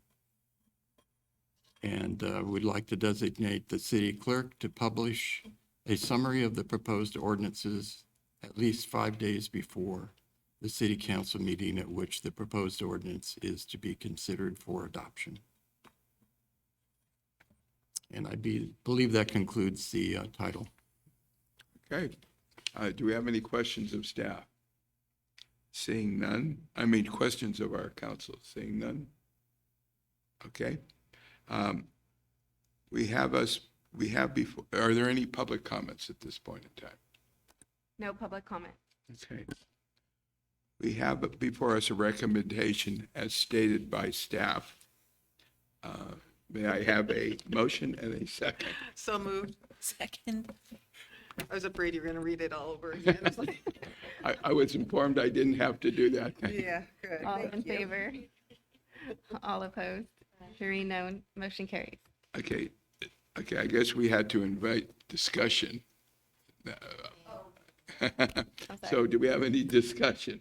And we'd like to designate the city clerk to publish a summary of the proposed ordinances at least 5 days before the city council meeting at which the proposed ordinance is to be considered for adoption. And I believe that concludes the title. Okay. Do we have any questions of staff? Seeing none, questions of our council. Seeing none? Okay. We have before, are there any public comments at this point in time? No public comment. Okay. We have before us a recommendation as stated by staff. May I have a motion and a second? So moved. Second. I was afraid you were going to read it all over again. I was like, I was informed I didn't have to do that. yeah, good. All Thank in you. favor? All opposed? Hearing none, motion carries. Okay, I guess we had to invite discussion. So do we have any discussion?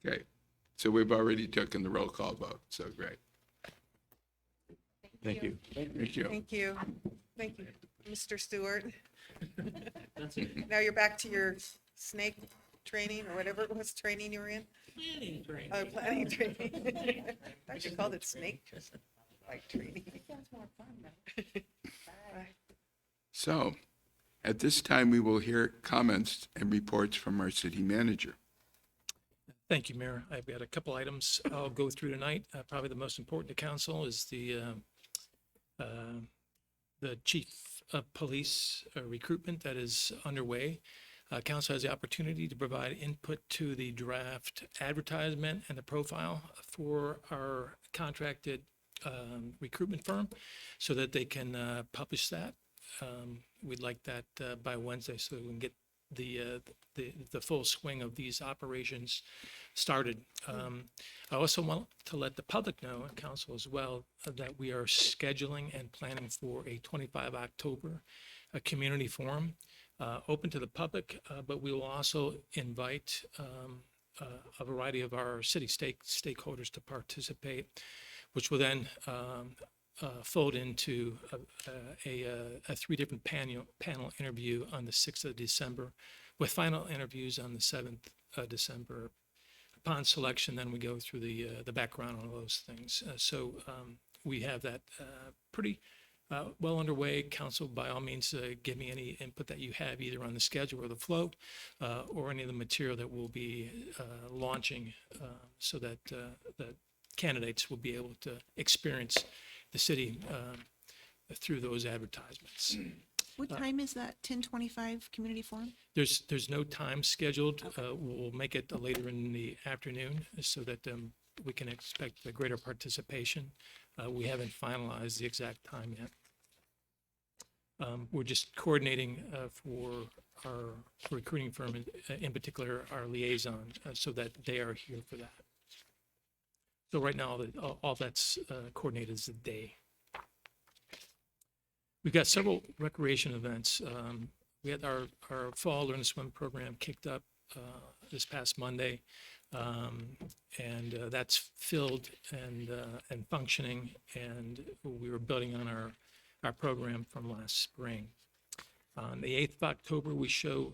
Okay, so we've already taken the roll call vote, so great. Thank you. Thank you. Thank you. Thank you, Mr. Stewart. Now you're back to your snake training or whatever it was training you were in? Planning training. Oh, planning training. I thought you called it snake like training. So at this time, we will hear comments and reports from our city manager. Thank you, Mayor. I've got a couple items I'll go through tonight. Probably the most important to council is the chief of police recruitment that is underway. Council has the opportunity to provide input to the draft advertisement and the profile for our contracted recruitment firm so that they can publish that. We'd like that by Wednesday so we can get the full swing of these operations started. I also want to let the public know, and council as well, that we are scheduling and planning for a 25 October community forum open to the public, but we will also invite a variety of our city stakeholders to participate, which will then fold into a 3 different panel interview on the 6th of December, with final interviews on the 7th of December. Upon selection, then we go through the background on those things. So we have that pretty well underway. Council, by all means, give me any input that you have either on the schedule or the flow or any of the material that we'll be launching so that the candidates will be able to experience the city through those advertisements. What time is that 10:25 community forum? There's no time scheduled. We'll make it later in the afternoon so that we can expect a greater participation. We haven't finalized the exact time yet. We're just coordinating for our recruiting firm, in particular our liaison, so that they are here for that. So right now, all that's coordinated is the day. We've got several recreation events we had our fall learn to swim program kicked up this past Monday. And that's filled and functioning, and we were building on our program from last spring. On the 8th of October, we show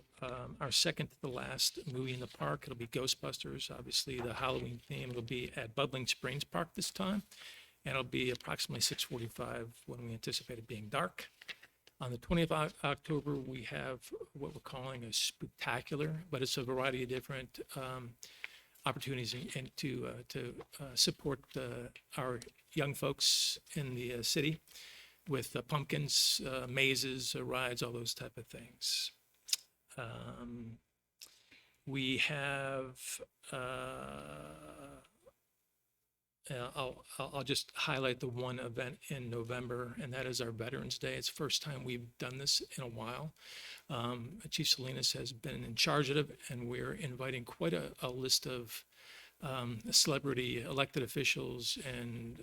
our second to the last movie in the park. It'll be Ghostbusters, obviously the Halloween theme. It'll be at Bubbling Springs Park this time, and it'll be approximately 6:45 when we anticipate it being dark. On the 20th of October, we have what we're calling a spooktacular, but it's a variety of different opportunities and to support our young folks in the city with pumpkins, mazes, rides, all those type of things. We have, I'll just highlight the one event in November, and that is our Veterans Day. It's the first time we've done this in a while. Chief Salinas has been in charge of it, and we're inviting quite a list of celebrity elected officials and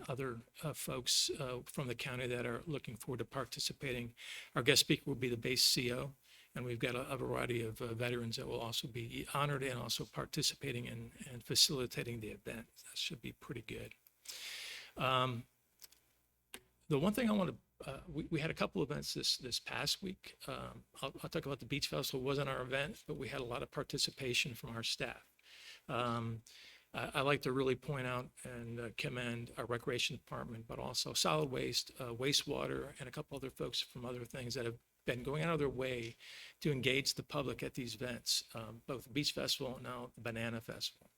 other folks from the county that are looking forward to participating. Our guest speaker will be the base CO, and we've got a variety of veterans that will also be honored and also participating in and facilitating the event. That should be pretty good. The one thing I want to we had a couple events this past week. I'll talk about the Beach Festival. It wasn't our event, but we had a lot of participation from our staff. I like to really point out and commend our recreation department, but also solid waste, wastewater, and a couple other folks from other things that have been going out of their way to engage the public at these events, both the Beach Festival and now the Banana Festival.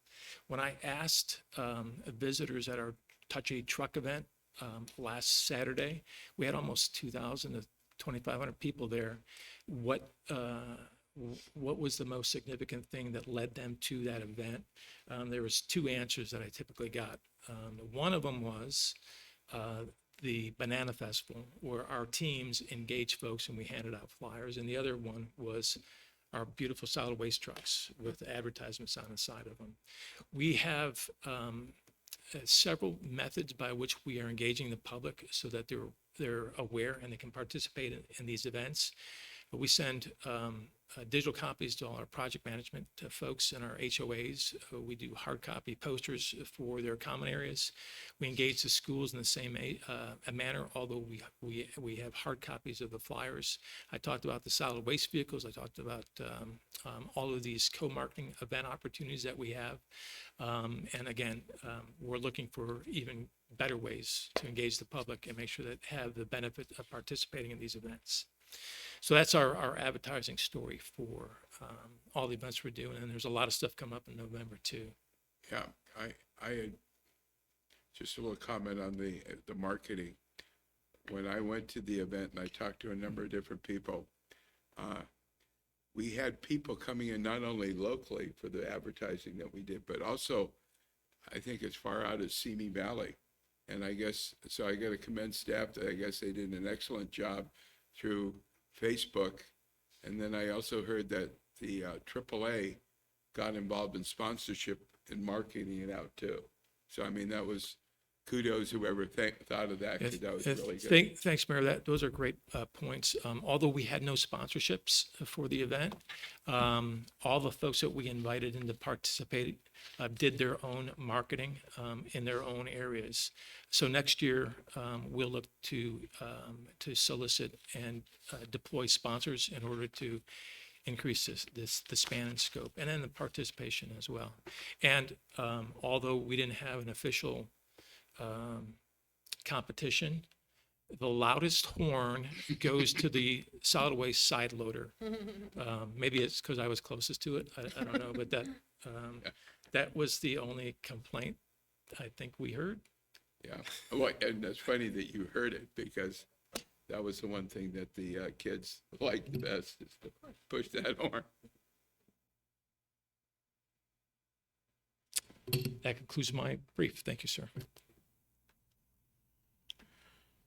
When I asked visitors at our Touch a Truck event last Saturday, we had almost 2,000 to 2,500 people there. What was the most significant thing that led them to that event? There was two answers that I typically got. One of them was the Banana Festival, where our teams engaged folks and we handed out flyers. And the other one was our beautiful solid waste trucks with advertisements on the side of them. We have several methods by which we are engaging the public so that they're aware and they can participate in these events. We send digital copies to all our project management folks and our HOAs. We do hard copy posters for their common areas. We engage the schools in the same manner, although we have hard copies of the flyers. I talked about the solid waste vehicles. I talked about all of these co-marketing event opportunities that we have. And again, we're looking for even better ways to engage the public and make sure that have the benefit of participating in these events. So that's our advertising story for all the events we're doing, and there's a lot of stuff coming up in November too. Yeah, I had just a little comment on the marketing. When I went to the event and I talked to a number of different people, we had people coming in not only locally for the advertising that we did, but also I think as far out as Simi Valley. And I guess, so I got to commend staff that I guess they did an excellent job through Facebook. And then I also heard that the AAA got involved in sponsorship and marketing it out too. So, I mean, that was kudos whoever thought of that, because that was really good. Thanks, Mayor. Those are great points. Although we had no sponsorships for the event, all the folks that we invited in to participate did their own marketing in their own areas. So next year, we'll look to solicit and deploy sponsors in order to increase the span and scope, and then the participation as well. And although we didn't have an official competition, the loudest horn goes to the solid waste side loader. Maybe it's because I was closest to it. I don't know, but that was the only complaint I think we heard. Yeah, well, and it's funny that you heard it, because that was the one thing that the kids liked the best, is to push that horn. That concludes my brief. Thank you, sir.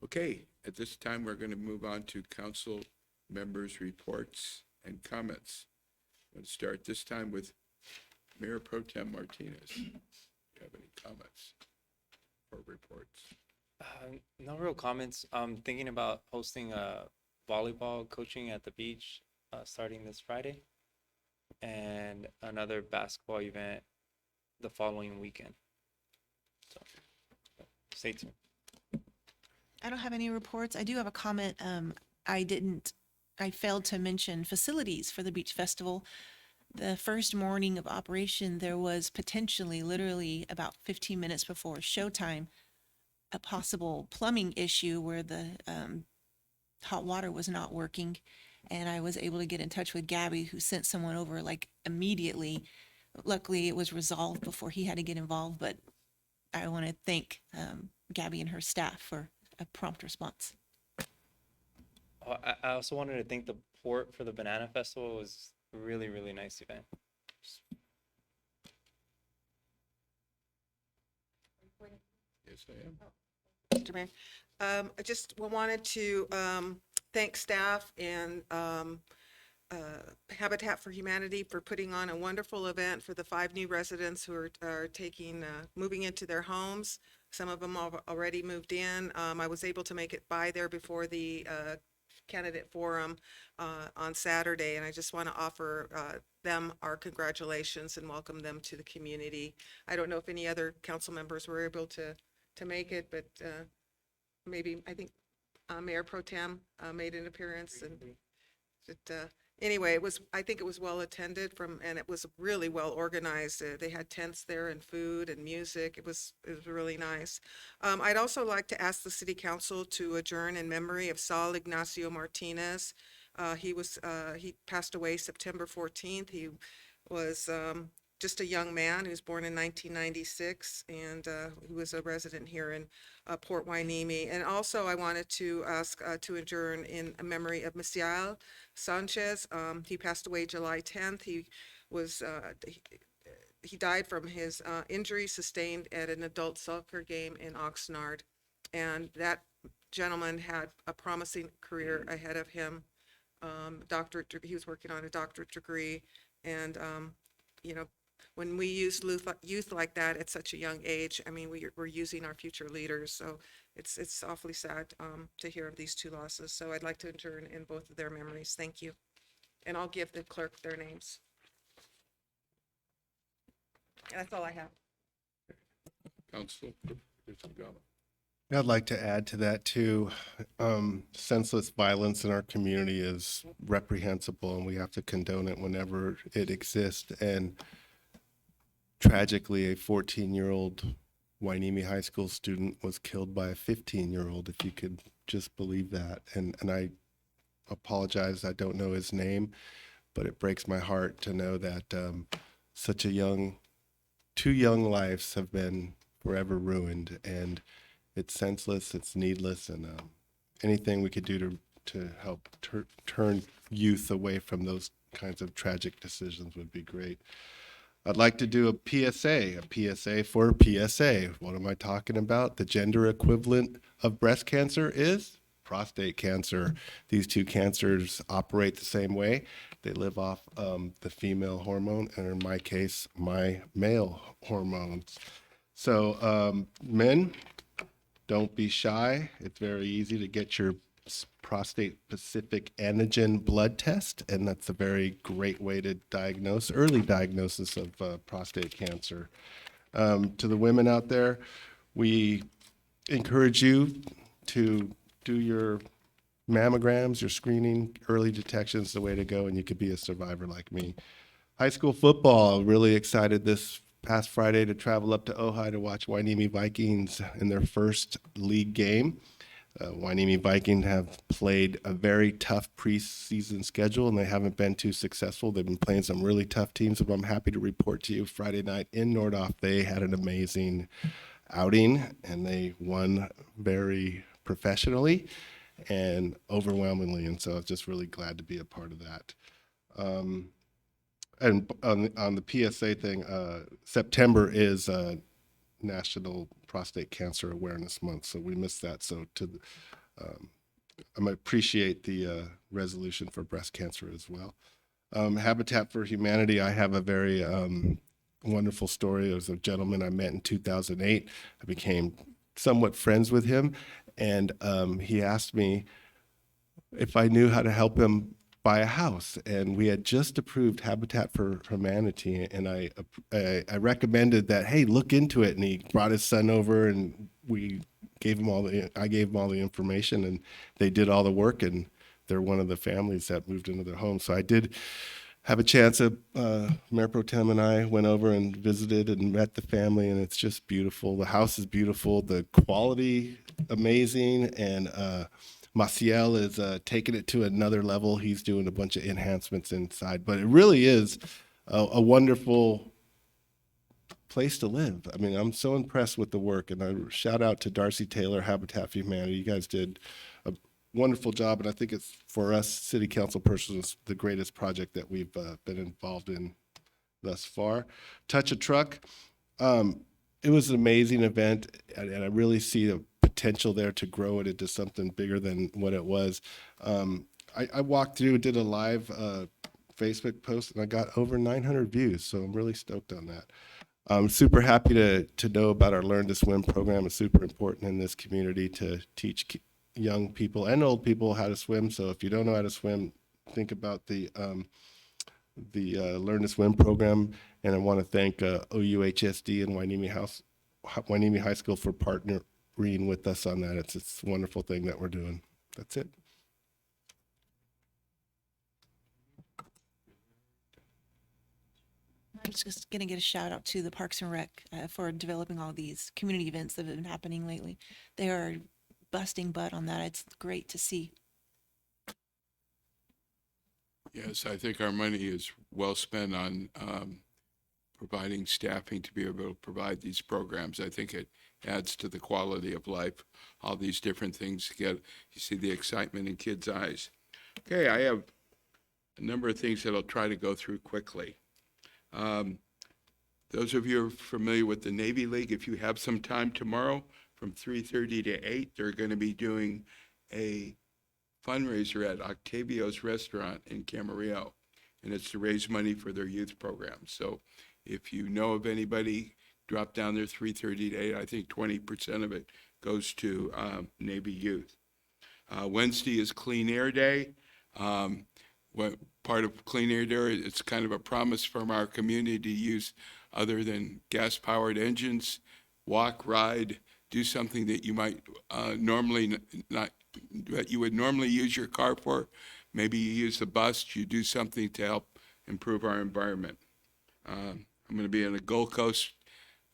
Okay, at this time, we're going to move on to council members' reports and comments. Let's start this time with Mayor Pro Tem Martinez. Do you have any comments or reports? No real comments. I'm thinking about hosting a volleyball coaching at the beach starting this Friday, and another basketball event the following weekend. So stay tuned. I don't have any reports. I do have a comment. I failed to mention facilities for the beach festival. The first morning of operation, there was potentially, literally about 15 minutes before showtime, a possible plumbing issue where the hot water was not working. And I was able to get in touch with Gabby, who sent someone over like immediately. Luckily, it was resolved before he had to get involved, but I want to thank Gabby and her staff for a prompt response. Oh, I also wanted to thank the port for the Banana Festival. It was a really, really nice event. Yes, I am. Mr. Mayor. I just wanted to thank staff and Habitat for Humanity for putting on a wonderful event for the 5 new residents who are moving into their homes. Some of them have already moved in. I was able to make it by there before the candidate forum on Saturday, and I just want to offer them our congratulations and welcome them to the community. I don't know if any other council members were able to make it, but maybe, I think Mayor Pro Tem made an appearance, and anyway, I think it was well attended and it was really well organized. They had tents there and food and music. It was really nice. I'd also like to ask the city council to adjourn in memory of Saul Ignacio Martinez. He passed away September 14th. He was just a young man who was born in 1996, and he was a resident here in Port Hueneme. And also I wanted to ask to adjourn in memory of Misial Sanchez. He passed away July 10th. He died from his injury sustained at an adult soccer game in Oxnard. And that gentleman had a promising career ahead of him. He was working on a doctorate degree, and when we use youth like that at such a young age, I mean, we're using our future leaders. So it's awfully sad to hear of these 2 losses. So I'd like to adjourn in both of their memories. Thank you. And I'll give the clerk their names. And that's all I have. Council. I'd like to add to that too. Senseless violence in our community is reprehensible, and we have to condone it whenever it exists. And tragically, a 14-year-old Hueneme High School student was killed by a 15-year-old, if you could just believe that. And I apologize, I don't know his name, but it breaks my heart to know that two young lives have been forever ruined. And it's senseless, it's needless, and anything we could do to help turn youth away from those kinds of tragic decisions would be great. I'd like to do a PSA for PSA. What am I talking about? The gender equivalent of breast cancer is prostate cancer. These 2 cancers operate the same way. They live off the female hormone, and in my case, my male hormones. So men, don't be shy. It's very easy to get your prostate-specific antigen blood test, and that's a very great way to early diagnosis of prostate cancer. To the women out there, we encourage you to do your mammograms, your screening. Early detection is the way to go, and you could be a survivor like me. High school football, really excited this past Friday to travel up to Ojai to watch Hueneme Vikings in their first league game. Hueneme Vikings have played a very tough preseason schedule, and they haven't been too successful. They've been playing some really tough teams, but I'm happy to report to you Friday night in Nordhoff, they had an amazing outing, and they won very professionally and overwhelmingly, and so I was just really glad to be a part of that. And on the PSA thing, September is National Prostate Cancer Awareness Month, so we missed that. So I appreciate the resolution for breast cancer as well. Habitat for Humanity, I have a very wonderful story. There was a gentleman I met in 2008. I became somewhat friends with him, and he asked me, if I knew how to help him buy a house. And we had just approved Habitat for Humanity, and I recommended that, hey, look into it. And he brought his son over, and I gave him all the information, and they did all the work, and they're one of the families that moved into their home. So I did have a chance. Mayor Pro Tem and I went over and visited and met the family, and it's just beautiful. The house is beautiful, the quality amazing, and Maciel is taking it to another level. He's doing a bunch of enhancements inside, but it really is a wonderful place to live. I mean, I'm so impressed with the work, and I shout out to Darcy Taylor, Habitat for Humanity. You guys did a wonderful job, and I think it's, for us city council persons, the greatest project that we've been involved in thus far. Touch a Truck. It was an amazing event, and I really see the potential there to grow it into something bigger than what it was. I walked through, did a live Facebook post, and I got over 900 views, so I'm really stoked on that. I'm super happy to know about our Learn to Swim program. It's super important in this community to teach young people and old people how to swim. So if you don't know how to swim, think about the Learn to Swim program. And I want to thank OUHSD and Hueneme High School for partnering with us on that. It's a wonderful thing that we're doing. That's it. I'm just going to get a shout out to the Parks and Rec for developing all these community events that have been happening lately. They are busting butt on that. It's great to see. Yes, I think our money is well spent on providing staffing to be able to provide these programs. I think it adds to the quality of life. All these different things you see the excitement in kids' eyes. Okay, I have a number of things that I'll try to go through quickly. Those of you who are familiar with the Navy League, if you have some time tomorrow from 3:30 to 8, they're going to be doing a fundraiser at Octavio's restaurant in Camarillo, and it's to raise money for their youth program. So if you know of anybody, drop down there 3:30 to 8. I think 20% of it goes to Navy youth. Wednesday is Clean Air Day. What part of Clean Air Day, it's kind of a promise from our community to use other than gas-powered engines, walk, ride, do something that you might normally not, that you would normally use your car for. Maybe you use the bus, you do something to help improve our environment. I'm going to be in a Gold Coast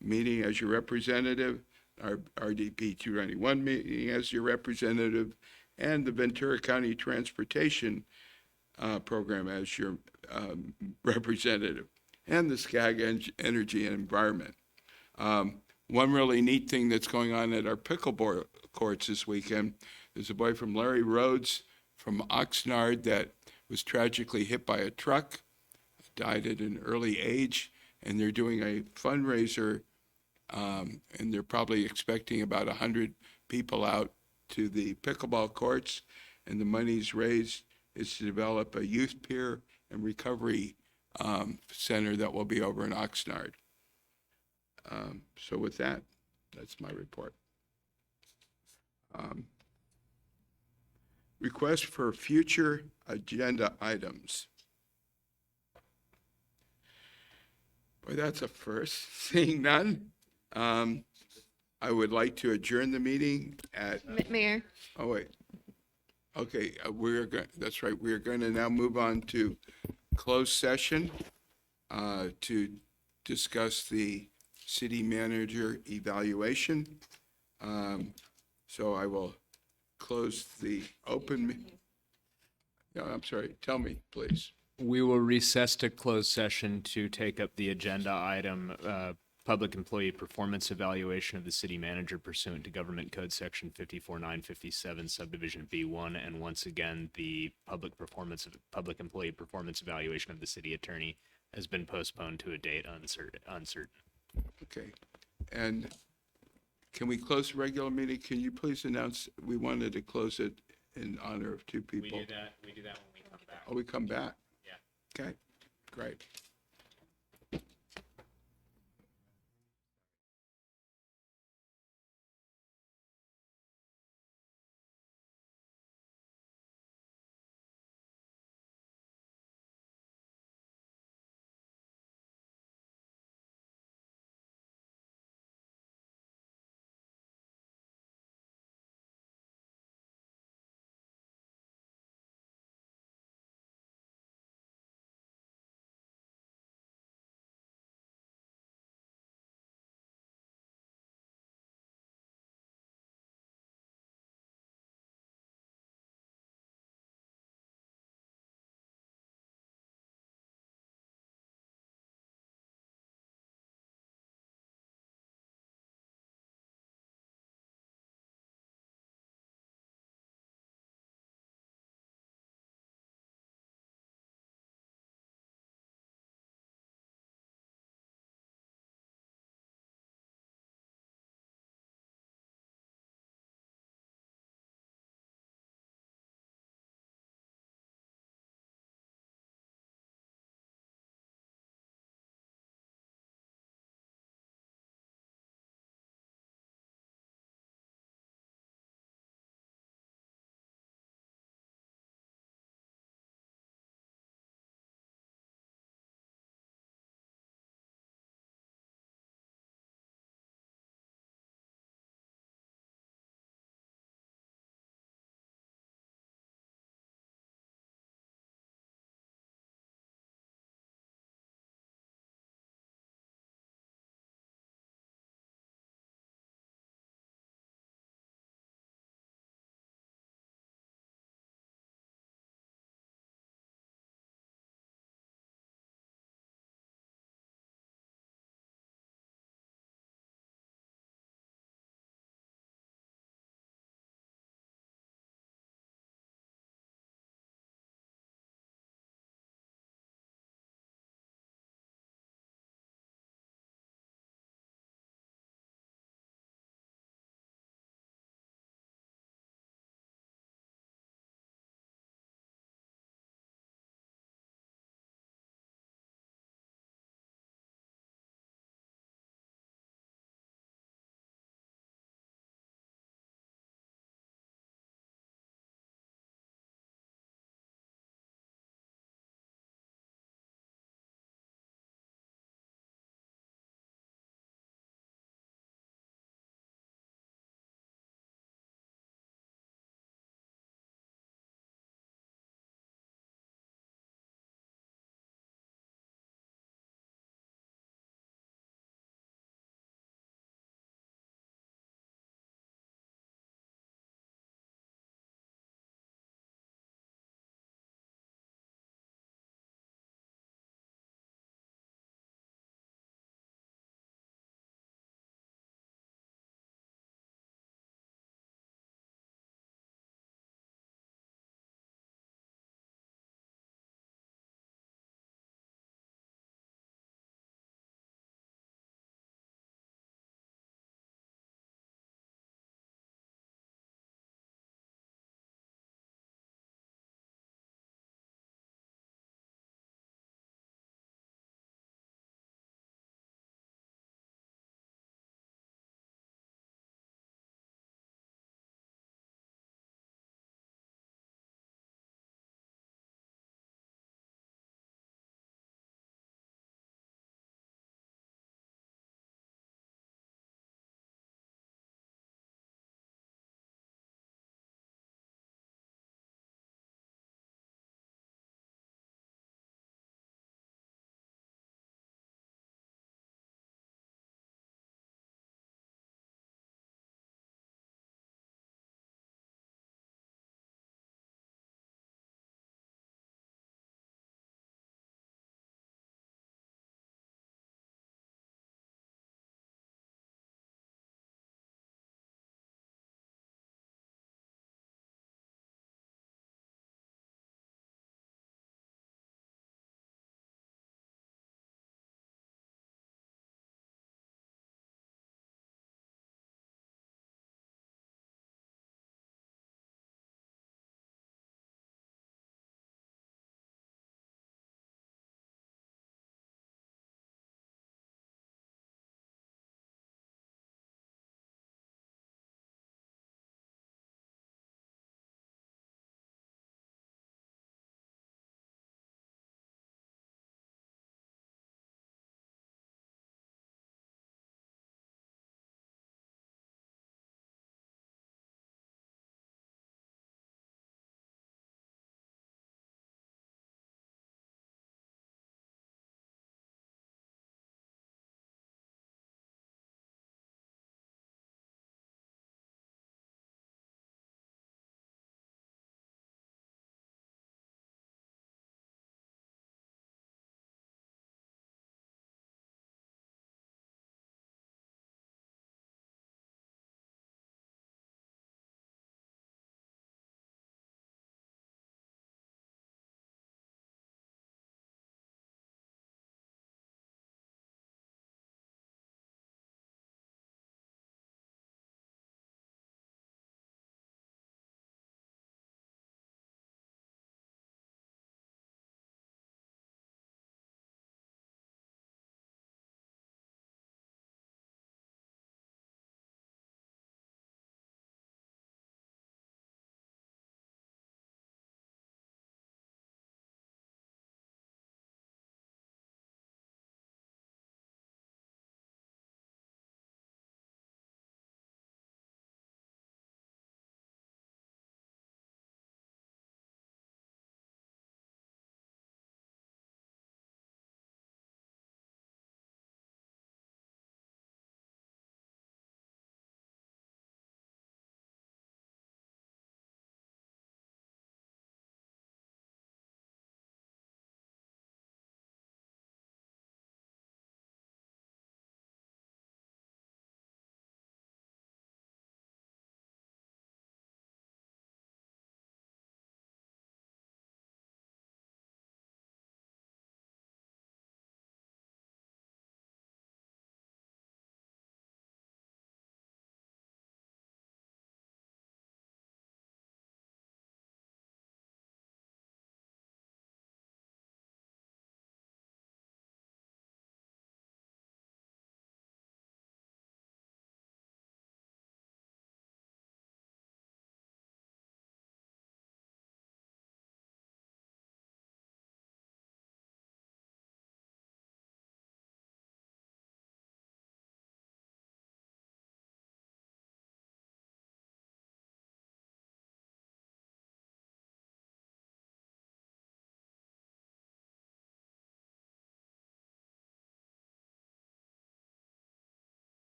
meeting as your representative, our RDP 291 meeting as your representative, and the Ventura County Transportation program as your representative, and the SCAG Energy and Environment. One really neat thing that's going on at our pickleball courts this weekend is a boy from Larry Rhodes from Oxnard that was tragically hit by a truck, died at an early age, and they're doing a fundraiser, and they're probably expecting about 100 people out to the pickleball courts, and the money's raised is to develop a youth peer and recovery center that will be over in Oxnard. So with that, that's my report. Request for future agenda items. Well, that's a first. Seeing none, I would like to adjourn the meeting at. Mayor. Oh, wait. Okay, that's right. We are going to now move on to closed session to discuss the city manager evaluation. So I will close the open. No, I'm sorry. Tell me, please. We will recess to closed session to take up the agenda item, public employee performance evaluation of the city manager pursuant to Government Code Section 54957, subdivision B1, and once again, the public employee performance evaluation of the city attorney has been postponed to a date uncertain. Okay. And can we close the regular meeting? Can you please announce we wanted to close it in honor of two people? We do that when we come back. Oh, we come back? Yeah. Okay, great.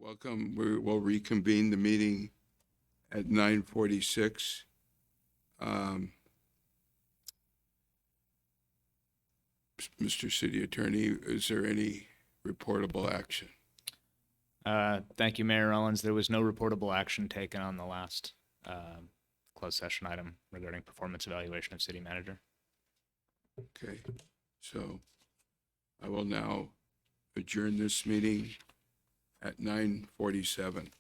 Welcome. We will reconvene the meeting at 9:46. Mr. City Attorney, is there any reportable action? Thank you, Mayor Owens. There was no reportable action taken on the last closed session item regarding performance evaluation of city manager. Okay, so I will now adjourn this meeting at 9:47.